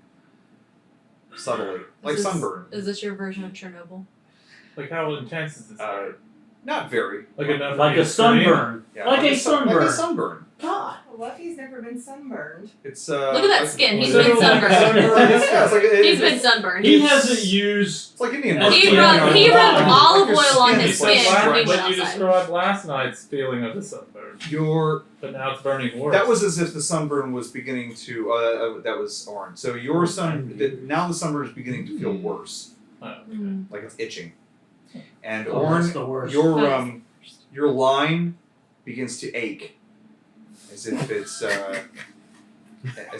subtly, like Is this- sunburn. Is this your version of Chernobyl? like how intense is this? Not very. like enough Like for a you to scream? sunburn. Yeah, Like a Like sunburn. a sunburn. God. Luffy's never been sunburned. It's Look at that skin. He's So- been sunburned. Yeah, it's like He's been sunburned. He hasn't used. It's like Indian. He skin, rubbed- he you know, rubbed like olive your oil on skin his is like skin stretched. when he But went you outside. described last night's feeling of the sunburn, Your but now it's burning worse. that was as if the sunburn was beginning to. That was orange. So your now the sunburn is beginning to feel worse, Mm. like it's itching. And Oh, Orn, that's the worst. your line begins to ache, as if it's as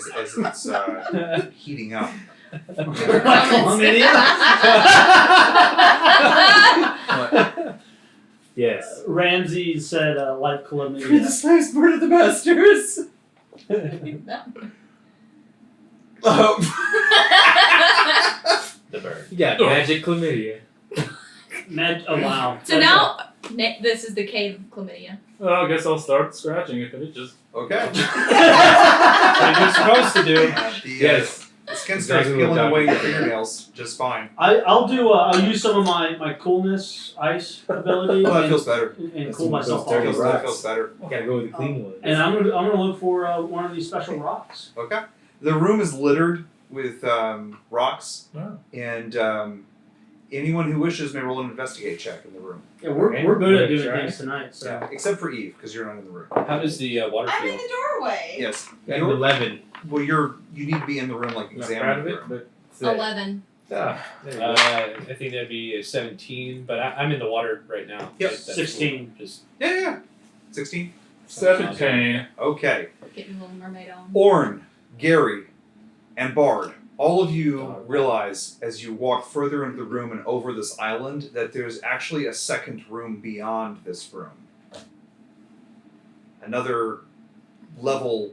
it's heating up. Yes. Ramsey said like chlamydia. Precise word of the masters. Oh. The bird. You got magic chlamydia. Oh wow. So now, this is the cave of chlamydia. Well, I guess I'll start scratching if it itches. Okay. What you're supposed to do. Yes. The skin starts Exactly peeling what away your Dr. fingernails just fine. I'll use some of my coolness ice ability Oh, that and, feels better. and That's cool what myself those dirty off. That feels better. You gotta go with the clean one. And I'm gonna look for one of these special rocks. Okay. The room is littered with rocks, Oh. and anyone who wishes may roll an investigate check in the room. Yeah, we're Okay, good at we're doing gonna things tonight. So Yeah, except for Eve, because you're not in the room. How does the water I'm in feel? the doorway. Yes. Got an You're- 11. Well, you need to be in the room, like I'm not proud examining of the it, room. but 11. Ah, there you go. I think that'd be a 17, but I'm in the water right now. Yep. That's 16. cool. Just 16. 17. Okay. Get your little mermaid on. Orn, Gary, and Bard. All of you Alright. realize as you walk further into the room and over this island that there's actually a second room beyond this room. Another level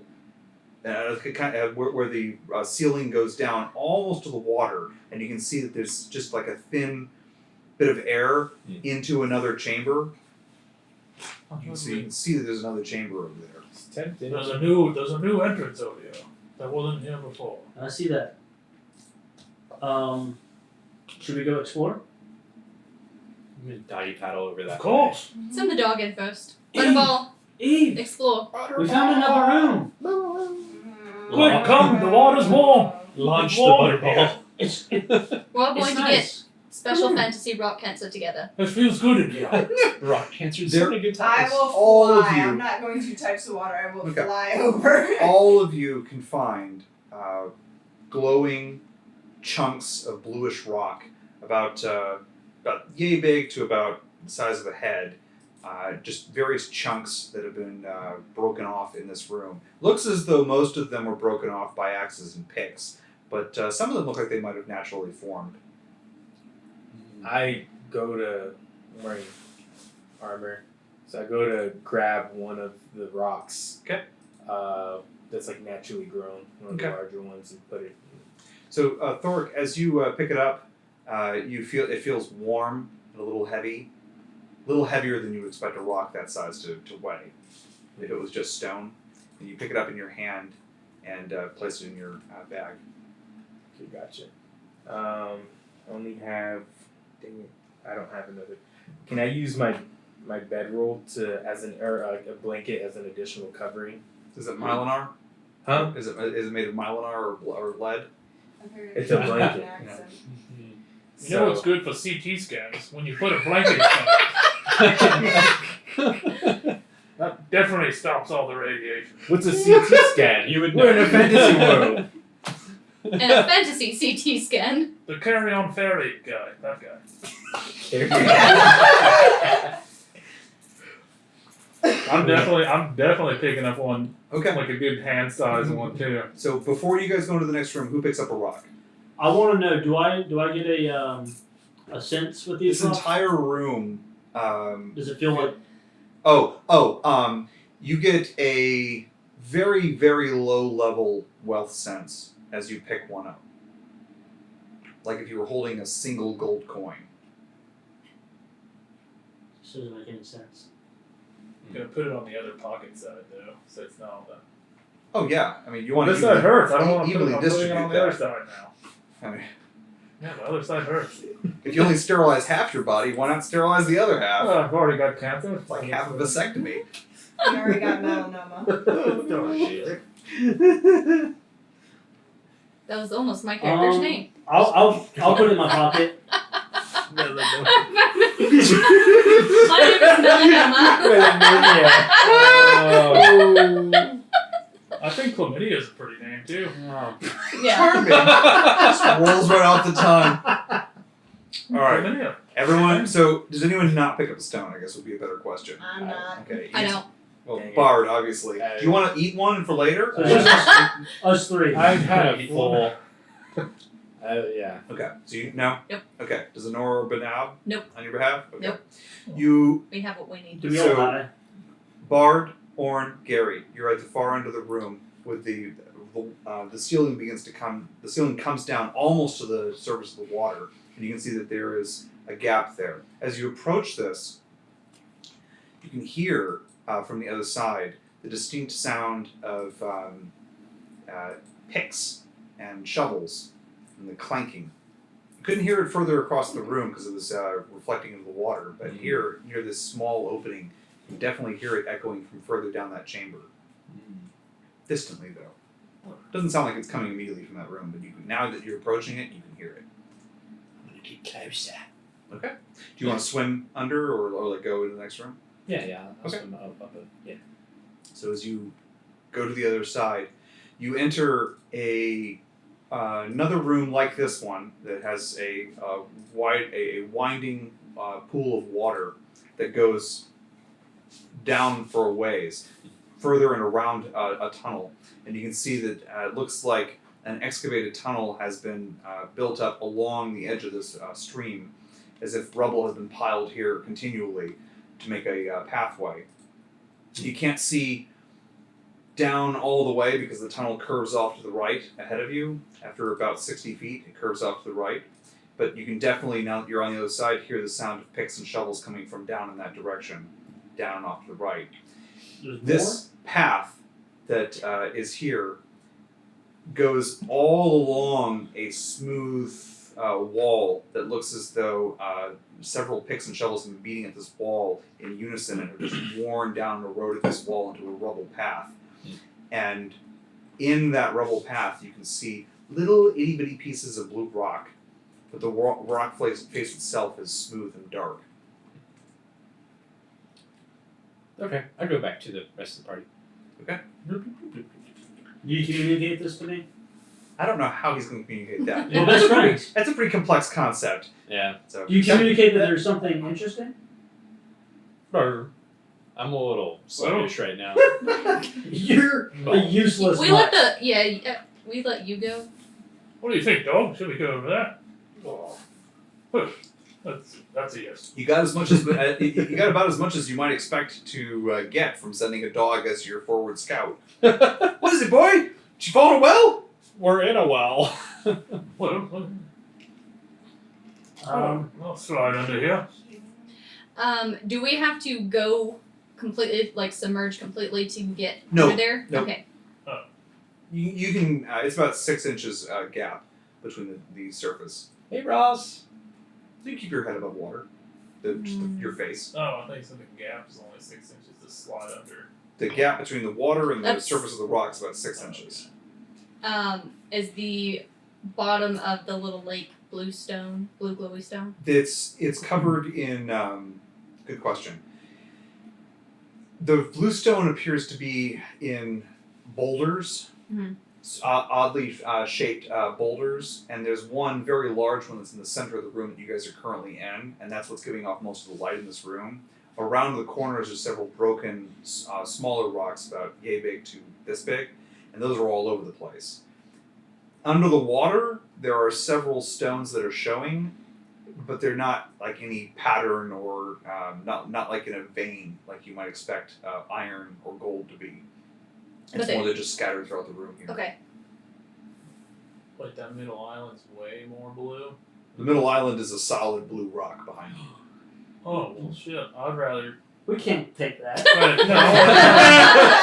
where the ceiling goes down almost to the water, and you can see that there's just like a thin bit of air into another chamber. You can see that there's another chamber over there. It's tempting. There's a new entrance over here that wasn't here before. I see that. Should we go explore? I'm gonna doggy paddle over that. Of course. Send the dog in first. Butterball, Eve, explore. we found another room. Quick, come, the water's warm. Launch the Warm. butterball. It's We're all going it's to nice. get special fantasy rock cancer together. It feels good in here. Rock cancer is There- so many good I times. will All of fly. you. I'm not going to touch the water. I will Okay. fly over. All of you can find glowing chunks of bluish rock, about yay big to about the size of a head. Just various chunks that have been broken off in this room. Looks as though most of them were broken off by axes and picks, but some of them look like they might have naturally formed. I go to I'm wearing armor, so I go to grab one of the rocks. Okay. That's like naturally grown, one of Okay. the larger ones, and put it. So Thoric, as you pick it up, you feel it feels warm and a little heavy, a little heavier than you would expect a rock that size to weigh if it was just stone. And you pick it up in your hand and place it in your bag. Okay, gotcha. I only have. Dang it! I don't have another. Can I use my bedroll as a blanket as an additional covering? Is it mylinar? Huh? Is it made of mylinar or lead? It's a blanket. You know what's good for CT scans? When you put a blanket on that definitely stops all the radiation. What's a CT scan? You would We're in know. a fantasy world. And a fantasy CT scan. The carry-on ferry guy, that guy. I'm definitely picking up one, Okay. like a good hand size one too. So before you guys go into the next room, who picks up a rock? I want to know. Do I get a sense with these This rocks? entire room. Does it feel like You get a very, very low level wealth sense as you pick one up. Like if you were holding a single gold coin. this doesn't make any sense? I'm gonna put it on the other pocket side though, so it's not all that. Oh yeah, I mean you want This to side hurts. I don't want to put evenly it, I'm putting it distribute on the other that. side now. I mean, Yeah, the other side hurts. if you only sterilize half your body, why not sterilize the other half? Oh, I've already got cancer. It's like half a vasectomy. You already got melanoma. Oh, shit. That was almost my character's name. I'll put it in my pocket. My name is Melanoma. I think chlamydia is a pretty name too. Yeah. Charming. Just rolls right off the tongue. Alright, Chlamydia. everyone, so does anyone not pick up a stone, I guess would be a better question. I'm not. Okay. I know. Well, Dang it. Bard, obviously. Do you want to eat one for later? So it's just us three. I'm kind of full. Yeah. Okay. So you no. Nope. Okay. Does Honora Benab? Nope. On your behalf? Okay. Nope. You, We have what we need. Do we So- all die? Bard, Orn, Gary. You're at the far end of the room with the ceiling begins to come. The ceiling comes down almost to the surface of the water, and you can see that there is a gap there. As you approach this, you can hear from the other side the distinct sound of picks and shovels and the clanking. You couldn't hear it further across the room because it was reflecting into the water, but here, near this small opening, you can definitely hear it echoing from further down that chamber. Distantly, though. Doesn't sound like it's coming immediately from that room, but you can, now that you're approaching it, you can hear it. I'm gonna get closer. Okay. Do you want to swim under or like go into the next room? Yeah. I'll Okay. swim up it. Yeah. So as you go to the other side, you enter another room like this one that has a winding pool of water that goes down for a ways, further and around a tunnel, and you can see that it looks like an excavated tunnel has been built up along the edge of this stream, as if rubble has been piled here continually to make a pathway. You can't see down all the way because the tunnel curves off to the right ahead of you. After about 60 feet, it curves off to the right. But you can definitely, now that you're on the other side, hear the sound of picks and shovels coming from down in that direction, down off to the right. There's This path that is here goes all along a smooth wall that looks as though several picks and shovels have been beating at this wall in unison and have just worn down and eroded this wall into a rubble path. And in that rubble path, you can see little itty bitty pieces of blue rock, but the rock face itself is smooth and dark. Okay. I'll go back to the rest of the party. You communicate this to me? I don't know how he's going to communicate that. Well, best friends. That's a pretty complex concept. Yeah. So Do you communicate that there's something interesting? I'm a little sluggish right now. You're a useless We mutt. let we let you go. What do you think, dog? Should we go over there? That's a yes. You got as much as you got about as much as you might expect to get from sending a dog as your forward scout. What is it, boy? Did you fall in a well? We're in a well. Well, I'll slide under here. Do we have to go completely, like submerge completely to get No. under there? No. Okay. You can. It's about 6 inches gap between the surface. Hey, Ross. So you keep your head above water, your face. Oh, I think the gap is only 6 inches to slide under. The gap between the water and the That's- surface of the rock is about 6 inches. Is the bottom of the little lake blue glowy stone? It's covered in. Good question. The bluestone appears to be in boulders, Mhm. oddly shaped boulders, and there's one very large one that's in the center of the room that you guys are currently in, and that's what's giving off most of the light in this room. Around the corners are several broken, smaller rocks about yay big to this big, and those are all over the place. Under the water, there are several stones that are showing, but they're not like any pattern or not like in a vein like you might expect iron or gold to be. It's But more they're just scattered throughout the room here. Okay. Like that middle island's way more blue. The middle island is a solid blue rock behind you. Oh well, shit. I'd rather. We can't take that.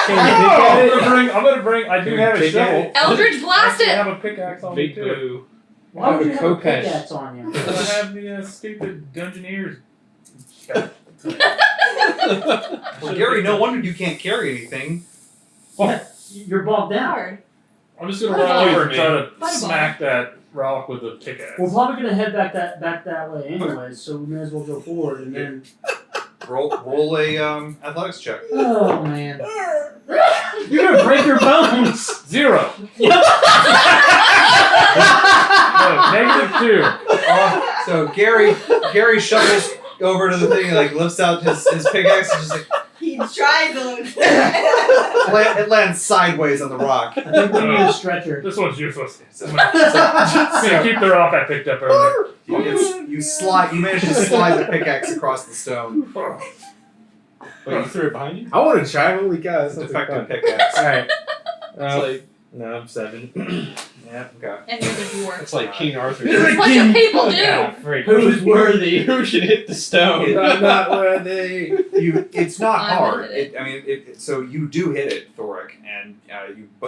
I'm gonna bring. I do have a Take shovel. it. Eldritch blast I it! have a pickaxe on me Big too. blue. Why would you have a Kopesh. pickaxe on you? I have the stupid Dungeoneers. Well, Gary, no wonder you can't carry anything. You're bogged down. Hard. I'm just gonna Butterball. run over and try to Butterball. smack that rock with a pickaxe. We're probably gonna head back that way anyway, so we may as well go forward and then. Roll a athletics check. Oh man. You're gonna break your bones. 0. No, -2. So Gary shuffles over to the thing and like lifts out his pickaxe and just like He He tries a little. It lands sideways on the rock. I think we need a stretcher. This one's useless. So- Yeah, keep the rock I picked up earlier. You slide. You manage to slide the pickaxe across the stone. Wait, you threw it behind you? I want to try. Holy cow, that's It's a something defective fun. pickaxe. Alright. It's like No, I'm 7. Yeah. Okay. And you're the dwarf. it's like King Arthur. What do people do? Yeah, freak. Who's worthy? Who should hit the stone? I'm not worthy. It's not I hard. would hit So you do hit it, Thoric, and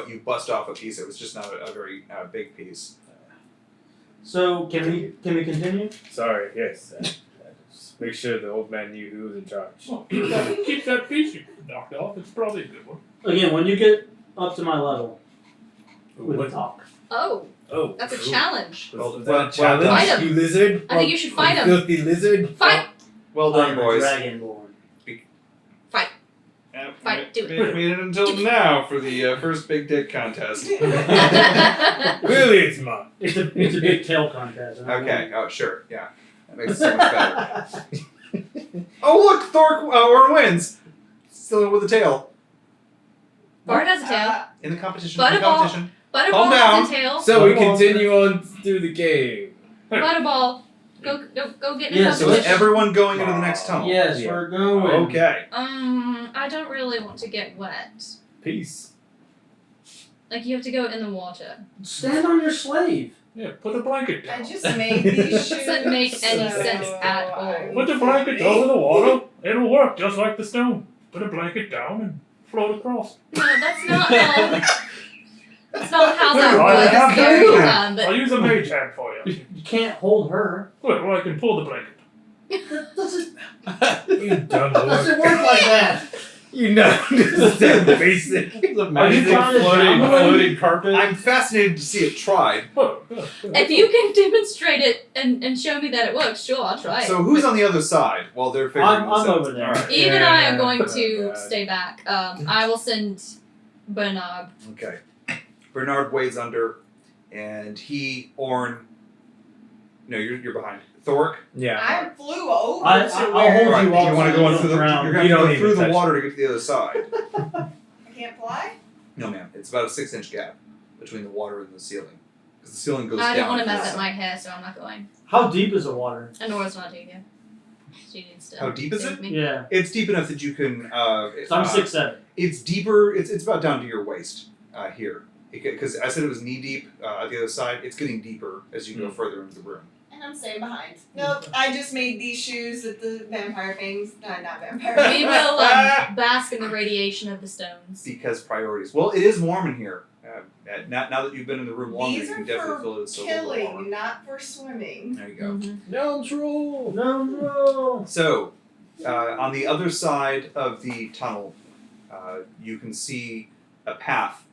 you bust off a piece. It was just not a very big piece. So can we continue? Sorry, yes. Just make sure the old man knew who was in charge. Well, keep that piece you knocked off. It's probably a good one. Again, when you get up to my level, we What? can talk. Oh, Oh, that's a cool. challenge. Well, Was that a well challenge, done. Fight him. you lizard? I think you should fight You him. filthy lizard. Fight! Well I done, am a boys. dragonborn. Fight, do it. Made it until now for the first big dick contest. Clearly it's mine. It's a big tail contest. and I Okay. Oh, sure. Yeah. That makes it so much better. Oh, look! Orin wins. Still with the tail Bard has a tail. in the competition. Butterball. Butterball Calm has a tail. So we Come on. continue on through the game. Butterball, go get in Yeah, the So competition. is everyone going into the next tunnel? Yes, Yeah. we're going. Okay. I don't really want to get wet. Peace. Like you have to go in the water. Stand on your slave. Yeah, put a blanket I down. just made these shoes. Doesn't make any so sense at all. I Put the need blanket to over the water. It'll work just like the stone. Put a blanket down and float across. No, that's not how. That's not how Well, that I works. have Very to. well, but I'll use a mage hand for you. You can't hold her. Well, I can pull the blanket. That doesn't, You dumb doesn't boy. work like that. You know, this is so basic. It's a Are you magic trying to floating, download? floating carpet. I'm fascinated to see it tried. if you can demonstrate it and show me that it works, sure, I'll try it. So who's on the other side while they're figuring I'm this out? over there. All right. Eve and I Yeah. are going Oh, to God. stay back. I will send Bernard. Okay. Bernard wades under, and Orn. No, you're behind. Thoric. Yeah. I flew over. I'll hold Right. you up. You want to so go you in through don't the? drown. You're You going to don't go even through the touch water to get to the other side. I can't fly. No, ma'am. It's about a 6-inch gap between the water and the ceiling, because the ceiling goes I down. don't want to to the mess up side. my hair, so I'm not going. How deep is the water? And Nora's not doing it. She needs to. How deep is save it? Me. Yeah. It's deep enough that you can. So I'm 6'7". It's deeper. It's about down to your waist here, because I said it was knee deep at the other side. It's getting deeper as you go further into the room. And I'm staying behind. Nope, I just made these shoes at the vampire things. Not vampire We things. will bask in the radiation of the stones. Because priorities. Well, it is warm in here. Now that you've been in the room longer, These you are can definitely for feel it's a little warmer. killing, not for swimming. There you go. Gnomes rule. No. So, on the other side of the tunnel, you can see a path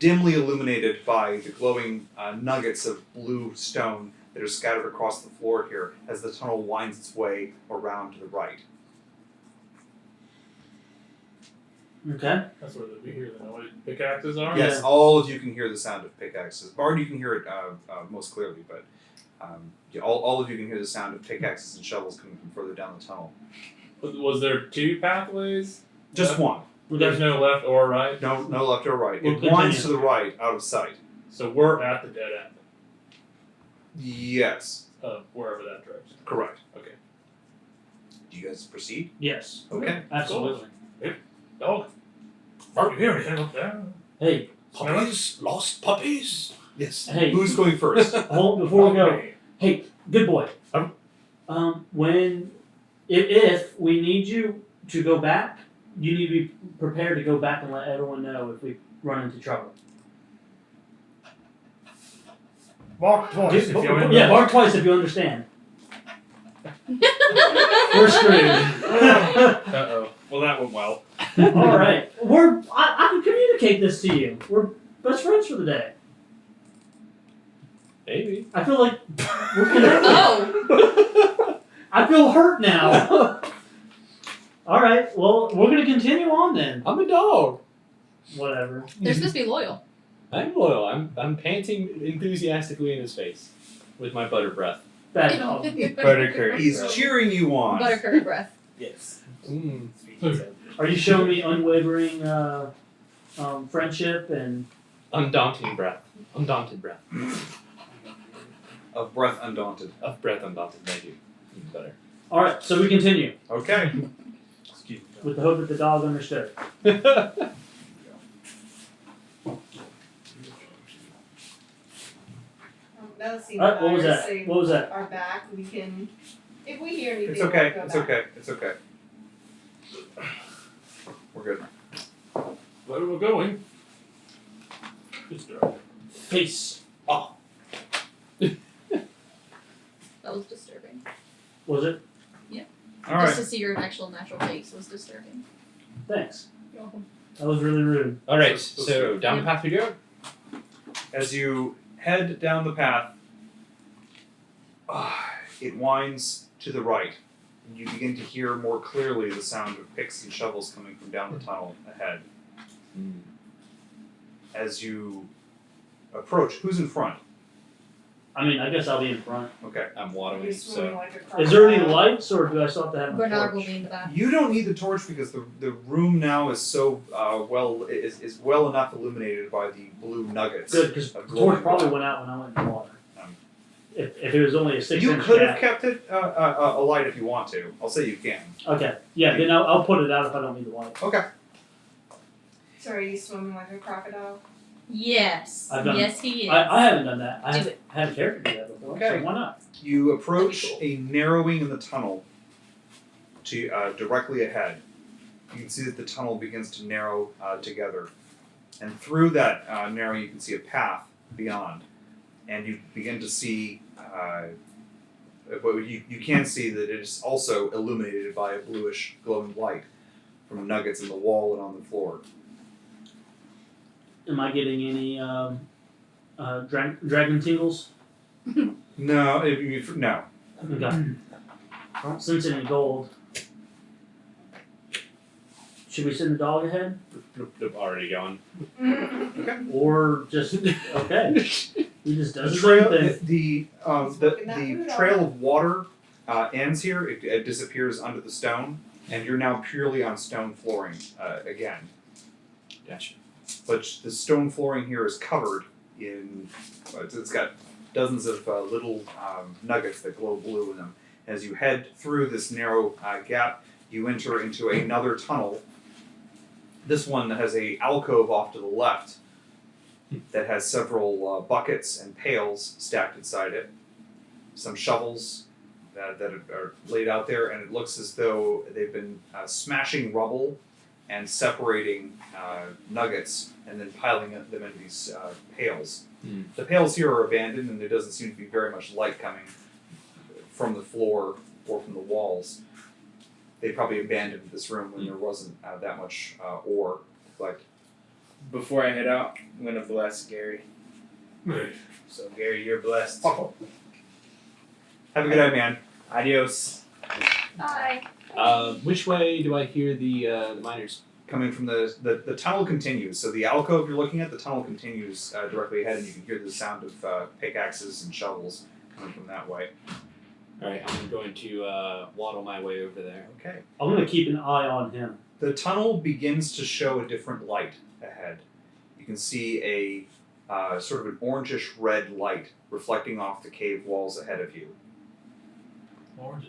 dimly illuminated by the glowing nuggets of blue stone that are scattered across the floor here as the tunnel winds its way around to the right. Okay. That's where we hear the noise pickaxes are. Yes, all of you can hear the sound of pickaxes. Bard, you can hear it most clearly, but all of you can hear the sound of pickaxes and shovels coming from further down the tunnel. Was there 2 pathways? Just Left? one. There's no left or right. No left or right. We'll It winds continue. to the right, out of sight. So we're at the dead end Yes, of wherever that direction. correct. Okay. Do you guys proceed? Yes. Okay. Absolutely. Dog. Do you hear anything up there? Hey. Puppies, lost puppies. Yes. Hey. Who's going first? Hold before we go. Okay. Hey, good boy. When if we need you to go back, you need to be prepared to go back and let everyone know if we run into trouble. Bark twice if you Yeah, bark twice if you understand. We're screwed. Uh-oh. Well, that went well. All right, I can communicate this to you. We're best friends for the day. Maybe. I feel like we're connected. Oh, I feel hurt now. All right, well, we're gonna continue on then. I'm a dog. Whatever. they're supposed to be loyal. I'm loyal. I'm panting enthusiastically in his face with my butter breath. Bad dog. Buttercurd. He's cheering you on. Buttercurd breath. Yes. Are you showing me unwavering friendship and Undaunted breath. Undaunted breath. Of breath undaunted. Of breath undaunted. Thank you. Even better. all right? So we continue Okay. Excuse me. with the hope that the dog understood. Now that All right, what was that? What was that? Are back. We can, if we hear anything, It's okay. we'll go It's back. okay. It's okay. We're good. Where we're going? It's dark. Peace. That was disturbing. Was it? All Just right. to see your actual natural face was disturbing. Thanks. You're welcome. That was really rude. All right. So- So down the path we go. As you head down the path, it winds to the right. And you begin to hear more clearly the sound of picks and shovels coming from down the tunnel ahead. As you approach, who's in front? I mean, I guess I'll be in front. Okay. I'm You're waddling. swimming So like a Is there any crocodile. lights, or do I still have to have my Bernard will torch? be in the back. You don't need the torch because the room now is so is well enough illuminated by the blue nuggets. Good, because the of glowing torch probably light. went out when I went in the water. Um, If it was only a 6-inch You could have gap. kept it alight if you want to. I'll say you can. Okay, yeah, then I'll put it out if I don't need the light. Okay. So are you swimming like a crocodile? Yes. I've done- Yes, he is. I haven't done that. I Do have it. had a character do that before, Okay. so why not? You approach That'd be a narrowing in the tunnel to directly ahead. You can see that the tunnel begins to narrow together, and through that narrowing, you can see a path beyond, and you begin to see. But you can see that it is also illuminated by a bluish glowing light from nuggets in the wall and on the floor. Am I getting any dragon tingles? No, no. Okay. I don't sense any gold. Should we send the dog ahead? already gone. Or just, okay. He just does The his trail, own thing. the working that food trail of water ends here. It disappears under the stone, and you're now purely on stone flooring again. Gotcha. But the stone flooring here is covered in. It's got dozens of little nuggets that glow blue in them. As you head through this narrow gap, you enter into another tunnel. This one has a alcove off to the left that has several buckets and pails stacked inside it. Some shovels that are laid out there, and it looks as though they've been smashing rubble and separating nuggets and then piling them into these pails. The pails here are abandoned, and there doesn't seem to be very much light coming from the floor or from the walls. They probably abandoned this room when there wasn't that much ore to collect. Before I head out, I'm gonna bless Gary. So Gary, you're blessed. Have a good night, man. Adios. Bye. Which way do I hear the miners? Coming from the tunnel continues. So the alcove you're looking at, the tunnel continues directly ahead, and you can hear the sound of pickaxes and shovels coming from that way. All right, I'm going to waddle my way over there. Okay. I'm going to keep an eye on him. The tunnel begins to show a different light ahead. You can see a sort of an orangish red light reflecting off the cave walls ahead of you. Orange.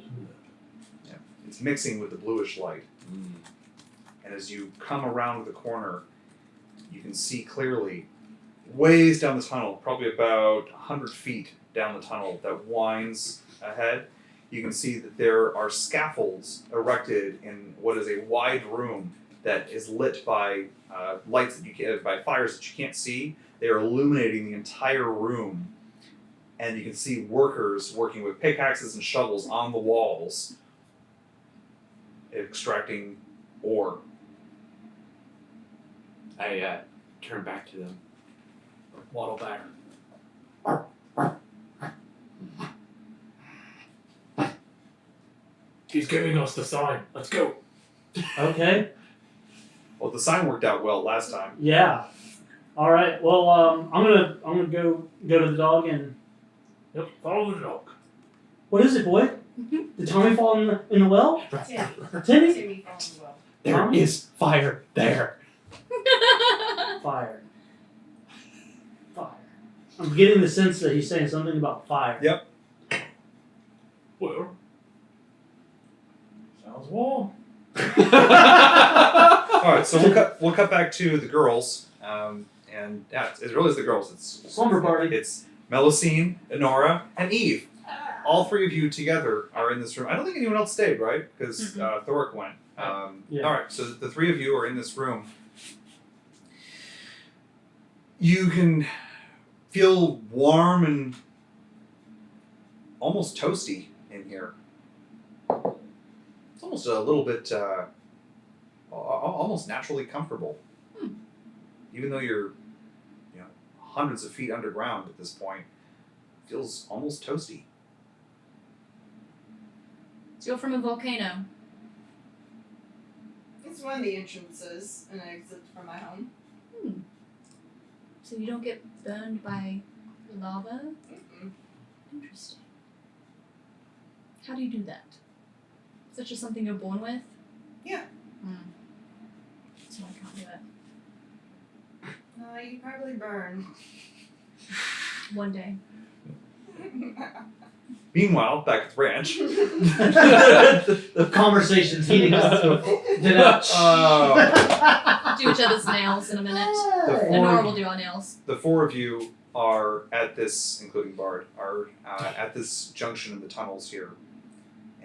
It's mixing with the bluish light. And as you come around the corner, you can see clearly, ways down the tunnel, probably about 100 feet down the tunnel that winds ahead, you can see that there are scaffolds erected in what is a wide room that is lit by lights that you can, by fires that you can't see. They are illuminating the entire room, and you can see workers working with pickaxes and shovels on the walls, extracting ore. I turn back to them. Waddle back. He's giving us the sign. Let's go. Okay. Well, the sign worked out well last time. Yeah. All right. Well, I'm gonna go to the dog and. Yep. Follow the dog. What is it, boy? Did Tommy fall in the well? Yeah. Timmy? Timmy falls well. There Tommy? is fire there. Fire. Fire. I'm getting the sense that he's saying something about fire. Yep. Well, sounds warm. All right, so we'll cut back to the girls, and yeah, it really is the girls. It's Slumber party. It's Melusine, Enora, and Eve. All three of you together are in this room. I don't think anyone else stayed, right? Because Thoric went. Yeah. All right, so the three of you are in this room. You can feel warm and almost toasty in here. It's almost a little bit, almost naturally comfortable. Even though you're, hundreds of feet underground at this point, it feels almost toasty. So you're from a volcano. It's one of the entrances and exits from my home. So you don't get burned by lava? Mm-mm. Interesting. How do you do that? Is that just something you're born with? Yeah. So I can't do it. No, you probably burn. One day. Meanwhile, back at the ranch. The conversation's heating up to dinner. Do each other's nails in a minute. The And Nora four, will do our nails. the four of you are at this, including Bard, are at this junction in the tunnels here.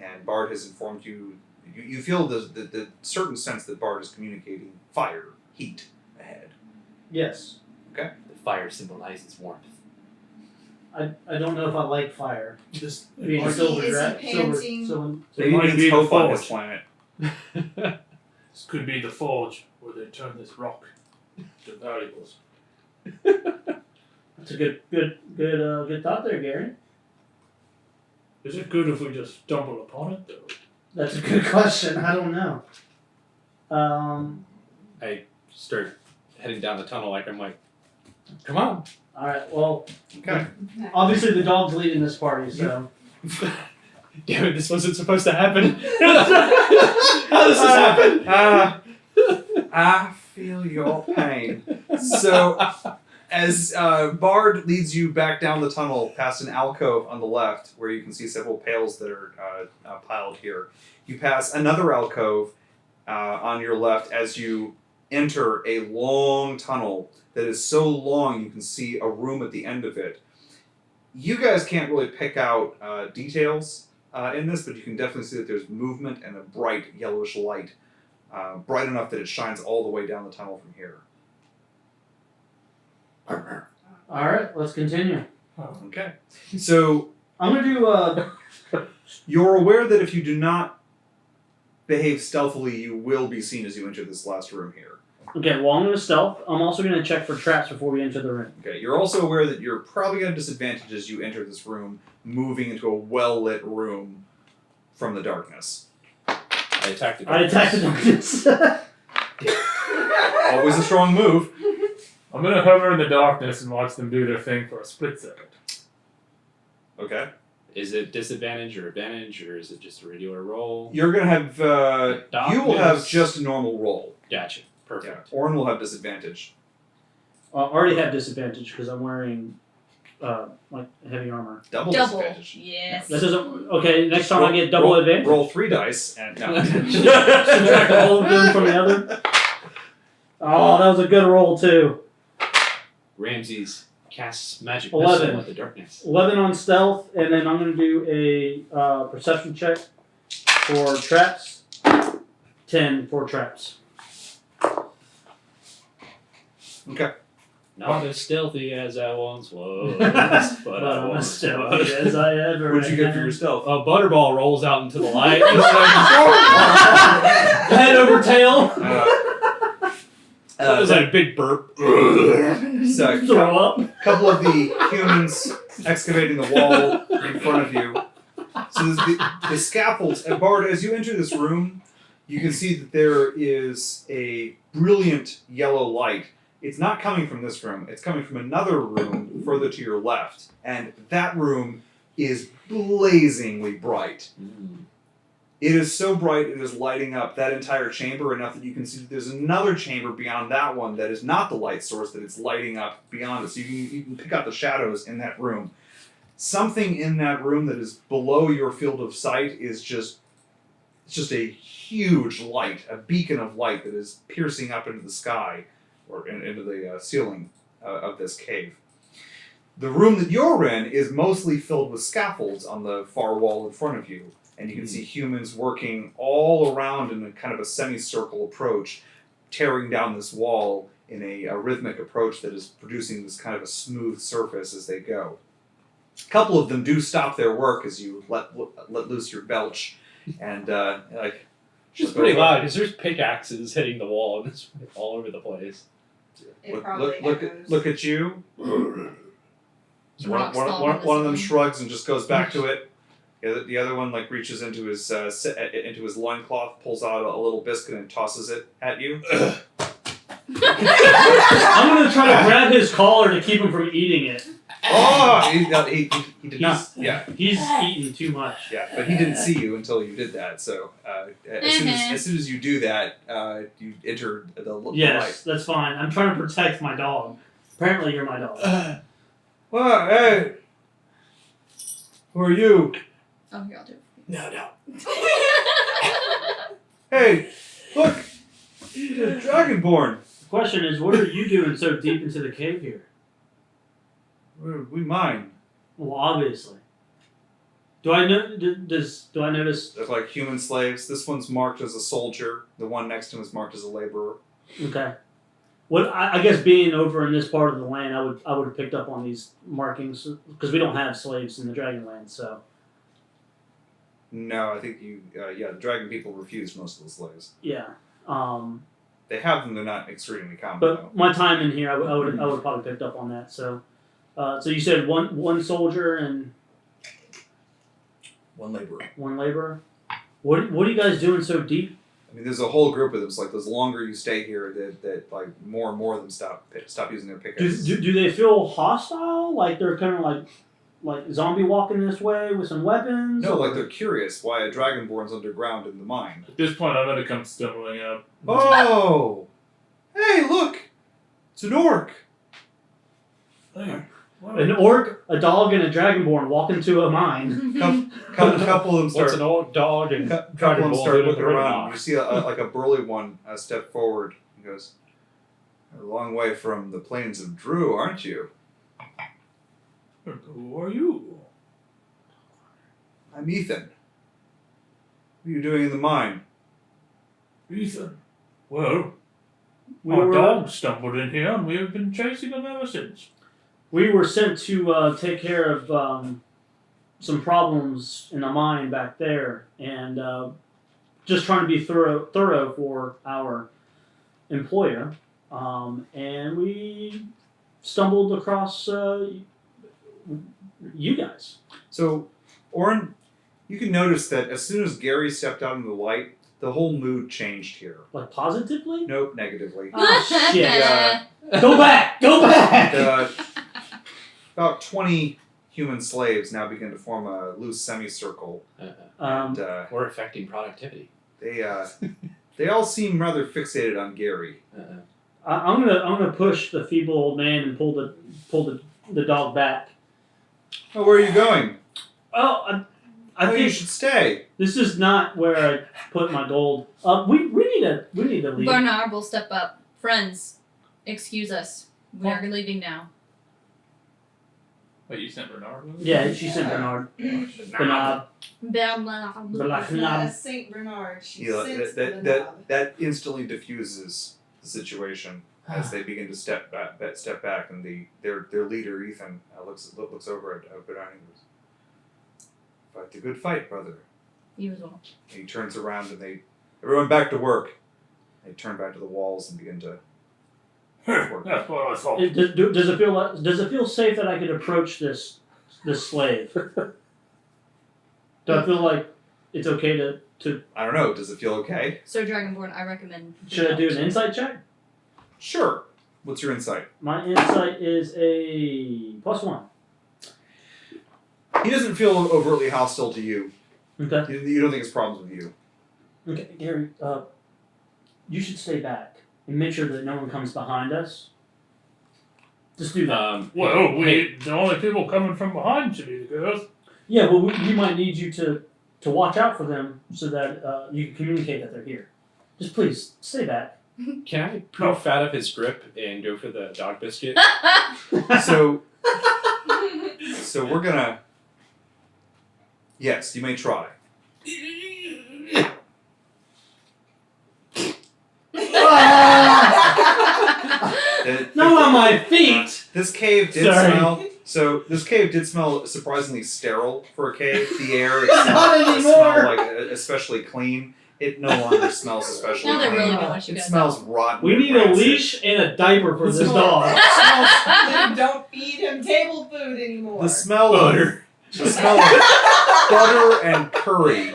And Bard has informed you, you feel the certain sense that Bard is communicating fire, heat ahead. Yes. The fire symbolizes warmth. I don't know if I like fire. This Being Is silver he dra- silver, panting? silver, It might Needs be the hope on this forge. planet. This could be the forge where they turn this rock to valuables. That's a good thought there, Gary. Is it good if we just stumble upon it, though? That's a good question. I don't know. I start heading down the tunnel like I'm like, come on. All right. Well, Okay. obviously the dog's leading this party, so. Damn it, this wasn't supposed to happen. How does this happen? I feel your pain. So, as Bard leads you back down the tunnel past an alcove on the left, where you can see several pails that are piled here, you pass another alcove on your left as you enter a long tunnel that is so long you can see a room at the end of it. You guys can't really pick out details in this, but you can definitely see that there's movement and a bright yellowish light, bright enough that it shines all the way down the tunnel from here. All right. Let's continue. Okay. So I'm gonna do. you're aware that if you do not behave stealthily, you will be seen as you enter this last room here. Okay. Well, I'm gonna stealth. I'm also gonna check for traps before we enter the room. Okay. You're also aware that you're probably at a disadvantage as you enter this room, moving into a well-lit room from the darkness. I attack the I attack the darkness. Always a strong move. I'm gonna hover in the darkness and watch them do their thing for a split second. Okay. Is it disadvantage or advantage, or is it just a regular roll? You're gonna have. You will have Darkness. just a normal roll. Gotcha. Yeah. Perfect. Orin will have disadvantage. I already have disadvantage because I'm wearing like heavy armor. Double Double. disadvantage. Yes. That doesn't. Okay. Next time I get double roll, advantage. Roll 3 dice and no. Subtract all of them from the other. Oh, that was a good roll too. Ramses casts magic 11. missile at the darkness. 11 on stealth, and then I'm going to do a perception check for traps. 10 for traps. Okay. Not as stealthy as I once was, but I I'm was as stealthy as I ever What'd you get for am. your stealth? A Butterball rolls out into the light. Head over tail. It was like a big burp. So, Throw up. couple of the humans excavating the wall in front of you. So there's the scaffolds. And Bard, as you enter this room, you can see that there is a brilliant yellow light. It's not coming from this room. It's coming from another room further to your left. And that room is blazingly bright. It is so bright it is lighting up that entire chamber enough that you can see that there's another chamber beyond that one that is not the light source, that it's lighting up beyond it. So you can pick out the shadows in that room. Something in that room that is below your field of sight is just a huge light, a beacon of light that is piercing up into the sky or into the ceiling of this cave. The room that you're in is mostly filled with scaffolds on the far wall in front of you. And you can see humans working all around in a kind of a semicircle approach, tearing down this wall in a rhythmic approach that is producing this kind of a smooth surface as they go. A couple of them do stop their work as you let loose your belch, and like. It's pretty loud because there's pickaxes hitting the wall and it's all over the place. It probably echoes. Look at you. Rocks fall on One of them this shrugs and just goes back to it. The other one like reaches into his loincloth, pulls out a little biscuit and tosses it at you. I'm gonna try to grab his collar to keep him from eating it. Oh, he did not. Yeah, He's eating too much. yeah, but he didn't see you until you did that. So as soon as you do that, you enter the light. Yes, that's fine. I'm trying to protect my dog. Apparently, you're my dog. Well, hey, who are you? Oh, here, I'll do it. No. Hey, look, he's a dragonborn. The question is, what are you doing so deep into the cave here? We mine. Well, obviously. Do I notice? They're like human slaves. This one's marked as a soldier. The one next to him is marked as a laborer. Okay. What I guess being over in this part of the land, I would have picked up on these markings because we don't have slaves in the Dragonland. So No, I think the dragon people refused most of the slaves. yeah. They have them. They're not extremely common But though. my time in here, I would have probably picked up on that. So, so you said one soldier and One laborer. one laborer. What are you guys doing so deep? I mean, there's a whole group of them. It's like the longer you stay here, that like more and more of them stop using their pickaxes. Do they feel hostile? Like they're kind of like zombie walking this way with some weapons? No, or- like they're curious why a dragonborn's underground in the mine. At this point, I'm gonna come stumbling up. Oh, hey, look, it's an orc. Hey, an orc, a dog, and a dragonborn walk into a mine. Couple of them What's start. an old dog and Couple of them start Dragonborn looking in the around. rock? You see like a burly one step forward. He goes, "A long way from the plains of Drew, aren't you?" Who are you? I'm Ethan. What are you doing in the mine? Ethan. Well, We our were dog stumbled in here and we have been chasing him ever since. we were sent to take care of some problems in the mine back there, and just trying to be thorough for our employer, and we stumbled across you guys. So, Oren, you can notice that as soon as Gary stepped out into the light, the whole mood changed here. Like positively? Nope, negatively. Oh shit! Yeah. Go back! Go back! About 20 human slaves now begin to form a loose semicircle, and We're affecting productivity. they all seem rather fixated on Gary. I'm gonna push the feeble old man and pull the dog back. Oh, where are you going? Oh, I You think should stay. this is not where I put my gold. We need to leave. Bernard will step up. Friends, excuse us. We are leaving now. Wait, you sent Bernard with us? Yeah, she sent Bernard. Bernard. Not Saint Bernard. She sits That instantly diffuses the situation as they begin to step back, and their leader Ethan looks over at Bernard and goes, "Fight the good fight, brother." You as well. And he turns around and everyone back to work. They turn back to the walls and begin to work. That's what I thought. Does it feel safe that I could approach this slave? Do I feel like it's okay to? I don't know. Does it feel okay? So Dragonborn, I recommend. Should I do an insight check? Sure. What's your insight? My insight is a +1. He doesn't feel overtly hostile to you. Okay. You don't think it's problems with you. Okay, Gary. You should stay back and make sure that no one comes behind us. Just do that. Well, the only people coming from behind should be the girls. Yeah, well, we might need you to watch out for them so that you can communicate that they're here. Just please stay back. Can I proof out of his grip and go for the dog biscuit? So we're gonna. Yes, you may try. Not on my feet! This cave did Sorry. smell. So this cave did smell surprisingly sterile for a cave. The air Not it anymore. smelled like especially clean. It no longer smells especially Now they're clean. really doing what you It guys smells rotten. We and need a rancid. leash and a diaper for this Smell. dog. Then don't feed him table food anymore. The smell Butter. of butter and curry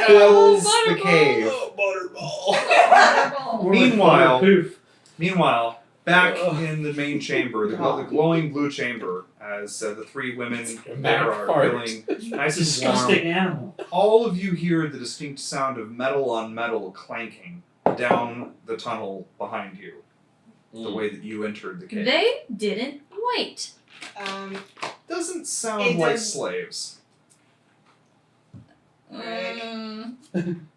fills the cave. Butterball. Meanwhile- Poof. Meanwhile, back in the main chamber, the glowing blue chamber, as the three women there are Fart. feeling nice and Disgusting warm, animal. all of you hear the distinct sound of metal on metal clanking down the tunnel behind you, the way that you entered the cave. They didn't wait. Doesn't sound It like does- slaves. Mm,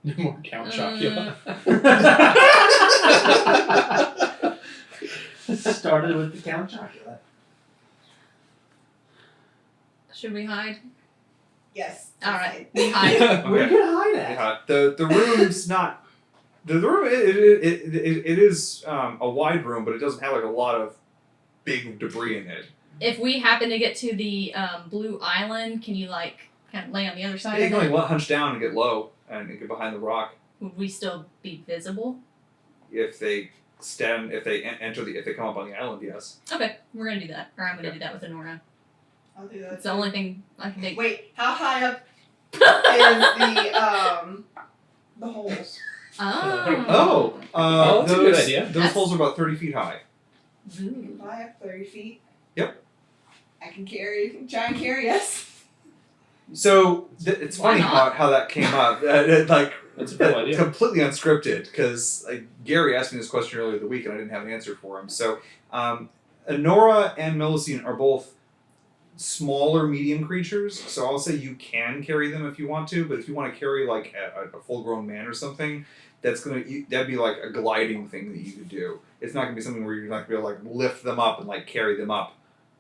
No more Count Chocula. Started with the Count Chocula. should we hide? Yes. All right, we hide. Where Okay. can I hide at? The room's not. The room it is a wide room, but it doesn't have like a lot of big debris in it. If we happen to get to the blue island, can you like kind of lay on the other side You of can it? only hunch down and get low and get behind the rock. Would we still be visible? If they if they come up on the island, yes. Okay, we're gonna do that, or I'm gonna do that with Honora. I'll do that. It's the only thing I can take. Wait, how high up is the holes? Oh. Oh, that's a good idea. Those That's- holes are about 30 feet high. Ooh. If I have 30 feet. Yep. I can try and carry us. So it's Why funny not? how that came up. That's a cool idea. Completely unscripted, because Gary asked me this question earlier in the week and I didn't have an answer for him. So Honora and Melusine are both smaller medium creatures, so I'll say you can carry them if you want to, but if you want to carry like a full-grown man or something, that'd be like a gliding thing that you could do. It's not gonna be something where you're not gonna be able to like lift them up and like carry them up.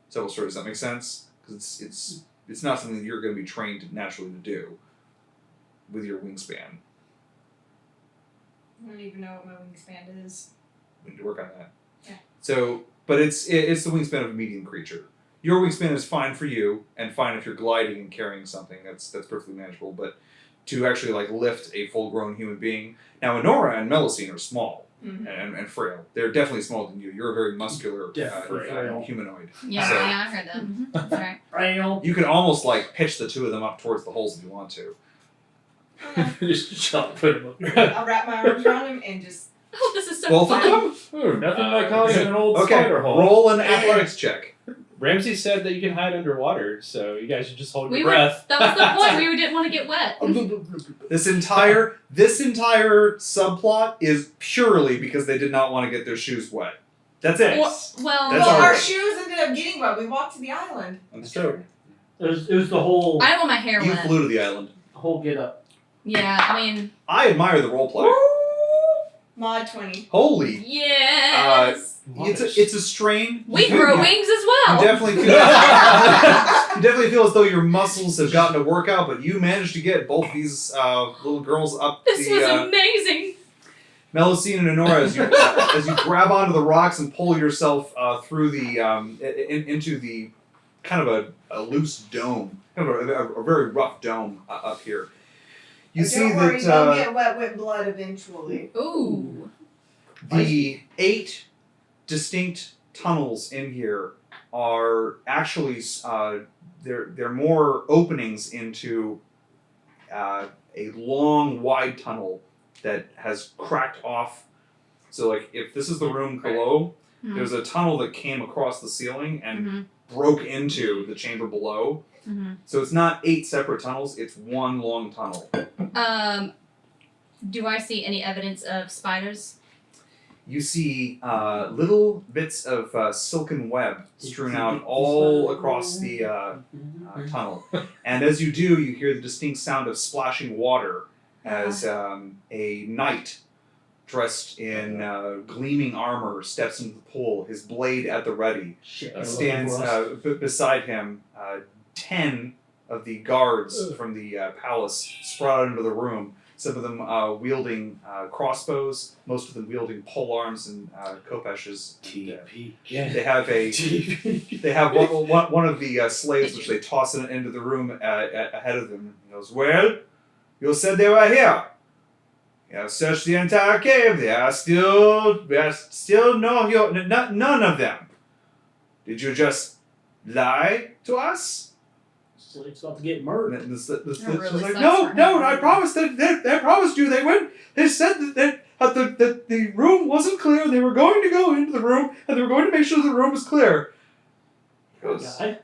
So sort of, does that make sense? Because it's not something that you're gonna be trained naturally to do with your wingspan. I don't even know what my wingspan is. We need to work on that. Yeah. So, but it's the wingspan of a medium creature. Your wingspan is fine for you, and fine if you're gliding and carrying something. That's perfectly manageable. But to actually like lift a full-grown human being, now Honora and Melusine are small Mm-hmm. and frail. They're definitely smaller than you. You're a very muscular Frail. humanoid. Yeah, So- yeah, I heard that. That's right. Rail. You can almost like pitch the two of them up towards the holes if you want to. Just shot put him up. I'll wrap my arms around him and just. Oh, this is so Both of fun. them? Ooh, nothing like hiding in an old Okay. spider hole. Roll an athletics check. Ramsey said that you can hide underwater, so you guys should just hold We your were. breath. That was the point. We didn't want to get wet. This entire subplot is purely because they did not want to get their shoes wet. That's it. Well, That's Well, all our right. shoes ended up getting wet. We walked to the island. That's true. It was the whole I don't want my hair You wet. flew to the island. get up. Yeah, I mean, I admire the roleplay. Mod 20. Holy, yes. it's a strain. We You- grow you- wings as You well. definitely feel. You definitely feel as though your muscles have gotten a workout, but you managed to get both these little girls up This the. was amazing. Melusine and Honora, as you grab onto the rocks and pull yourself through the into the kind of a loose dome, kind of a very rough dome up here. You Don't see worry, that they'll get wet with blood eventually. Ooh. the 8 distinct tunnels in here are actually they're more openings into a long, wide tunnel that has cracked off. So, like, if this is the room below, there's a tunnel that came across the ceiling and Mhm. broke into the chamber below. Mhm. So it's not 8 separate tunnels, it's one long tunnel. Do I see any evidence of spiders? You see little bits of silken web strewn out all across the tunnel. And as you do, you hear the distinct sound of splashing water as a knight dressed in gleaming armor steps into the pool, his blade at the ready. Shit, Stands beside him 10 of the guards from the palace sprout out into the room. Some of them wielding crossbows, most of them wielding polearms and kopeshes. TP. They have they have one of the slaves which they toss into the room ahead of them. He goes, "Well, you said they were here. You have searched the entire cave. We are still none of them. Did you just lie to us?" It's about to get murdered. And she's really like, sucks no, for no, him. I promised they promised you they went. They said that the room wasn't clear. They were going to go into the room and they were going to make sure the room was clear. He goes, Guy.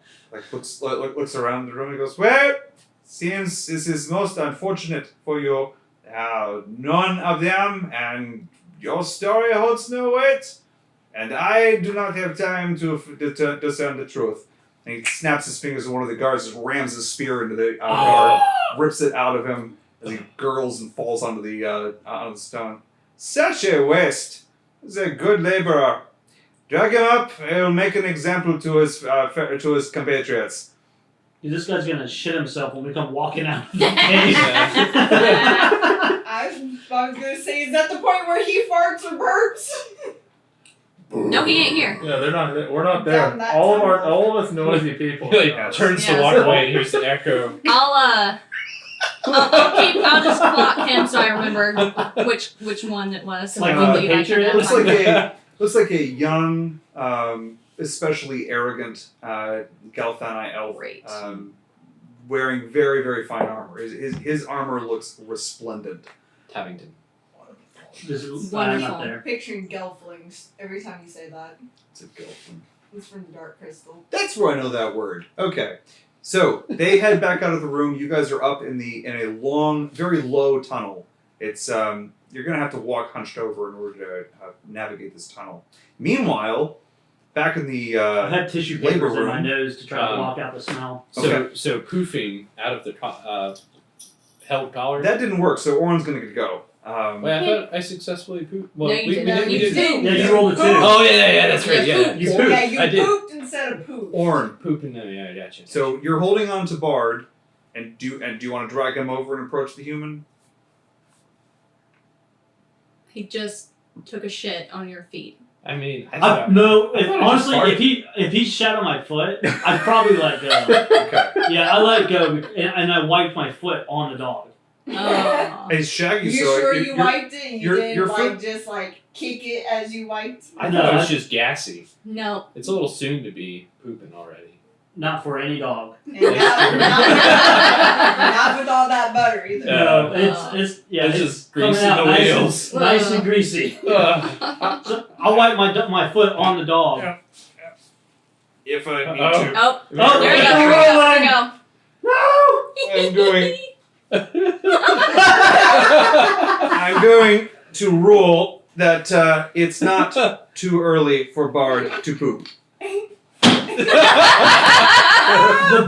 looks around the room and goes, well, seems this is most unfortunate for you. None of them, and your story holds no weight, and I do not have time to discern the truth. And he snaps his fingers, and one of the guards just rams his spear into the guard, rips it out of him as he gurgles and falls onto the stone. Such a waste! He's a good laborer. Drag him up. He'll make an example to his compatriots. Dude, this guy's gonna shit himself when we come walking out of the cave. I was gonna say, is that the point where he farts or burps? No, he ain't here. Yeah, they're not. We're not Down there. that All tunnel. of us noisy people. He turns to Yeah. walk away and here's the echo. I'll just clock him so I remember which one it was. So Like I from believe the I can Patriot? Looks like a young, especially arrogant Galthani elf, Great. wearing very, very fine armor. His armor looks resplendent. Tavington. This is Wonderful. up there. Picturing gelflings every time you say that. It's a Gelfling. It's from the Dark Crystal. That's where I know that word. Okay. So they head back out of the room. You guys are up in a long, very low tunnel. It's you're gonna have to walk hunched over in order to navigate this tunnel. Meanwhile, back in the I had tissue labor papers in my room. nose to try to block out the smell. So poofing out of the held collar. That didn't work, so Oren's gonna go. Wait, I thought I successfully pooped. Well, No, you didn't. we You did. did. Yeah, you rolled a 2. Oh yeah, that's right. Yeah, Yeah, You Oh, pooped. yeah, you I did. pooped instead of poop. Oren. Pooping. No, yeah, I gotcha. So you're holding on to Bard, and do you want to drag him over and approach the human? He just took a shit on your feet. I mean, No, I thought it was honestly, hard. if he shat on my foot, I'd probably let go. Okay. Yeah, I let go, and I wiped my foot on the dog. Oh. It's Shaggy, You so sure you're- you you're- wiped it? And you your- didn't your like foot- just like kick it as you wiped? I No, thought it was I- just gassy. No. It's a little soon to be pooping already. Not for any dog. And not with all that butter either. Yeah. No, it's It's it's just coming greasing out the nice and- wheels. nice and greasy. So I'll wipe my foot on the dog. Yeah. If I need Uh-oh. to. Oh, Oh, there you go. it's There you rolling. go. No! I'm going to rule that it's not too early for Bard to poop. The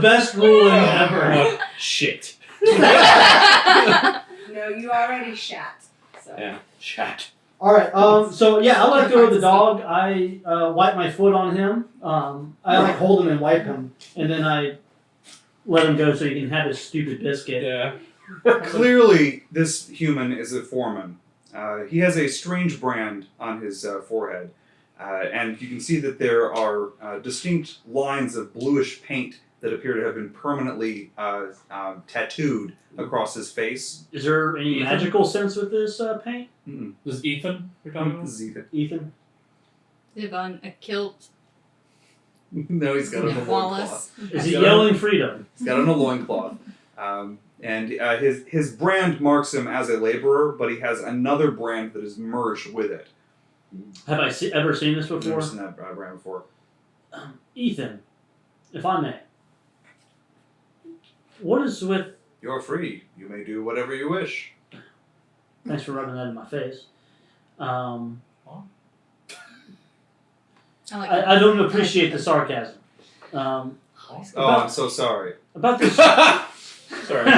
best ruling ever. Shit. No, you already shat. So. Yeah. Chat. All right. So yeah, I let go of the dog. I wipe my foot on him. I like hold him and wipe him, and then I let him go so he can have his stupid biscuit. Yeah. Clearly, this human is a foreman. He has a strange brand on his forehead, and you can see that there are distinct lines of bluish paint that appear to have been permanently tattooed across his face. Is there any magical sense with this paint, This is Ethan you're talking about? This is Ethan. Ethan? They've on a kilt. No, he's got it on a loincloth. Wallace. Is he yelling freedom? He's got it on a loincloth. And his brand marks him as a laborer, but he has another brand that is merged with it. Have I ever seen this I've never before? seen that brand before. Ethan, if I may. What is with? You're free. You may do whatever you wish. Thanks for rubbing that in my face. I like I don't appreciate the sarcasm. Oh, I'm so sorry. About this. Sorry.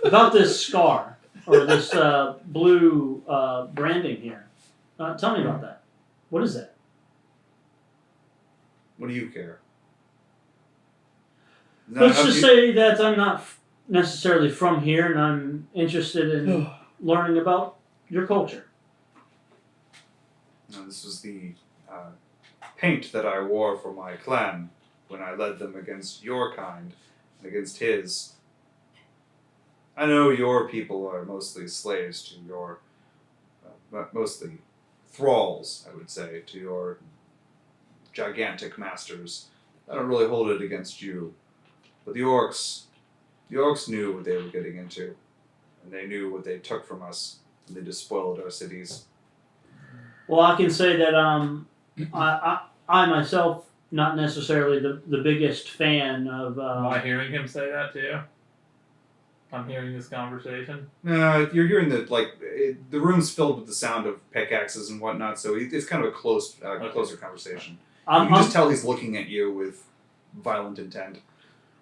About this scar or this blue branding here. Tell me about that. What is that? What do you care? Let's just say that I'm not necessarily from here, and I'm interested in learning about your culture. No, this was the paint that I wore for my clan when I led them against your kind and against his. I know your people are mostly slaves to your, mostly thralls, I would say, to your gigantic masters. I don't really hold it against you. But the orcs knew what they were getting into, and they knew what they took from us, and they despoiled our cities. Well, I can say that I myself, not necessarily the biggest fan of. Am I hearing him say that to you? I'm hearing this conversation. No, you're hearing the room's filled with the sound of pickaxes and whatnot, so it's kind of a closer conversation. You can just tell he's looking at you with violent intent.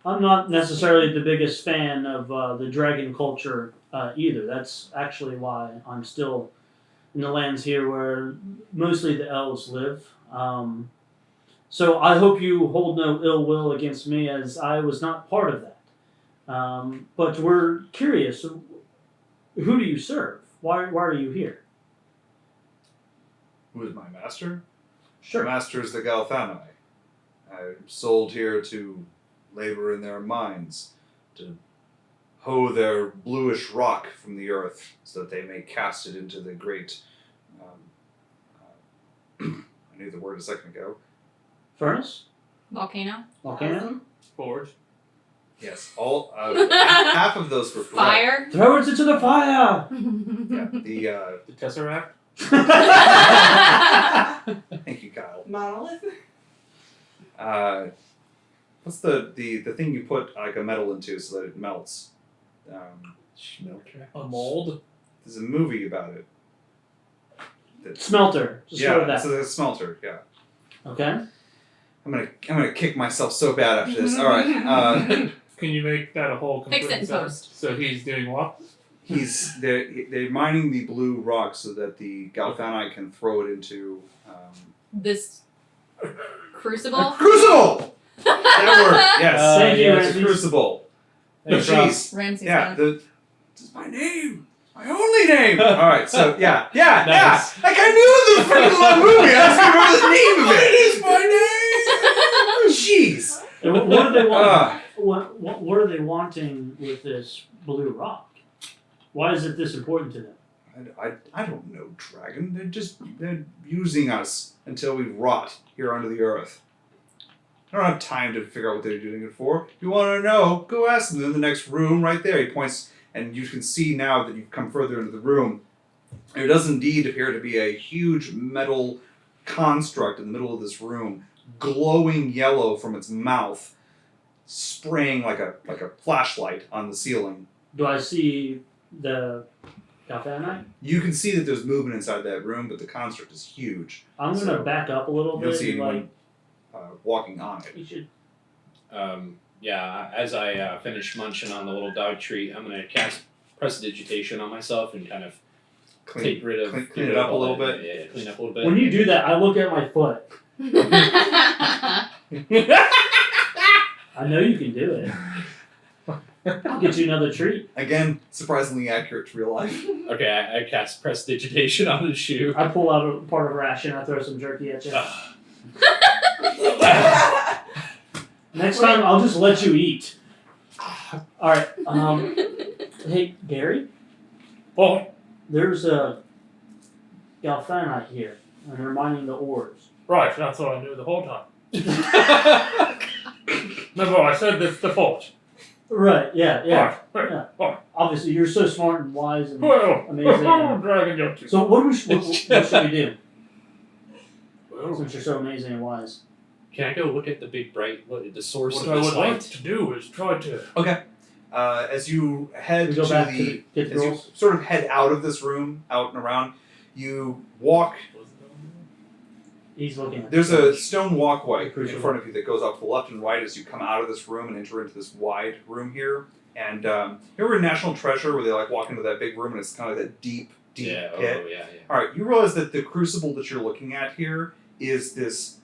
I'm not necessarily the biggest fan of the dragon culture either. That's actually why I'm still in the lands here where mostly the elves live. So I hope you hold no ill will against me, as I was not part of that. But we're curious, who do you serve? Why are you here? Who is my master? Sure. My master is the Galthani. I'm sold here to labor in their mines, to hoe their bluish rock from the earth, so that they may cast it into the great. I knew the word a second ago. Furnace? Volcano. Volcano? Forge. Yes, all half of those were correct. Fire. Throw it into the fire! Yeah, The Tesseract. thank you, Kyle. Monolith? What's the thing you put like a metal into so that it melts? Smelter. A mold. There's a movie about it. Smelter. Just go with Yeah, that. it's a smelter. Yeah, Okay. I'm gonna kick myself so bad after this. All right. Can you make that a whole Fix complete it in sentence? post. So he's doing what? They're mining the blue rock so that the Galthani can throw it into This crucible. crucible. That word. Yes. Thank you, It's a Ramsey. crucible. Hey, Jeez. Ramsey's Yeah. gonna- This is my name. My only name. All right. So yeah. Nice. Like I knew the freaking movie. I just remember the name of it. It is my name. Jeez. And what do they want? What are they wanting with this blue rock? Why is it this important to them? I don't know, Dragon. They're using us until we rot here under the earth. I don't have time to figure out what they're doing it for. If you want to know, go ask them in the next room right there. He points, and you can see now that you've come further into the room. There does indeed appear to be a huge metal construct in the middle of this room, glowing yellow from its mouth, spraying like a flashlight on the ceiling. Do I see the Galthani? You can see that there's movement inside that room, but the construct is huge. I'm gonna So, back up a little You'll bit. see and, like, anyone walking on it. you should. Yeah, as I finish munching on the little dog treat, I'm gonna cast Prestidigitation on myself and kind of take rid of Clean it up a all little that- bit. Yeah, clean up a little bit. When you do that, I look at my foot. I know you can do it. I'll get you another treat. Again, surprisingly accurate to real life. Okay, I cast Prestidigitation on the shoe. I pull out a part of a ration. I throw some jerky at you. Next time, I'll just let you eat. All right. Hey, Gary. Oh, There's a Galthani here, and they're mining the ores. right. That's what I knew the whole time. Remember, I said this the forge. Right. Yeah. Right. Yeah. Right. Obviously, you're so smart and wise and Well, amazing. Dragon Yoki. So what should we do? Well, Since you're so amazing and wise. Can I go look at the big bright, the source What of I this would like light? to do is try to. Okay. As you head We to go back the, to get as you girls. sort of head out of this room, out and around, you walk. He's looking at There's the a stone walkway in Crucible. front of you that goes off to the left and right as you come out of this room and enter into this wide room here. And you remember National Treasure where they like walk into that big room and it's kind of that deep Yeah. pit? Oh yeah. All right, you realize that the crucible that you're looking at here is this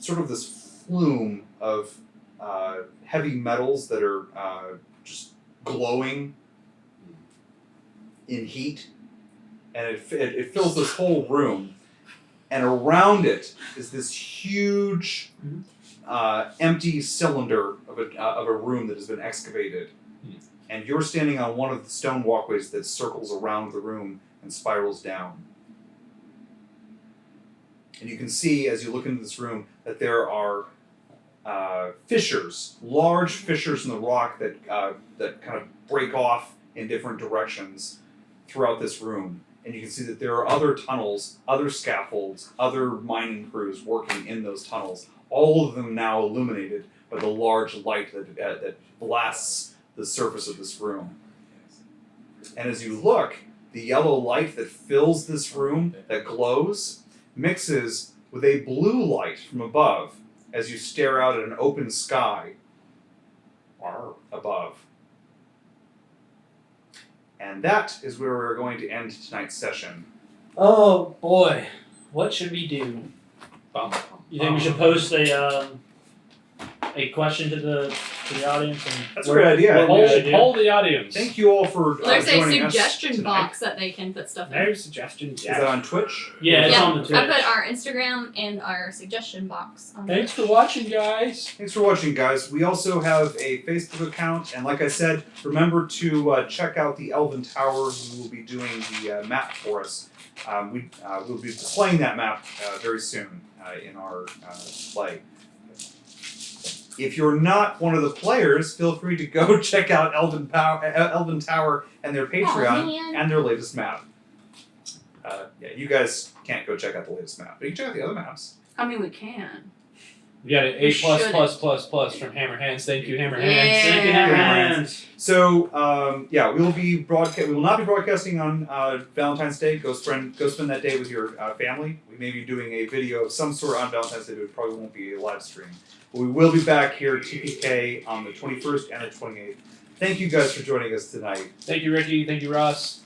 sort of this flume of heavy metals that are just glowing in heat, and it fills this whole room. And around it is this huge empty cylinder of a room that has been excavated. And you're standing on one of the stone walkways that circles around the room and spirals down. And you can see, as you look into this room, that there are fissures, large fissures in the rock that kind of break off in different directions throughout this room. And you can see that there are other tunnels, other scaffolds, other mining crews working in those tunnels. All of them now illuminated by the large light that blasts the surface of this room. And as you look, the yellow light that fills this room, that glows, mixes with a blue light from above as you stare out at an open sky above. And that is where we're going to end tonight's session. Oh boy, what should we do? You think we should post a question to the audience? And That's a great idea. What we should do? Poll the audience. Thank you all for Well, there's a joining us suggestion tonight. box that they can put stuff in. No suggestions. Is that on Twitch? Yeah, it's Yeah, on the Twitch. I put our Instagram and our suggestion box on Thanks for Twitch. watching, guys. Thanks for watching, guys. We also have a Facebook account, and like I said, remember to check out the Elven Tower, who will be doing the map for us. We'll be playing that map very soon in our play. If you're not one of the players, feel free to go check out Elven Tower and their Patreon man. and their latest map. Yeah, you guys can't go check out the latest map, but you can check out the other maps. I mean, we can. We got an We A shouldn't. plus from Hammer Hands. Thank you, Hammer Hands. Yeah. Thank you, Hammer Hands. So, yeah, we will not be broadcasting on Valentine's Day. Go spend that day with your family. We may be doing a video of some sort on Valentine's Day, but it probably won't be a live stream. But we will be back here at TPK on the 21st and the 28th. Thank you guys for joining us tonight. Thank you, Ricky. Thank you, Ross.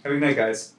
Have a good night, guys.